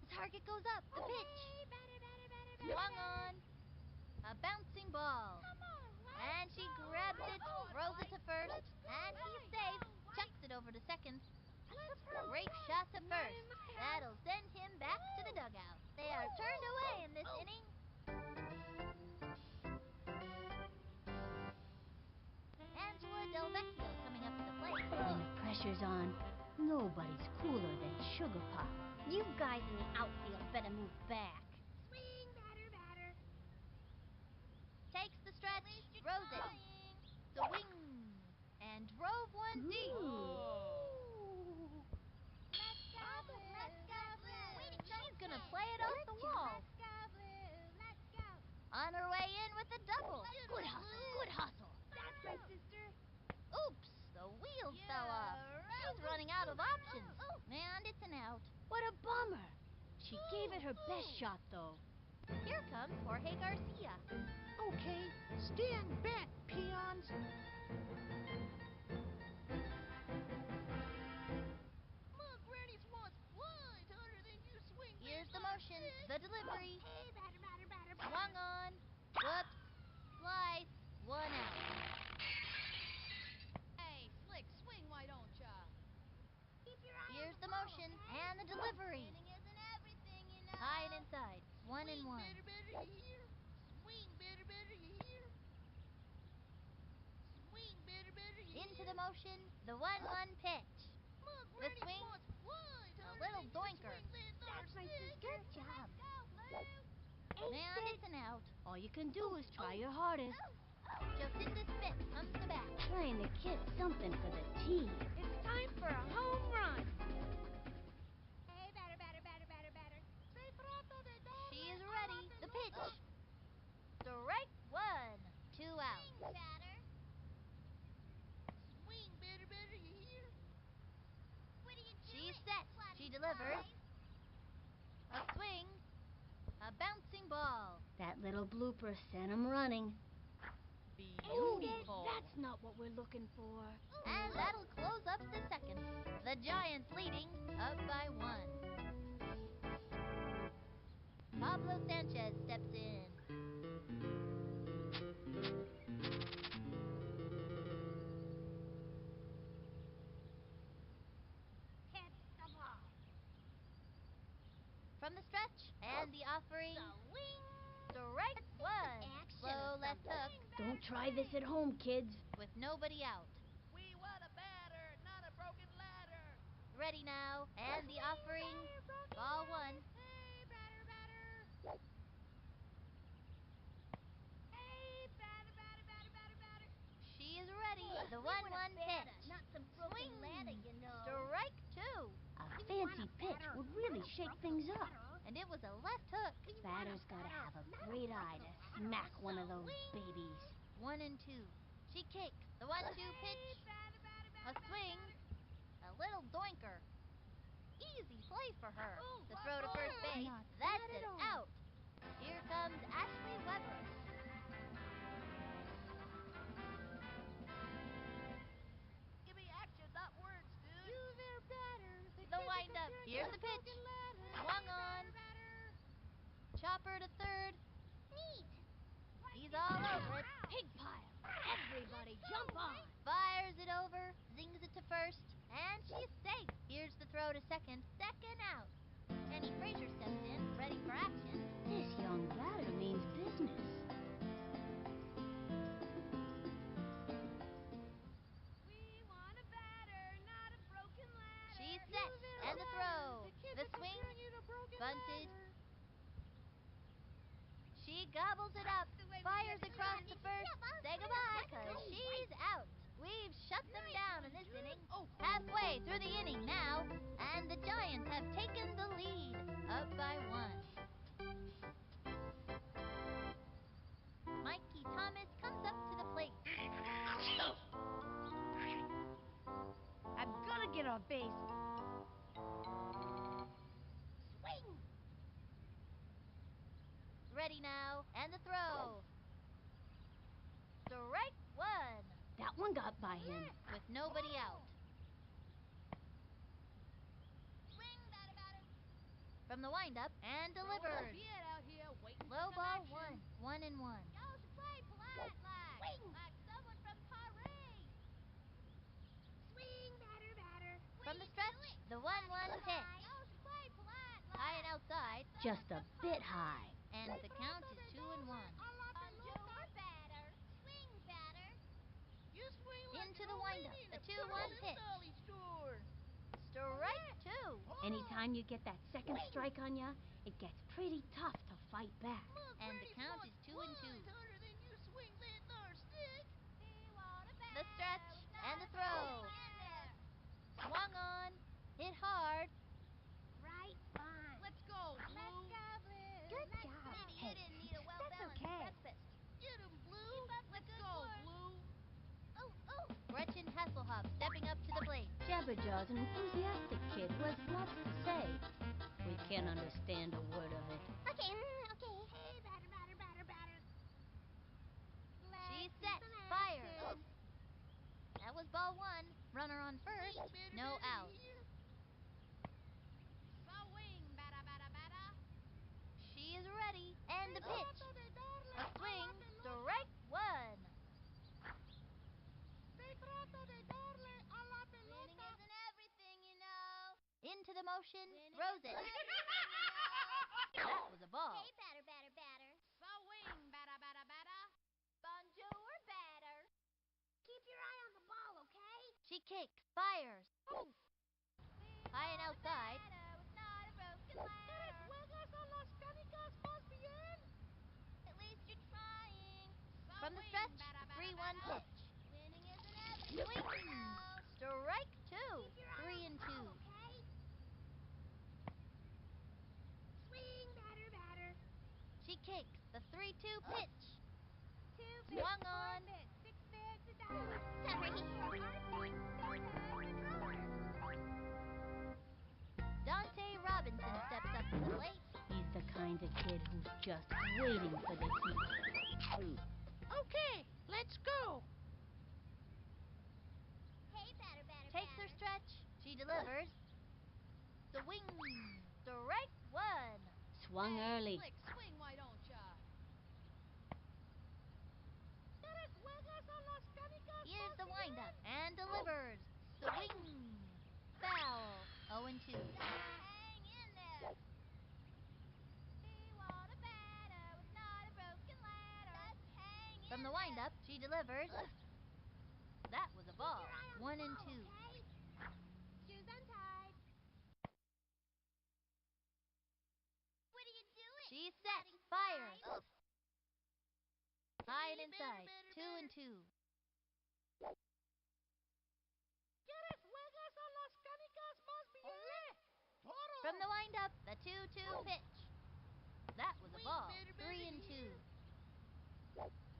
The target goes up. The pitch. Hey, batter, batter, batter, batter. Swung on. A bouncing ball. And she grabs it, throws it to first, and he's safe. Chucks it over to second. Great shot to first. That'll send him back to the dugout. They are turned away in this inning. Angela Del Vecchio coming up to the plate. When the pressure's on, nobody's cooler than Sugar Pop. You guys in the outfield better move back. Swing, batter, batter. Takes the stretch, throws it. Swing. drove one deep. Oh. Let's go blue. Let's go blue. Wait, she's gonna play it off the wall. Let's go blue. Let's go. On her way in with a double. Good hustle, good hustle. That's right, sister. Oops, the wheels fell off. She's running out of options. And it's an out. What a bummer. She gave it her best shot, though. Here comes Jorge Garcia. Okay, stand back, peons. My granny wants flies harder than you swing that Here's the darn motion, stick. the delivery. Hey, batter. Swung on. Whoops. Slice. One out. Hey, Slick, swing, why don't ya? Keep your eye Here's on the ball, motion okay? and the delivery. Spinning isn't everything, you know. High and inside. One and Swing, one. better, you hear? Swing, better, you hear? Swing, better, you Into hear? the motion, the 1-1 pitch. My the granny swing, wants flies a harder little than doinker. you swing that darn That's right, stick. sister. Good job. Let's go, blue. And it's an out. All you can do is try your hardest. Jacinda Smith comes to bat. Trying to get something for the team. It's time for a home run. Hey, batter. Say pronto de doble. She is ready. The pitch. Strike one. 2 out. Batter. Swing, better, you hear? What are you doing? She's set. She delivers. A swing. A bouncing ball. That little blooper sent him running. Beautiful. That's not what we're looking for. And that'll close up the second. The Giants leading up by 1. Pablo Sanchez steps in. Hit the ball. From the stretch and the offering. Swing. Strike one. Action Slow of left something. hook Don't try this at home, kids. with nobody out. We want a batter, not a broken ladder. Ready now, and the offering. Ball 1. Hey, batter. Hey, batter. She is ready. The 1-1 pitch. Not some broken Swing. ladder, you know. Strike 2. A fancy pitch would really shake things up. And it was a left hook. Batter's gotta have a great eye to smack one of those babies. 1 and 2. She kicks. The 1-2 pitch. A swing. A little doinker. Easy play for her. The throw to first base. Not That's bad at an all. out. Here comes Ashley Weber. Give me action, not words, dude. You there, batter. The kids are windup. comparing Here's you the to pitch. broken ladder. Swung on. Chopper to third. Neat. He's all over it. Pig pile. Everybody jump on. Fires it over. Zings it to first. And she's safe. Here's the throw to second. Second out. Kenny Frazier steps in, ready for action. This young batter means business. We want a batter, not a broken ladder. She's set. And the throw. The kids The are swing. comparing you to broken Bunted. ladder. She gobbles it up. the way we Fires get it across done. to first. Yeah, Say goodbye, let's cause go. she's out. We've shut them down in this inning. Oh, Halfway through the inning now, and the Giants have taken the lead, up by 1. Mikey Thomas comes up to the plate. I've got to get on base. Swing. Ready now, and the throw. Strike 1, That one got by him. with nobody out. Swing, batter. From the windup, and delivered. Get out here, waiting Low for some ball action. 1, 1 and 1. Y'all should play polite like. Swing. Like someone from Paris. Swing, batter. From the stretch, the 1-1 pitch. Y'all should play polite like. High and outside, Just a bit high. and the count is 2 and 1. Bonjour, batter. Swing, batter. You swing like Into an the old windup, lady in the a 2-1 Berlin pitch. dolly store. Strike 2. Anytime you get that second strike on ya, it gets pretty tough to fight back. And the count is 2 and 2. Harder than you swing that darn stick. We want a The stretch, batter, and the not a throw. Utah's an enthusiastic kid who has lots to say. We can't understand a word of it. Okay, okay. Hey, batter, batter, batter, batter. She set fire. That was ball one. Runner on first. No out. Swing, batter, batter, batter. She is ready. And the pitch. A swing. Strike one. Winning isn't everything, you know. Into the motion. Winning Throws isn't it. everything, you know. That was a ball. Hey, batter, batter, batter. Swing, batter, batter, batter. Bonjour, batter. Keep your eye on the ball, okay? She kicks. Fires. We High and want a outside. batter with not a broken ladder. At least you're trying. From the Swing, stretch. batter, A batter, 3-1 batter. pitch. Winning isn't everything, Swing. you know. Strike two. Keep your eye 3 on and the 2. ball, okay? Swing, batter, batter. She kicks. The 3-2 pitch. 2 bits, Swung 4 on. bits, 6 bits, $1. Sorry. Dante Robinson steps up to the plate. He's the kind of kid who's just waiting for the heat. Okay, let's go. Hey, batter, batter, Takes her batter. stretch. She delivers. Swing. Strike one. Swung early. Slick, swing, why don't ya? Here's the windup and delivers. Swing. Foul. 0 and 2. Just hang in there. We want a batter with not a broken ladder. Just hang in From the there. windup, she delivers. That was a ball. Keep your eye on 1 the and ball, 2. okay? Shoes untied. What are you doing? She sets. Sliding Fires. slide? High and inside. 2 and 2. From the windup, the 2-2 pitch. That was a ball. 3 and 2.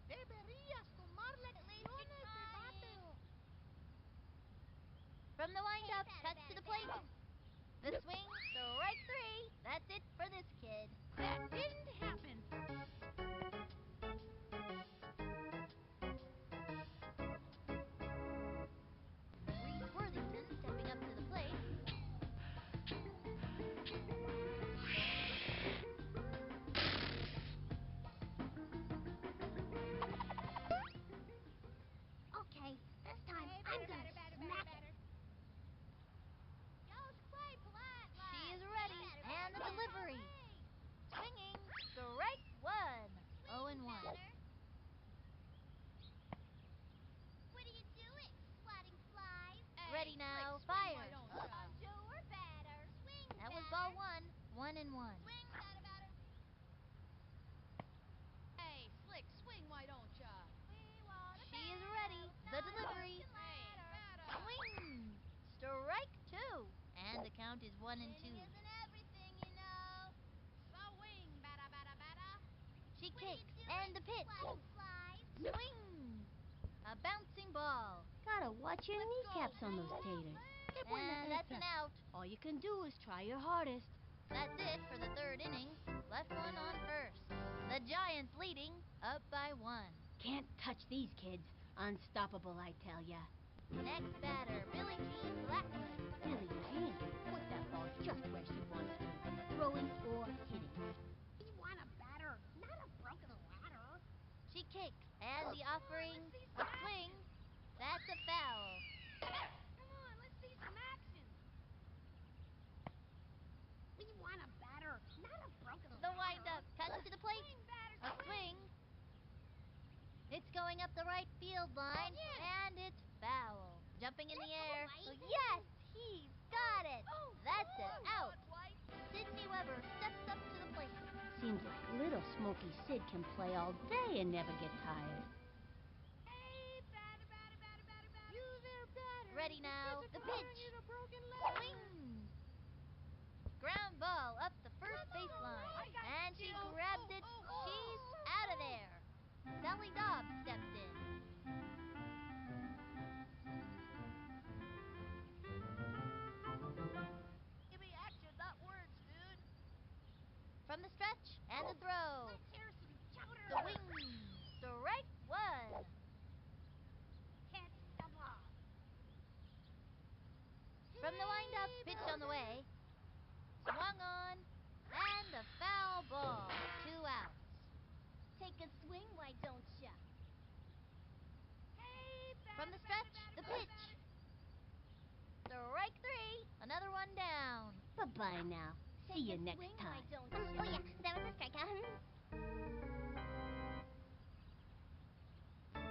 Deberías tomar At least you're lecciones de trying. bateo. From the windup, batter, cuts to batter, the plate. batter. The swing, strike 3. That's it for this kid. That didn't happen. Reese Worthington stepping up to the plate. Okay, this time Hey, I'm batter, gonna batter, batter, smack batter, it. batter. Y'all's play polite like. She is Hey, ready. batter, And the batter, delivery. batter. Swinging, strike 1. 0 Swing, and 1. batter. What are you doing? Swatting flies? Hey, Ready Slick, now. swing, why Fires. don't ya? Bonjour, batter. Swing, That was batter. ball 1. 1 and 1. Swing, batter, batter. Hey, Slick, swing, why don't ya? We want a She is batter ready. with The not a delivery. broken Hey, ladder. batter. Swing, strike 2. And the count is 1 and 2. Winning isn't everything, you know. Swing, batter, batter, batter. She What are you kicks. doing? And the pitch. Swatting flies? Swing. A bouncing ball. Gotta watch your Let's go, kneecaps on those Blue. taters. And that's an out. All you can do is try your hardest. That's it for the 3rd inning. Left one on first. The Giants leading up by 1. Can't touch these kids. Unstoppable, I tell ya. Next batter, Billie Jean Blackwood. Billie Jean, put that ball just where she wants to. Throwing or hitting. We want a batter, not a broken ladder. She kicks. And the offering, a swing. That's a foul. Come on, let's see some action. We want a batter, not a broken The ladder. windup cuts to the plate. Swing, batter, A swing. It's going up the right field line. And it's foul. Jumping in the air. White. Yes, he's got it. That's an Come out. on, White. Sydney Weber steps up to the plate. Seems like little Smoky Sid can play all day and never get tired. Hey, batter, batter, batter, batter, batter. You there, batter. Ready now. The Comparing pitch. you to broken ladder. Swing. Ground ball up the first baseline. And she grabs it. She's out of there. Sally Dobbs steps in. From the stretch and the throw. Let's hear some chowder. Swing. Strike one. Hit the ball. From the wind-up, pitch on the way. Swung on, and a foul ball. 2 outs. Take a swing, why don't ya? Hey, From the stretch, the pitch. Strike three. Another one down. Bye-bye now. See you next Why time. don't Oh ya? yeah, that was a strike,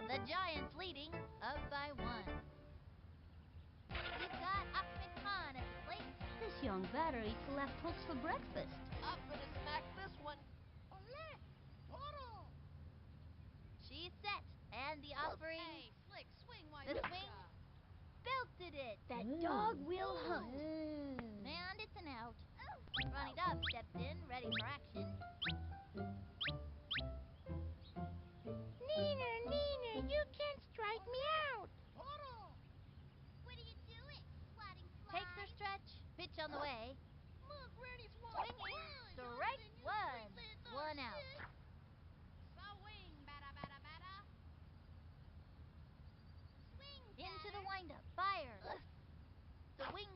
The Giants leading up by 1. We've got Ahmed Khan at the plate. This young batter eats left hooks for breakfast. I'm gonna smack this one. Ole! Toro! She's set, and the offering Hey, slick, swing, why The don't swing. ya? belted it. That dog will hunt. And it's an out. Ronnie Dobbs steps in, ready for action. Neener, you can't strike me out. Toro! What are you doing? Swatting flies? Takes her stretch. Pitch on the way. Look, Granny's Swinging. Strike one. 1 out. Swing, batter, batter, batter. Swing, Into the batter. windup. Fire. Swing.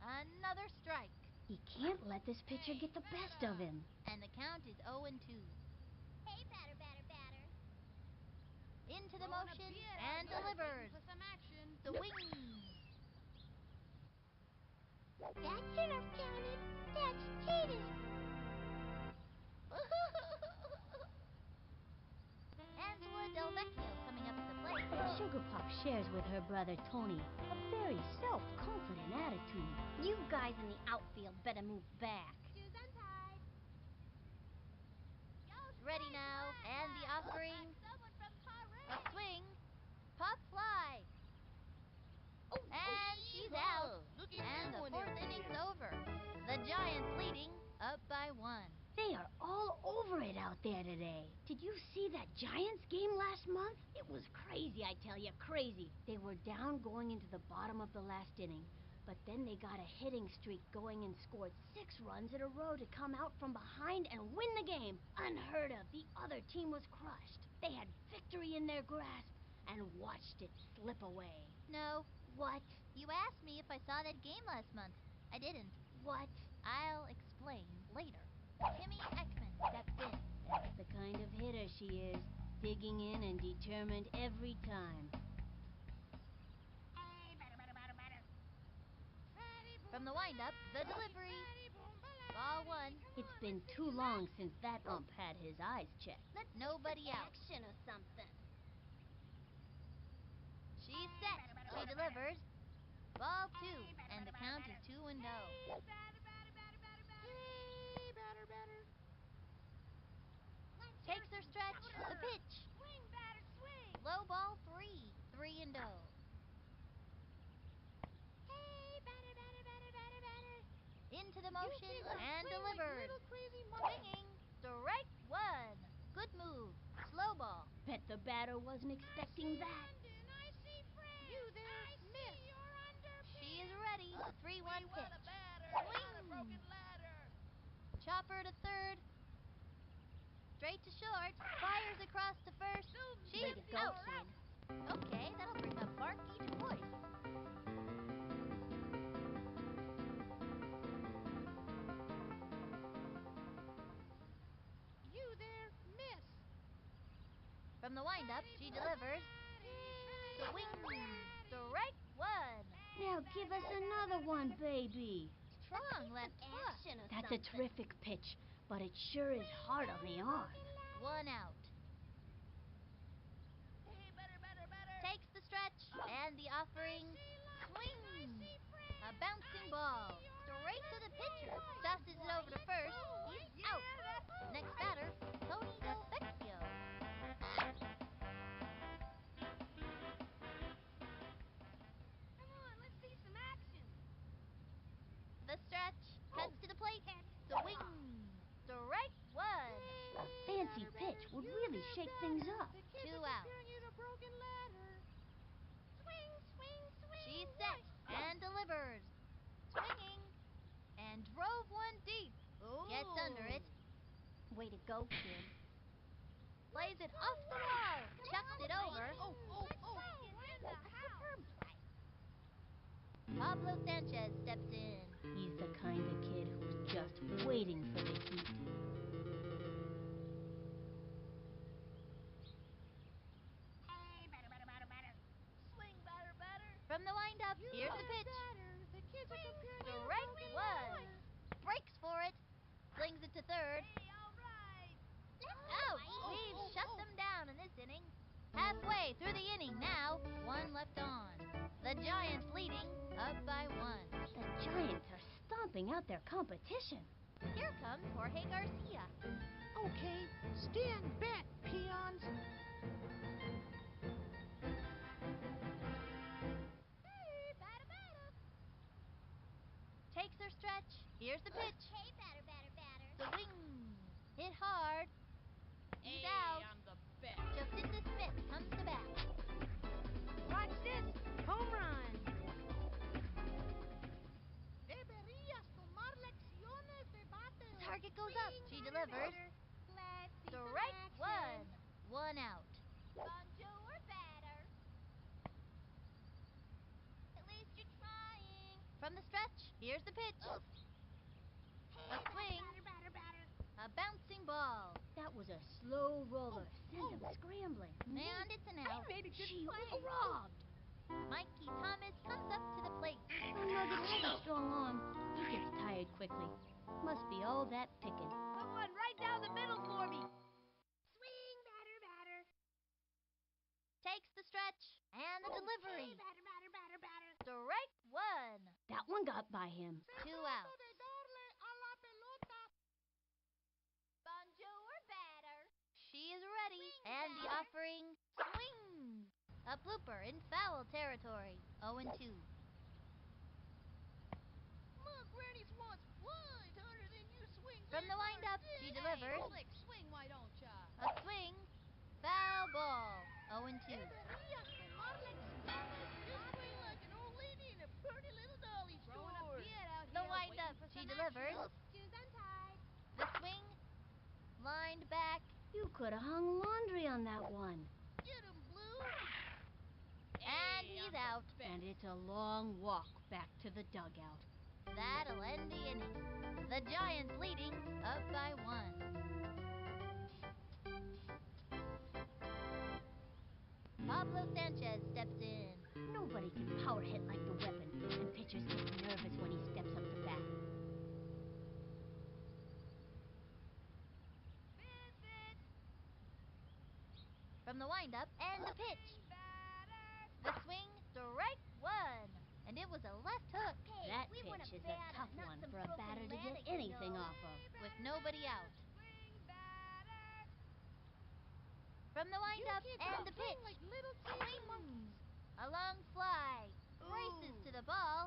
Another strike. He can't let this pitcher get the best of him. And the count is 0-2. Hey, batter, batter, batter. Into the Throwing a motion bit and out there, waiting delivers. for some action. Swing. That should have counted. That's cheating. Angela Del Vecchio coming up to the plate. Sugar Pop shares with her brother Tony a very self-confident attitude. You guys in the outfield better move back. Shoes untied. Yo, Ready strike now, one. and the offering. Like someone from Paris. A swing. Pop fly. And she's out. Looky And that the one 4th in inning's there. over. The Giants leading up by 1. They are all over it out there today. Did you see that Giants game last month? It was crazy, I tell you, crazy. They were down going into the bottom of the last inning, but then they got a hitting streak going and scored 6 runs in a row to come out from behind and win the game. Unheard of. The other team was crushed. They had victory in their grasp and watched it slip away. No, What? you asked me if I saw that game last month. I didn't. What? I'll explain later. Timmy Ekman steps in. That's the kind of hitter she is. Digging in and determined every time. Hey, batter, batter, batter, batter. Fatty boom. From the windup, the delivery. Fatty boom. Ball 1. It's been too long since that ump had his eyes checked. Nobody out. Action or something. She's set. She delivers. Ball 2, and the count is 2-0. Hey, batter, batter, batter, batter, batter. Hey, batter, batter. Let's hear Takes her some stretch. chowder. The pitch. Swing, batter, swing. Low ball 3. 3-0. Hey, batter, batter, batter, batter, batter. Into the You motion kids are and playing delivered. like little crazy monkeys. Swinging. Strike 1. Good move. Slow ball. Bet the batter wasn't expecting that. London, I see friends. You there, I see miss. your underpants. She is ready. 3-1 We want pitch. a batter, Swing. not a broken ladder. Chopper to third. Straight to short. Fires across to first. Way She's to go, out. kid. Okay, that'll bring up Barky Du Bois. You there, miss. From the windup, she delivers. Swing. Strike 1. Now give us another one, baby. Strong left hook. Action or That's a terrific pitch, but it sure is hard on the arm. 1 out. Hey, batter. Takes the stretch and the offering. Swing. A bouncing ball. Straight to the pitcher. Tosses it over to first. He's out. Next batter, Tony Del Vecchio. Come on, let's see some action. The stretch. Cuts to the plate. Swing. Strike 1. A fancy pitch would really shake things up. The kids 2 are out. comparing you to a broken ladder. Swing, swing, swing. She's set and delivers. Swinging. And drove one deep. Gets under it. Way to go, kid. Plays it off the wall. Chucks it over. In the house. Pablo Sanchez steps in. He's the kind of kid who's just waiting for the heat. Swing, batter, batter. From the windup, here's the pitch. The kids are comparing you to Strike broken one. ladders. Breaks for it. Slings it to third. Hey, all right. Out. We've shut them down in this inning. Halfway through the inning now. One left on. The Giants leading up by one. The Giants are stomping out their competition. Here comes Jorge Garcia. Okay, stand back, peons. Takes her stretch. Here's the pitch. Hey, batter, batter, batter. Swing. Hit hard. He's out. I'm the best. Jacinta Smith comes to bat. Watch this. Home run. Deberías tomar lecciones de bateo. Target goes up. She delivers. Strike one. One out. Bonjour, batter. At least you're trying. From the stretch, here's the pitch. A swing. A bouncing ball. That was a slow roller. Sent him scrambling. And it's an out. She was robbed. Mikey Thomas comes up to the plate. Rugged has a strong arm. He gets tired quickly. Must be all that picking. Someone right down the middle for me. Swing, batter, batter. Takes the stretch and the delivery. Batter, batter, batter, batter. Strike one. That one got by him. Two outs. Bonjour, batter. She is ready. And the offering swings. A blooper in foul territory. 0-2. My granny wants flies harder than you swing. From the windup, she delivers. Slick, swing, why don't ya? A swing. Foul ball. 0-2. You swing like an old lady in a pretty little dolly Throwing a store. bid out The here. windup, waiting for she some delivers. action. Shoes untied. The swing. Lined back. You could have hung laundry on that one. Get 'em, Blue. And he's out. And it's a long walk back to the dugout. That'll end the inning. The Giants leading up by one. Pablo Sanchez steps in. Nobody can power hit like the weapon, and pitchers get nervous when he steps up to bat. Visit. From the windup and the pitch. Batter. The swing. Strike one. And it was a left hook Hey, That we want pitch is a batter, tough not one some for a broken batter to ladder, get you anything know. off of. with nobody out. Swing, batter. From the windup kids and are the playing pitch. like little teeny monkeys. A long fly. Races to the ball.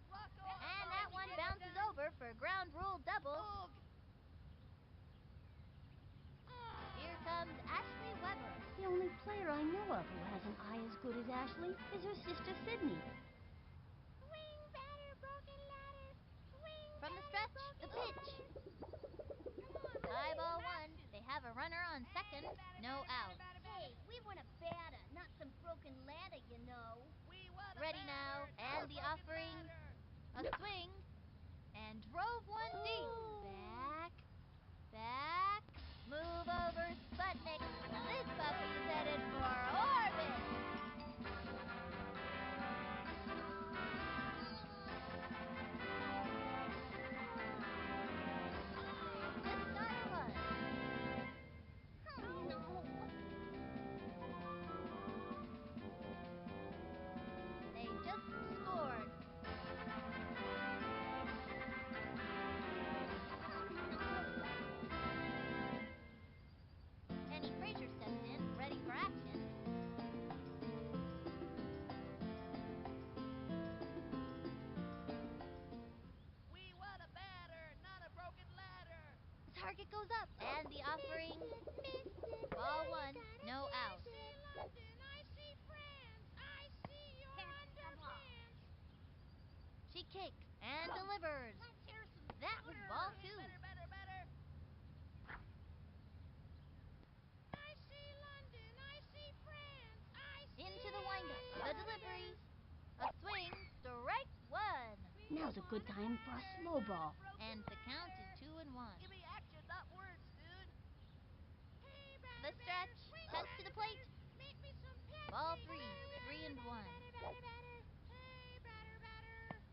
Rock on. And that one bounces over for a ground rule double. Ugh. Here comes Ashley Weber. The only player I know of who has an eye as good as Ashley is her sister Sydney. Swing, batter, broken ladder. Swing, From the batter, stretch, the broken pitch. ladder. High ball one. They have a runner on second. No out. Hey, we want a batter, not some broken ladder, you know. We want a Ready now, batter, not and a the broken offering. ladder. A swing. And drove one deep. Back. Back. Move over, Sputnik. This puppy's headed for orbit. They just got a run. They just scored. Kenny Frazier steps in, ready for action. We want a batter, not a broken ladder. The target goes up, and the offering. Ball one, no out. London, I see friends. I see your underpants. She kicks and delivers. Let's hear some That was ball two. Batter, batter, batter. good time for a slow ball. And the count is 2-1. Give me action, not words, dude. Hey, batter, The stretch, swing, touch batter, to the plate. batter, make me some Pepsi. Ball 3, Batter, 3-1. batter, batter, batter. Hey, batter, batter.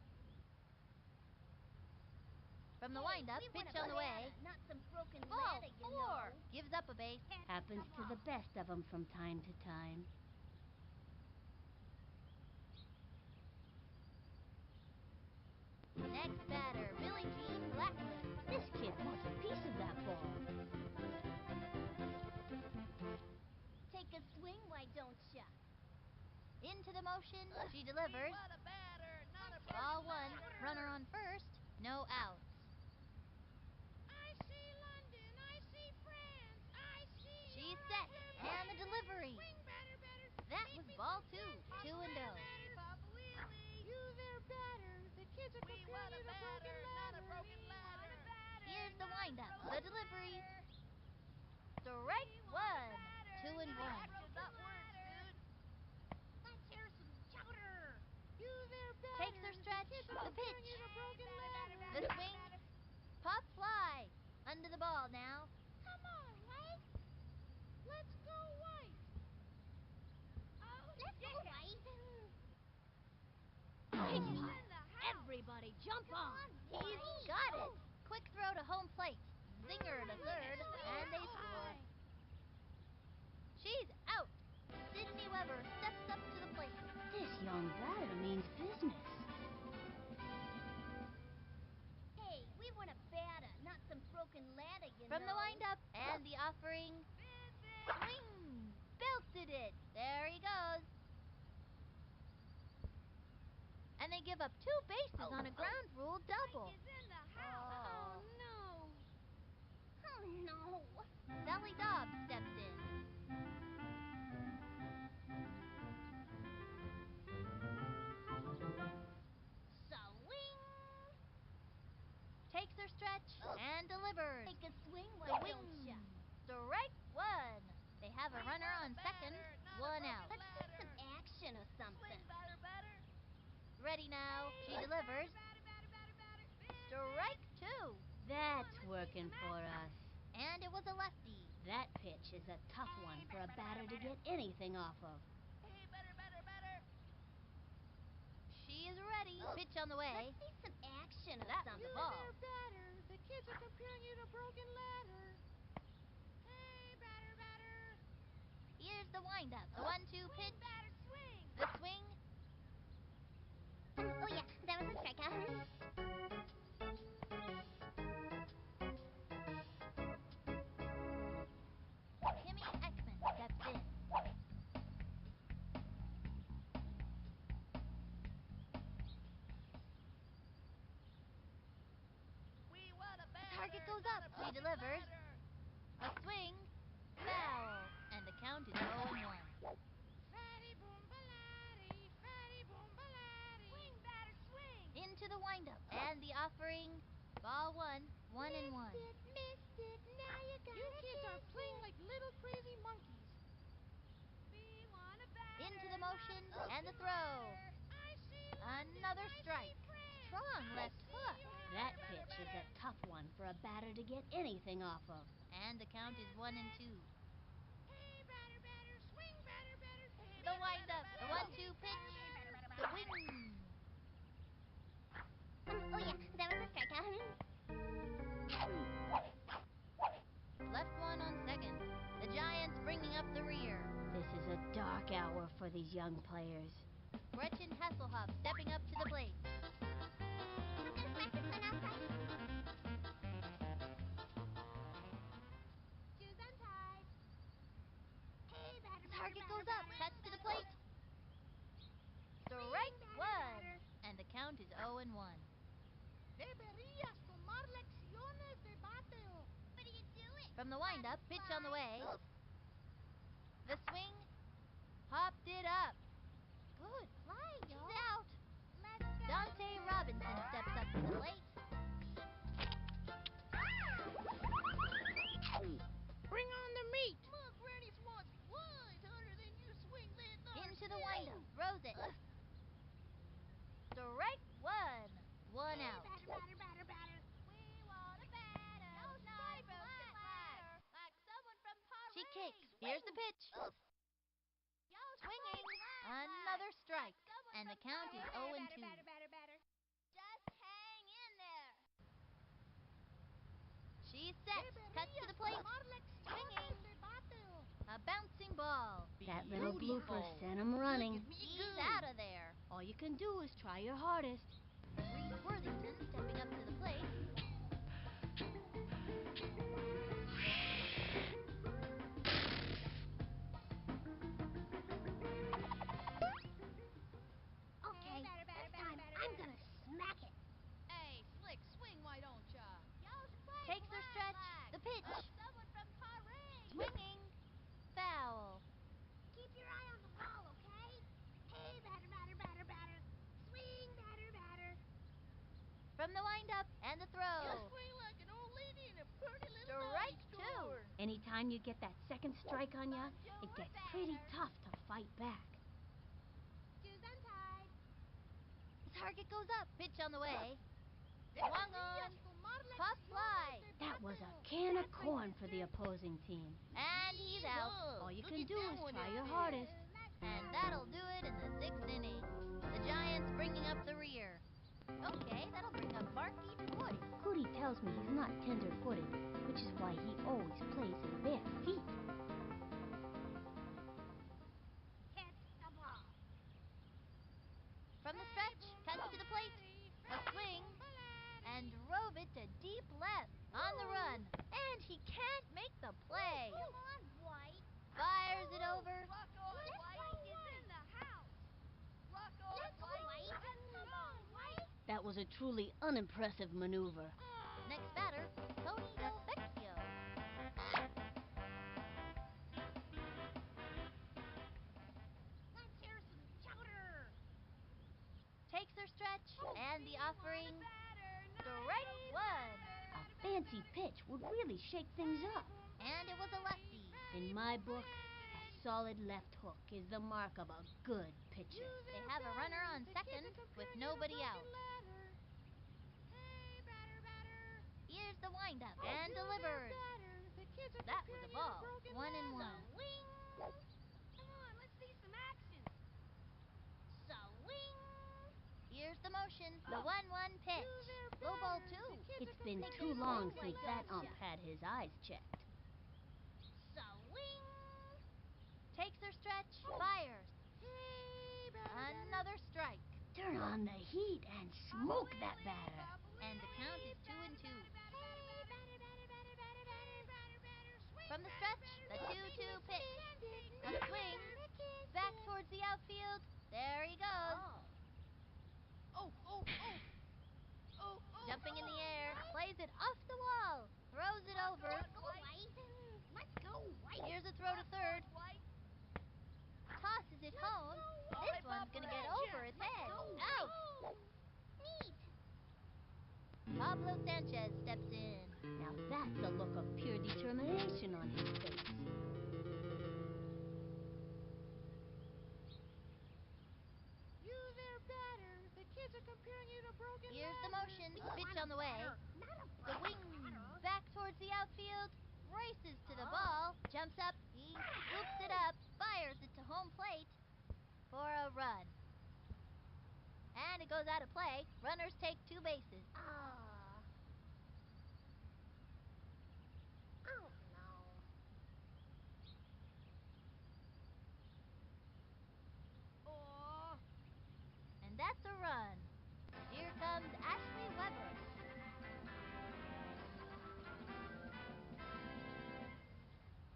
From the windup, pitch on the way. Not some broken Ball ladder, 4. Gives up a base. Happens to the best of them from time to time. Next batter, Billie Jean Blackman. This kid wants a piece of that ball. Take a swing, why don't ya? Into the motion, she delivers. We want a batter, not a Ball broken 1, ladder. runner on first, no outs. I see London, I see France, I see. She's you're set, out there, and the batter, delivery. swing, batter, batter. That Make was me ball some 2, 2 and 0. Wheelie, Papa Wheelie. You there, batter. The kids are We comparing want a you to broken batter, not a ladder. broken ladder. Here's the windup, the delivery. Strike 1, 2 and 1. Action, not words, dude. Let's hear some chowder. You there, batter. Takes her stretch, The kids are the comparing pitch. you to broken ladder. The swing. Pop fly. Under the ball now. Come on, White. Let's go, White. Oh, Let's go, White. Big pop. Everybody jump on. He's got it. Quick throw to home plate. Zinger to third, and they score. She's out. Sydney Weber steps up to the plate. This young batter means business. Hey, we want a batter, not some broken ladder, From the windup, and the offering. Swing. Belted it. There he goes. And they give up 2 bases on a ground rule double. Oh, no. Oh, no. Sally Dobbs steps in. Swing. Takes her stretch and delivers. Take a swing, why The don't ya? wing. Strike 1. They have a runner on second, 1 out. Let's see some action or something. Swing, batter, batter. Ready now. She delivers. Strike 2. That's working for us. And it was a lefty. That pitch is a tough one for a batter to get anything off of. Hey, batter, batter, batter. She is ready. Pitch on the way. Let's see some action or That was something. the ball. There, batter. The kids are comparing you to broken ladder. Hey, batter, batter. Here's the windup. The 1-2 pitch. Batter, swing. The swing. Oh, yeah, that was a strikeout. Timmy Ekman steps in. We want a batter, Target goes not up. a She broken delivers. ladder. A swing. Foul. And the count is 0-1. Fatty boom baladi, fatty boom baladi. Swing, batter, swing. Into the windup. And the offering. Ball 1, 1 and 1. Missed it. Now you got You kids are playing like little crazy monkeys. We want a batter. Into the motion and the throw. I see London, Another I see strike. France. Strong left hook. That pitch is a tough one for a batter to get anything off of. And the count is 1 and 2. Hey, batter, batter, swing, batter, batter. The windup. The 1-2 pitch. The wing. Oh, yeah, that was a strikeout. Left one on second. The Giants bringing up the rear. This is a dark hour for these young players. Gretchen Hasselhoff stepping up to the plate. I'm gonna smack this one outside. Shoes untied. Hey, batter, Target goes up. Touch to the plate. Strike 1. And the count is 0-1. Deberías tomar lecciones de bateo. What are you doing? From the windup, pitch on the way. The swing. Popped it up. Good play, y'all. She's out. Dante Robinson steps up to the plate. Bring on the meat. My granny wants blood harder than you swing that darn Into the stick. windup. Throws it. Strike 1. 1 out. pitch. Swinging. Another strike. And the count is 0 and 2. Just hang in there. She's set. Cuts to the plate. Swinging. A bouncing ball. That little blooper sent him running. He's out of there. All you can do is try your hardest. Reese Worthington stepping up to the plate. Okay, this time I'm gonna smack it. Hey, Slick, swing, why don't ya? Takes her stretch. The pitch. Someone from Paris. Swinging. Foul. Keep your eye on the ball, okay? Hey, batter. Swing, batter. From the windup and the You throw. swing like an old lady in a pretty little Strike noise 2. store. Anytime you get that second strike on ya, it gets pretty tough to fight back. Shoes untied. Target goes up. Pitch on the way. Swung on. Pop fly. That was a can of corn for the opposing team. And he's out. All you Look can at do that is one try out your there. hardest. And that'll do it in the 6th inning. The Giants bringing up the rear. Okay, that'll bring up Marky Toy. Cootie tells me he's not tender-footed, which is why he always plays in bare feet. Hit the ball. From the stretch, cuts to the plate. A swing. And drove it to deep left. On the run. And he can't make the play. Come on, White. Fires it over. Rock on, White is in the house. Rock on, Let's go, White. White. Come on, White. That was a truly unimpressive maneuver. Next batter, Tony Del Vecchio. Let's hear some chowder. Takes her stretch. And the offering. Strike 1. A fancy pitch would really shake things up. And it was a lefty. In my book, a solid left hook is the mark of a good pitcher. They have a runner on second with nobody out. Hey, batter. Here's the windup and delivered. That was a ball. 1 and 1. Swing. Come on, let's see some action. Swing. Here's the motion. The 1-1 pitch. Low ball 2. It's been too long since that ump had his eyes checked. Swing. Takes her stretch. Fires. Another strike. Turn on the heat and smoke that batter. And the count is 2 and 2. From the stretch, the 2-2 pitch. A swing. Back towards the outfield. There he goes. Oh. Jumping in the air. Plays it off the wall. Throws it over. Let's go, White. Here's a throw to third. Tosses it home. This one's going to get over his head. Out. Neat. Pablo Sanchez steps in. Now that's a look of pure determination on his face. You there, batter. The kids are comparing you to broken Here's the ladder. motion. Pitch on the way. The wing back towards the outfield. Races to the ball. Jumps up. He scoops it up. Fires it to home plate for a run. And it goes out of play. Runners take 2 bases. Oh, no. And that's a run. Here comes Ashley Weber.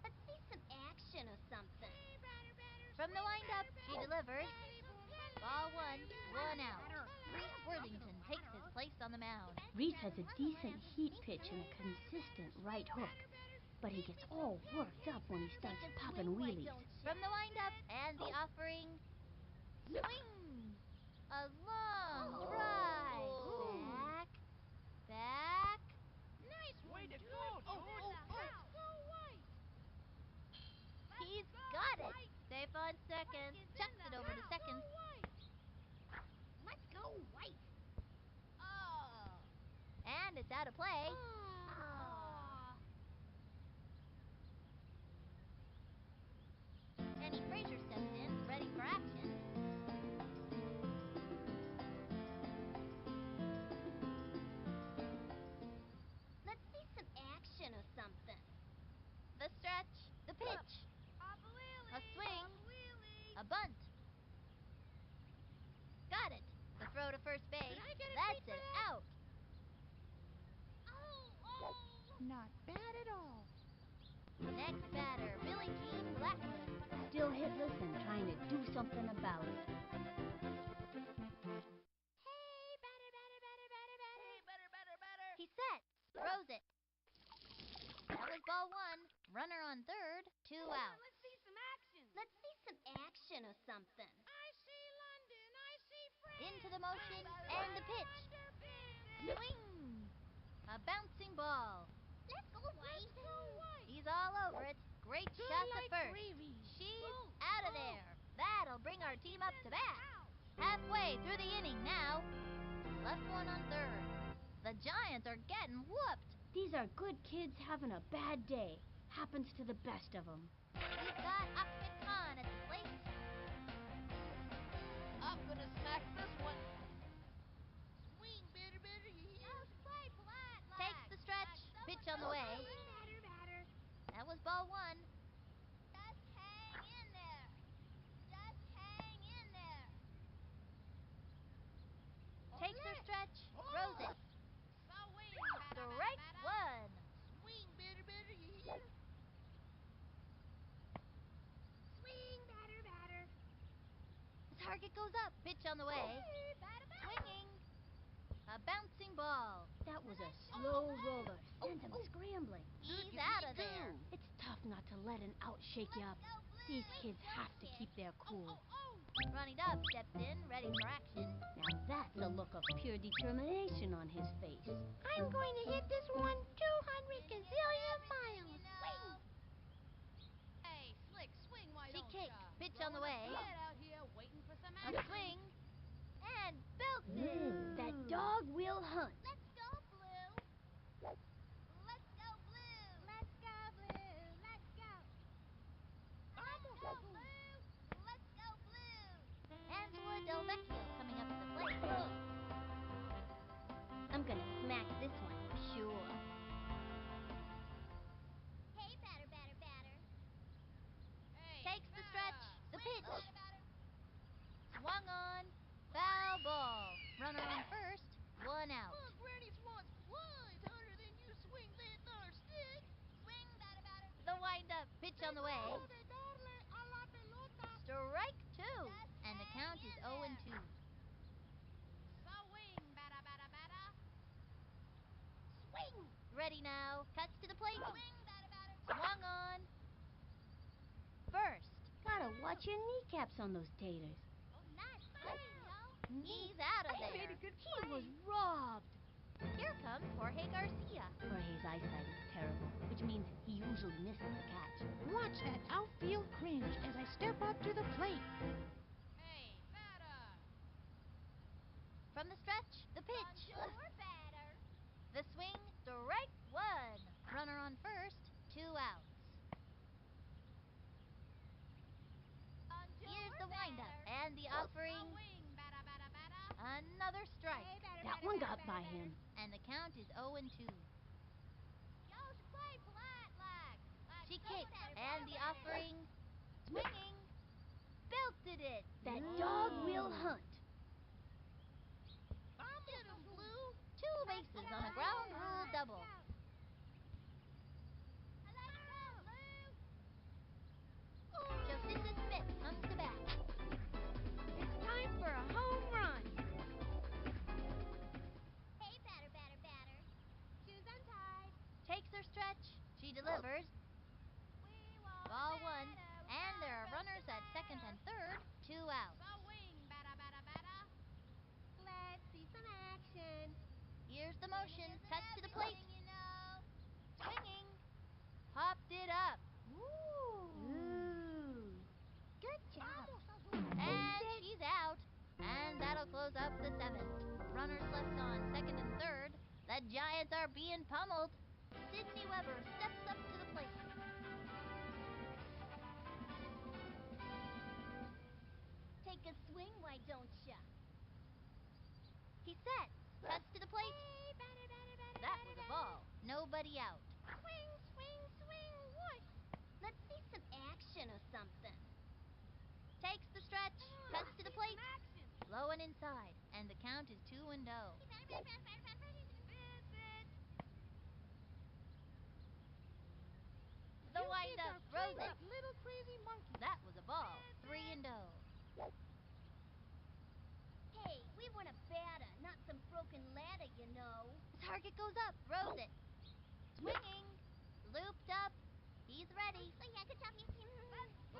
Let's see some action or something. From the windup, she delivers. Ball 1 out. Reese Worthington takes his place on the mound. Reese has a decent heat pitch and a consistent right hook, but he gets all worked up when he starts popping wheelies. From the windup and the offering. Swing! A long drive. Back. Nice way to go, George. He's got it. Safe on second. Chucks it over to second. Let's go, White. And it's out of play. Oh. heedless and trying to do something about it. Hey, batter, batter, batter, batter, batter. Hey, batter. He sets, throws it. That was ball one. Runner on third, 2 out. Let's see some action. Let's see some action or something. I see London. I see France. Into the motion and the pitch. Swing! A bouncing ball. Let's go, White. Let's go White. He's all over it. Great Good shot to like first. gravy. She's out of there. That'll bring our team up to bat. Halfway through the inning now. Left one on third. The Giants are getting whooped. These are good kids having a bad day. Happens to the best of them. We've got Ahmed Khan at the plate. I'm gonna smack this one. Swing, batter, you hear? Just play polite like. Takes the stretch. Pitch on the way. Batter, batter. That was ball one. Just hang in there. Just hang in there. Takes her stretch. Throws it. Swing, Strike one. Swing, batter, you hear? Swing, batter, batter. The target goes up. Pitch on the way. Swinging. A bouncing ball. That was a slow roller. Sent him scrambling. He's out of there. It's tough not to let an out shake you up. These kids have to keep their cool. Ronnie Dove steps in, ready for action. Now that's a look of pure determination on his face. I'm going to hit this one 200 gazillion miles. Swing. Hey, Slick, swing, why She don't kicks. ya? Pitch on the way. Get out here waiting for some A action. swing. And belts it. That dog will hunt. Let's go, Blue. Let's go, Blue. Let's go, Blue. Let's go. Let's go, Blue. Let's go, Blue. Angela Del Vecchio coming up to the plate. I'm gonna smack this one for sure. Hey, batter. Hey, Takes the stretch. The pitch. Batter. Swung on. Foul ball. Runner on first. 1 out. My granny's wants flies harder than you swing that there stick. Swing, batter. The windup. Pitch on the way. De darle a la pelota. Strike 2. And the hang count is in 0 and 2. swing, batter. Swing. Ready now. Cuts to the plate. Swing, batter. Swung on. First. Gotta watch your kneecaps on those taters. Oh, nice swing, yo. He's out of there. He was robbed. Here comes Jorge Garcia. Jorge's eyesight is terrible, which means he usually misses the catch. Watch that outfield cringe as I step up to the plate. Hey, batter. From the stretch. The pitch. Bonjour, batter. The swing. Strike 1. Runner on first. 2 outs. Bonjour, Here's the batter. windup and the offering. Swing, batter. Another strike. Hey, batter, That batter, one batter, got by batter, him. And the count is 0 and 2. Yo should play polite like. She Go, kicks batter, and batter, the batter. offering. Swinging. Belted it. That dog will hunt. Get him, Blue. 2 bases on a ground rule double. Let's go, Blue. Jocinda Smith comes to bat. It's time for a home run. Hey, batter. Shoes untied. Takes her stretch. She delivers. We want Ball batter 1. with And not there a are runners broken at second ladder. and third. 2 outs. Swing, batter. Let's see some action. Here's the Winning motion. isn't Cuts to the plate. everything, you know. Swinging. Popped it up. Ooh. Good job. And she's out. And that'll close up the 7th. Runners left on second and third. The Giants are being pummeled. Sidney Weber steps up to the plate. Take a swing, why don't ya? He sets. Cuts to the plate. Hey, batter. That was a ball. Nobody out. Swing, whoosh. Let's see some action or something. Takes the stretch. Cuts to the plate. Action. Low and inside. And the count is 2 and 0. Visit. The You kids windup are throws playing it. like little crazy monkeys. That That was a ball. 3-0. Hey, we want a batter, not some broken ladder, you know. The target goes up, throws it. Swinging. Looped up. He's ready.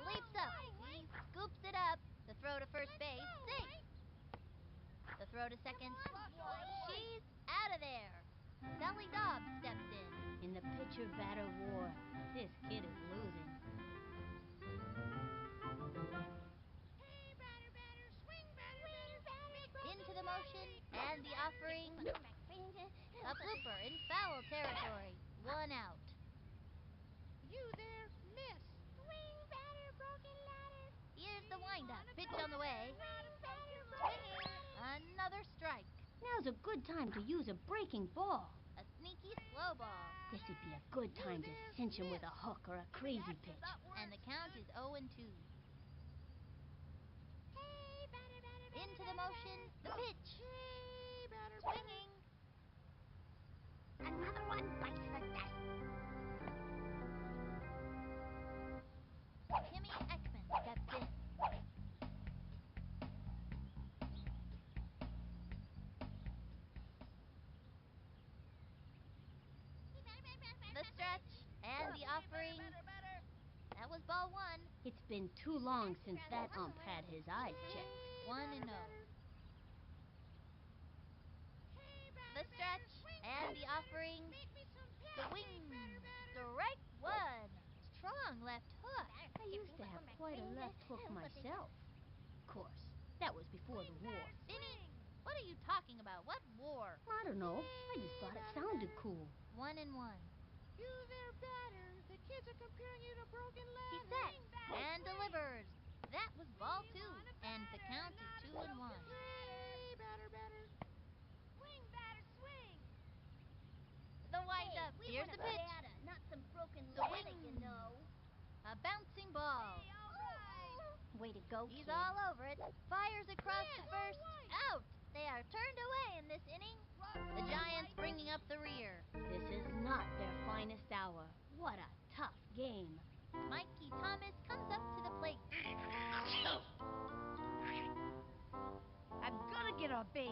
Leaps up. He scoops it up. The throw to first base. Safe. The throw to second. She's out of there. Sally Dobbs steps in. In the pitcher-batter war, this kid is losing. Hey, batter, batter, swing, batter, batter. Make me Into the motion and the offering. A blooper in foul territory. 1 out. You there, miss. Swing, batter, broken ladder. Here's the windup. Pitch on the way. Swing, batter, Swinging. Another strike. Now's a good time to use a breaking ball. A sneaky slow ball. This'd be a good time to cinch him with a hook or a crazy pitch. And the count is 0-2. Hey, batter, batter, batter. Into the motion. The pitch. Hey, batter, Swinging. Another one bites the dust. Timmy Ekman steps in. The stretch and the offering. That was ball 1. It's been too long since that ump had his eyes checked. 1-0. The stretch and the offering. Make me some The pancakes, wing. batter, batter. Strike 1. Strong left hook. I used to have quite a left hook myself. Of course, that was before the war. Inning. What are you talking about? What war? I don't know. I just thought it sounded cool. 1-1. You there, batter. The kids are comparing you to broken He ladder. sets and delivers. That was ball 2, and the count is 2-1. Hey, batter, batter. Swing, batter, swing. The windup. Here's the pitch. Batter, not some broken The ladder, wing. you know. A bouncing ball. Hey, all right. Way to go, He's kid. all over it. Fires across to first. Out. They are turned away in this inning. The Giants bringing up the rear. This is not their finest hour. What a tough game. Mikey Thomas comes up to the plate. I'm gonna get on base.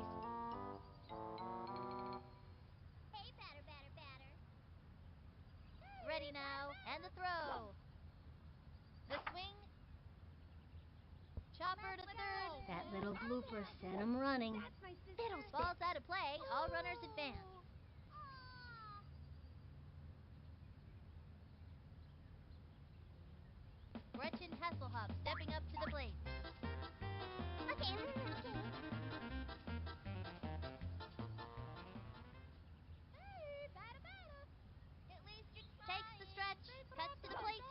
Hey, batter, batter, batter. Ready now. And the throw. The swing. Chopper to third. That little blooper sent him running. That's my sister. Ball's out of play. All runners advance. Gretchen Hasselhoff stepping up to the plate. Okay. Hey, batter, batter. At least you're trying. Takes the stretch. Cuts to the plate.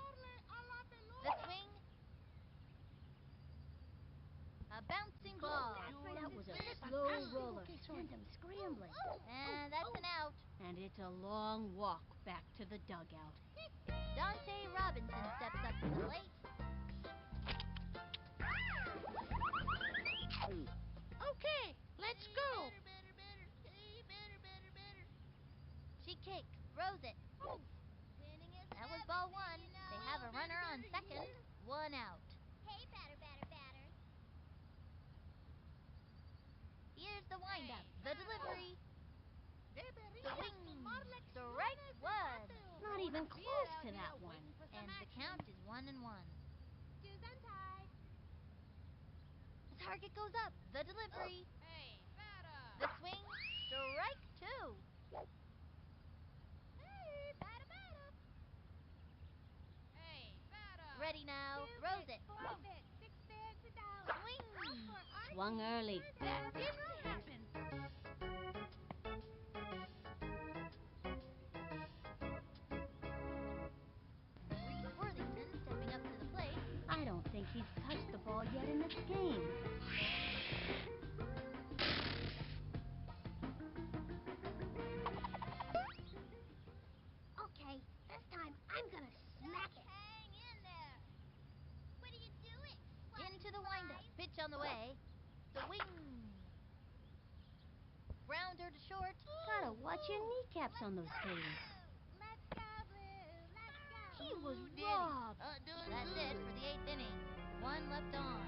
The swing. A bouncing ball. That was a slow roller. Sent him scrambling. And that's an out. And it's a long walk back to the dugout. Dante Robinson steps up to the plate. Okay, let's go. Batter, batter, batter. Hey, batter, batter, batter. She kicks, throws it. Winning is That was ball 1. everything, you know. They have a runner on second. 1 out. Hey, batter, batter, batter. Here's the windup. The delivery. The Deberías wing. tomar lecciones Strike de 1. bateo. Not even close to that one. And the count is 1-1. Shoes untied. The target goes up. The delivery. Hey, batter. The swing. Strike 2. Hey, batter, batter. Hey, batter. Ready now. Throws it. 4 bit, 6 bags of dollars. Swing. Swung early. That didn't happen. Reese Worthington stepping up to the plate. I don't think he's touched the ball yet in this game. Okay, this time I'm gonna smack it. Hang in there. What are you doing? Swatting Into the windup. Pitch on the way. The wing. Grounder to short. Gotta watch your kneecaps on those skates. Let's go, Blue. Let's go. He was Who did it? robbed. Doing That's good. it for the 8th inning. one left on.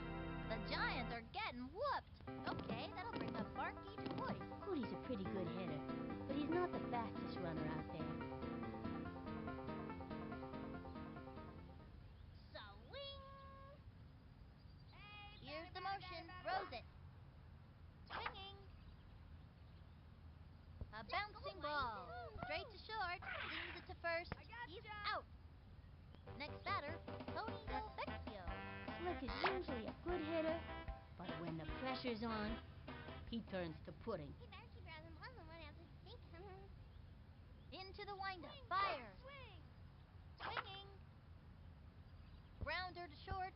The Giants are getting whooped. Okay, that'll bring up Barky twice. Cody's a pretty good hitter, but he's not the fastest runner out there. Swing! Hey, Here's the batter, motion. batter, Throws batter. it. Swinging. A Let's bouncing go, ball. Wayne. Straight to short. Sings it to first. I got He's ya. out. Next batter, Tony Delvecchio. Slick is usually a good hitter, but when the pressure's on, he turns to pudding. Hey, better keep your eyes on balls and run out to sink. Into the windup. Swing, Fires. Swing. Swinging. Grounder to short.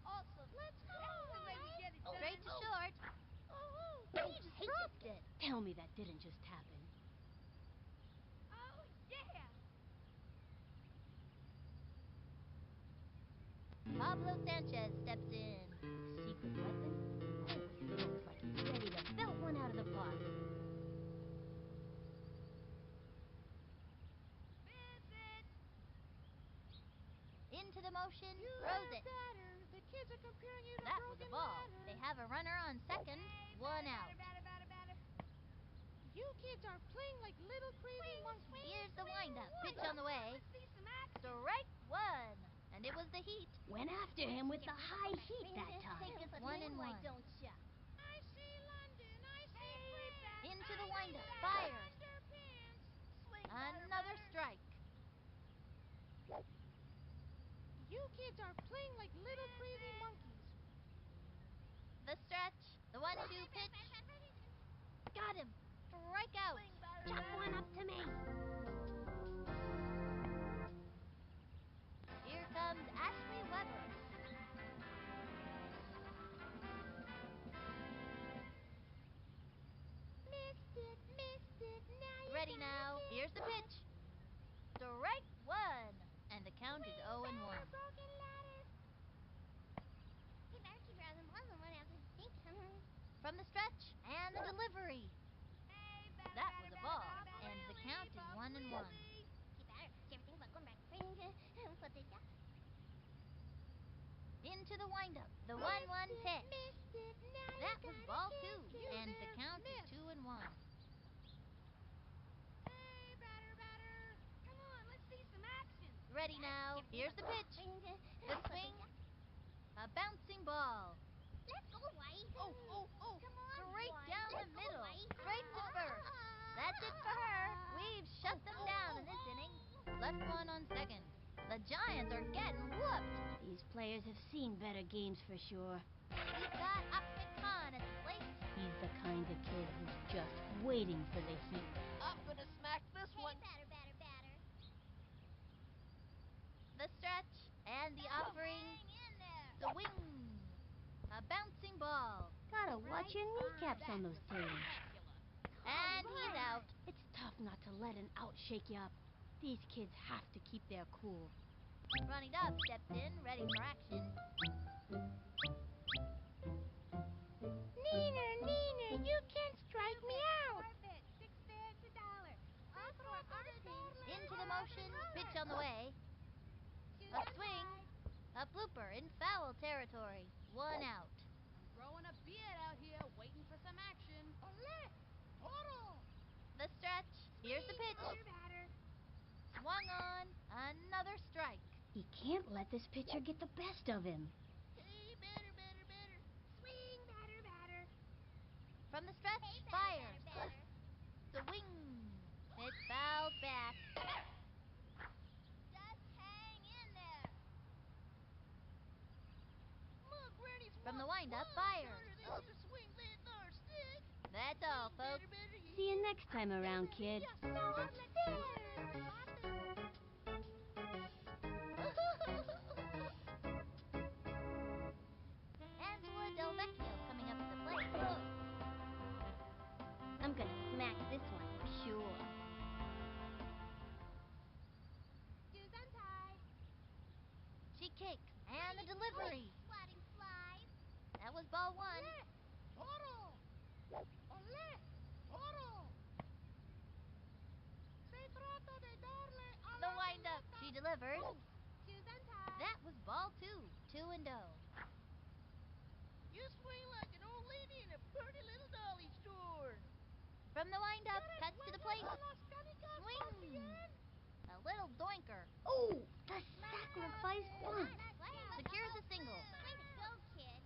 Awesome. Let's go. That's the way we get it done. Straight to short. He just dropped it. Tell me that didn't just happen. Oh, yeah. Pablo Sanchez steps in. Secret weapon? Always looks like he's ready to belt one out of the park. Miss it. Into the motion. You Throws there, it. batter. The kids are comparing you to That was a broken ball. ladder. They have a runner on second. Hey, One batter, out. batter, batter, batter, batter. You kids are playing like little crazy monkeys. Here's the windup. Pitch on the way. Let's see some action. Strike one. And it was the Heat. Went after him with the high heat that time. Take us 1-1. ya? I see London. I see France. Into the I windup. see Fires. underpants. Swing, batter, Another batter. strike. You kids are playing like little crazy monkeys. The stretch. The 1-2 pitch. Got him. Strike out. Swing, batter, Chuck batter. one up to me. Here comes Ashley Weber. Missed it, now you Ready gotta now. kick Here's the it. pitch. Strike one. And the count is 0-1. Broken ladder. Hey, better keep your eyes on balls and run out to sink. From the stretch. And the delivery. Hey, batter, That batter, was a batter, ball. batter, batter. And the Willie, count is Bob 1-1. Willie. Hey, better. Did you ever think about going back to training? What did ya? Into the windup. The 1-1 pitch. Missed it, now That you was gotta ball kick 2. it. And the count is 2-1. Hey, batter, batter. Come on, let's see some action. Ready now. Here's the pitch. The swing. A bouncing ball. Let's go, White. Oh. Come on, Straight White. down Let's the go, middle. White. Straight to first. That's it for her. We've shut them down in this inning. Left one on second. The Giants are getting whooped. These players have seen better games for sure. We've got Ahmed Khan at the plate. He's the kind of kid who's just waiting for the heat. I'm gonna smack this Hey, one. batter, batter, batter. The stretch and the offering. Hang in there. The wing. A bouncing ball. Gotta watch your kneecaps on those tails. Spectacular. And he's out. It's tough not to let an out shake you up. These kids have to keep their cool. Ronnie Dobb steps in, ready for action. Neener, you can't strike me out. Orbit, 6 bids, $1. Off for our team. Into the motion. Pitch on the way. A swing. A blooper in foul territory. 1 out. I'm growing a beard out here, waiting for some action. The stretch. Here's the pitch. Batter. Swung on. Another strike. He can't let this pitcher get the best of him. Hey, batter, batter, batter. Swing, batter, batter. From the stretch. Hey, batter, Fires. batter, batter. The wing. It fouled back. Just hang in there. Look, Granny's From the one windup. wide Fires. harder than you swing that there stick. That's all, folks. Batter, batter, See you next time around, kid. No, it's fair. Angela Delvecchio coming up to the plate. I'm gonna smack this one for sure. Shoes untied. She kicks. And the delivery. Swatting slide. That was ball 1. The windup. She delivers. Shoes untied. That was ball 2. 2-0. From the wind-up, cuts to the plate. Swing! Swing! A little doinker. Oh, the sacrifice bunt. Secures a single. Way to go, kid.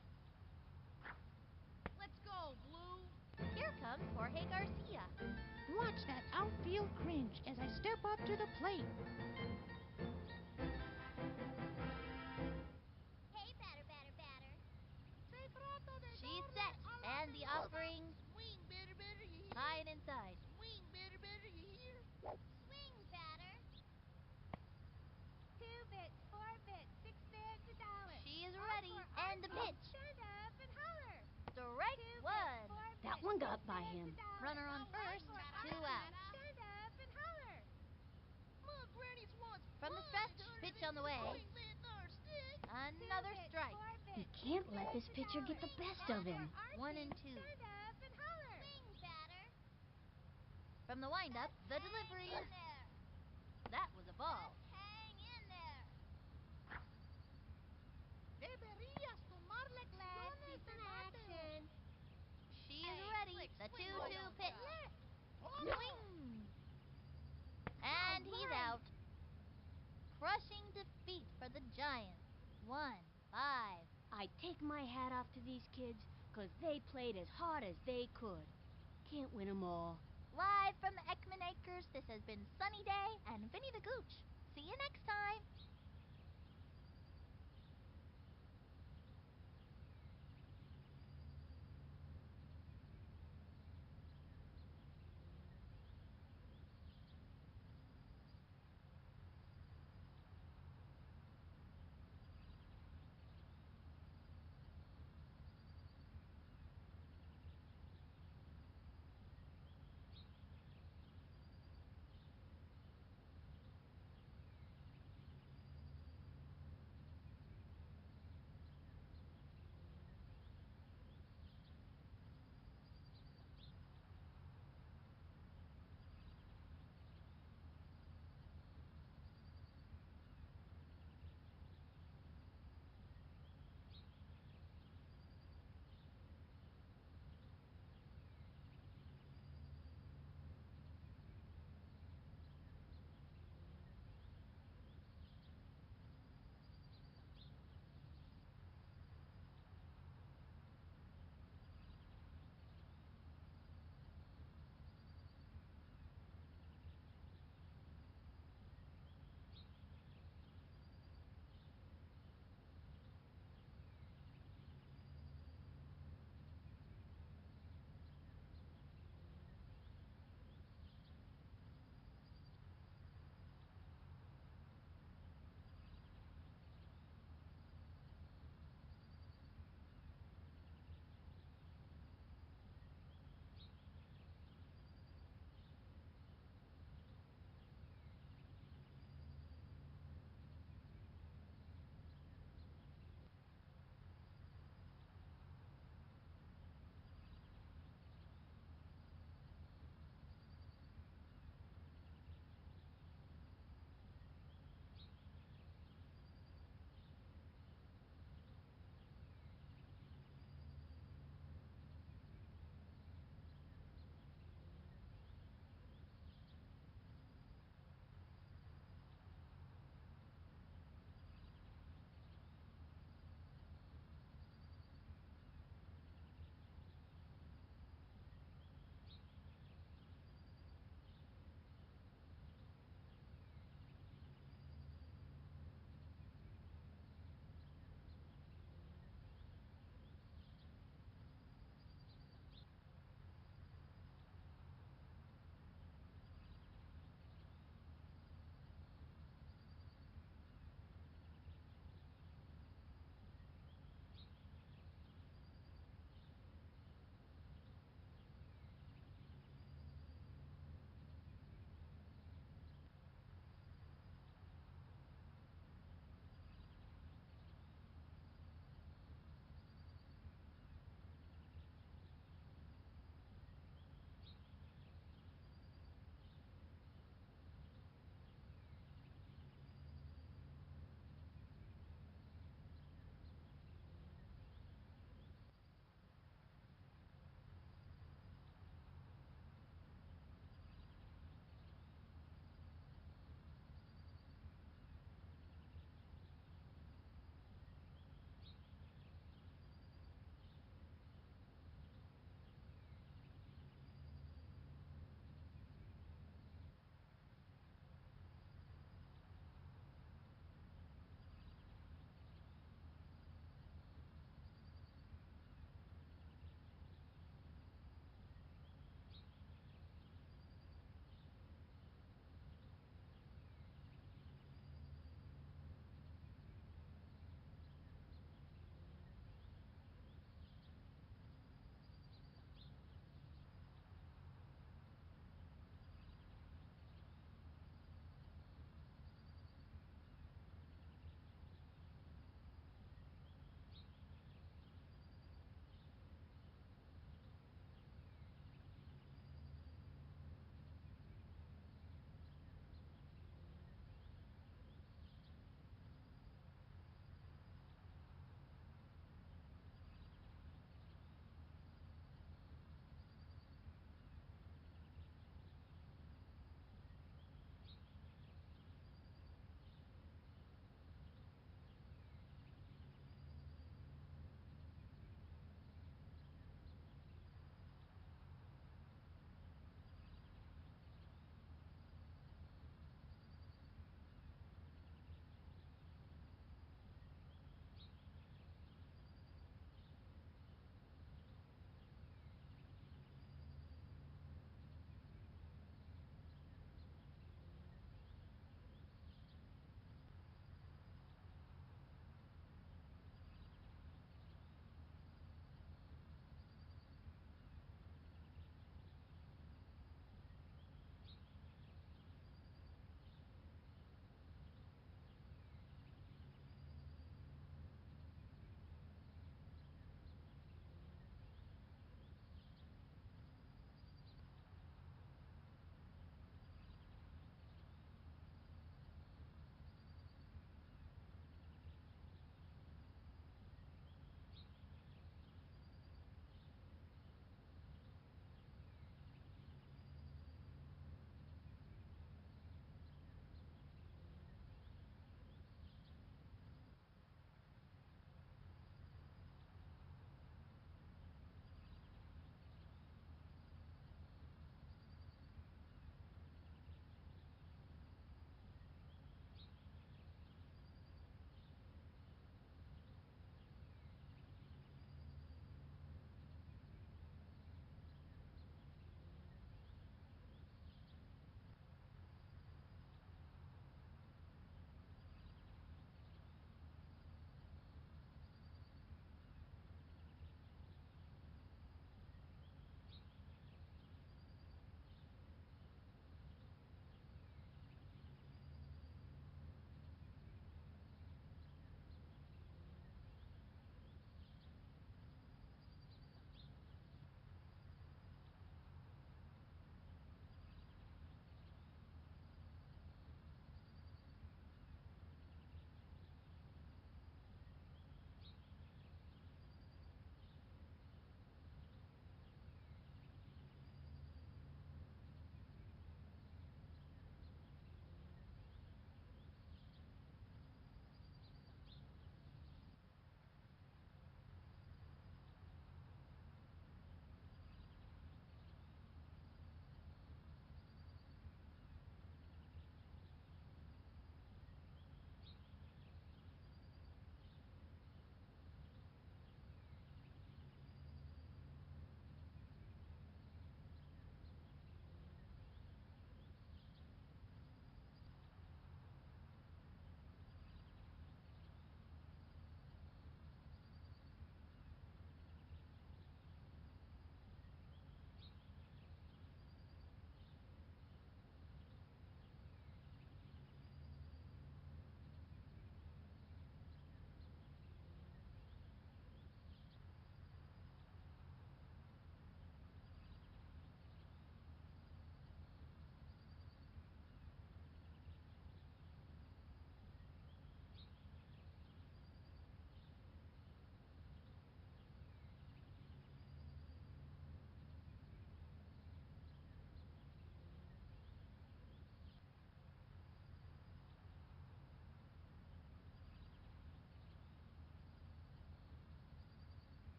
Let's go, Blue. Here comes Jorge Garcia. Watch that outfield cringe as I step up to the plate. Hey, batter. She's set, and the offering Swing, better, you hear? high and inside. Swing, better, you hear? Swing, batter. 2 bits, 4 bits, 6 bits, $1. She is ready, and the pitch. Stand up and holler. Strike 2 one. bits, 4 That bits, one got 6 by bits, him. $1. Runner on first, 2 out. Stand up and holler. My granny's wants From the blood stretch, harder pitch than on the you way. swing that there stick. Another 2 bits, strike. 4 He bits, can't 6 let this bits, pitcher get $1. the best of him. 1 and 2. Stand up and holler. Swing, batter. From the wind-up, the delivery. Hang in there. That was a ball. Hang in there. Deberías tomar Let's see lecciones de some bateo. action. She is Hey, ready. slick, The swing 2-2 right on pitch. top. Swing! And he's out. Crushing defeat for the Giants. 1-5. I take my hat off to these kids, 'cause they played as hard as they could. Can't win 'em all. Live from the Ekman Acres, this has been Sunny Day and Vinny the Gooch. See you next time.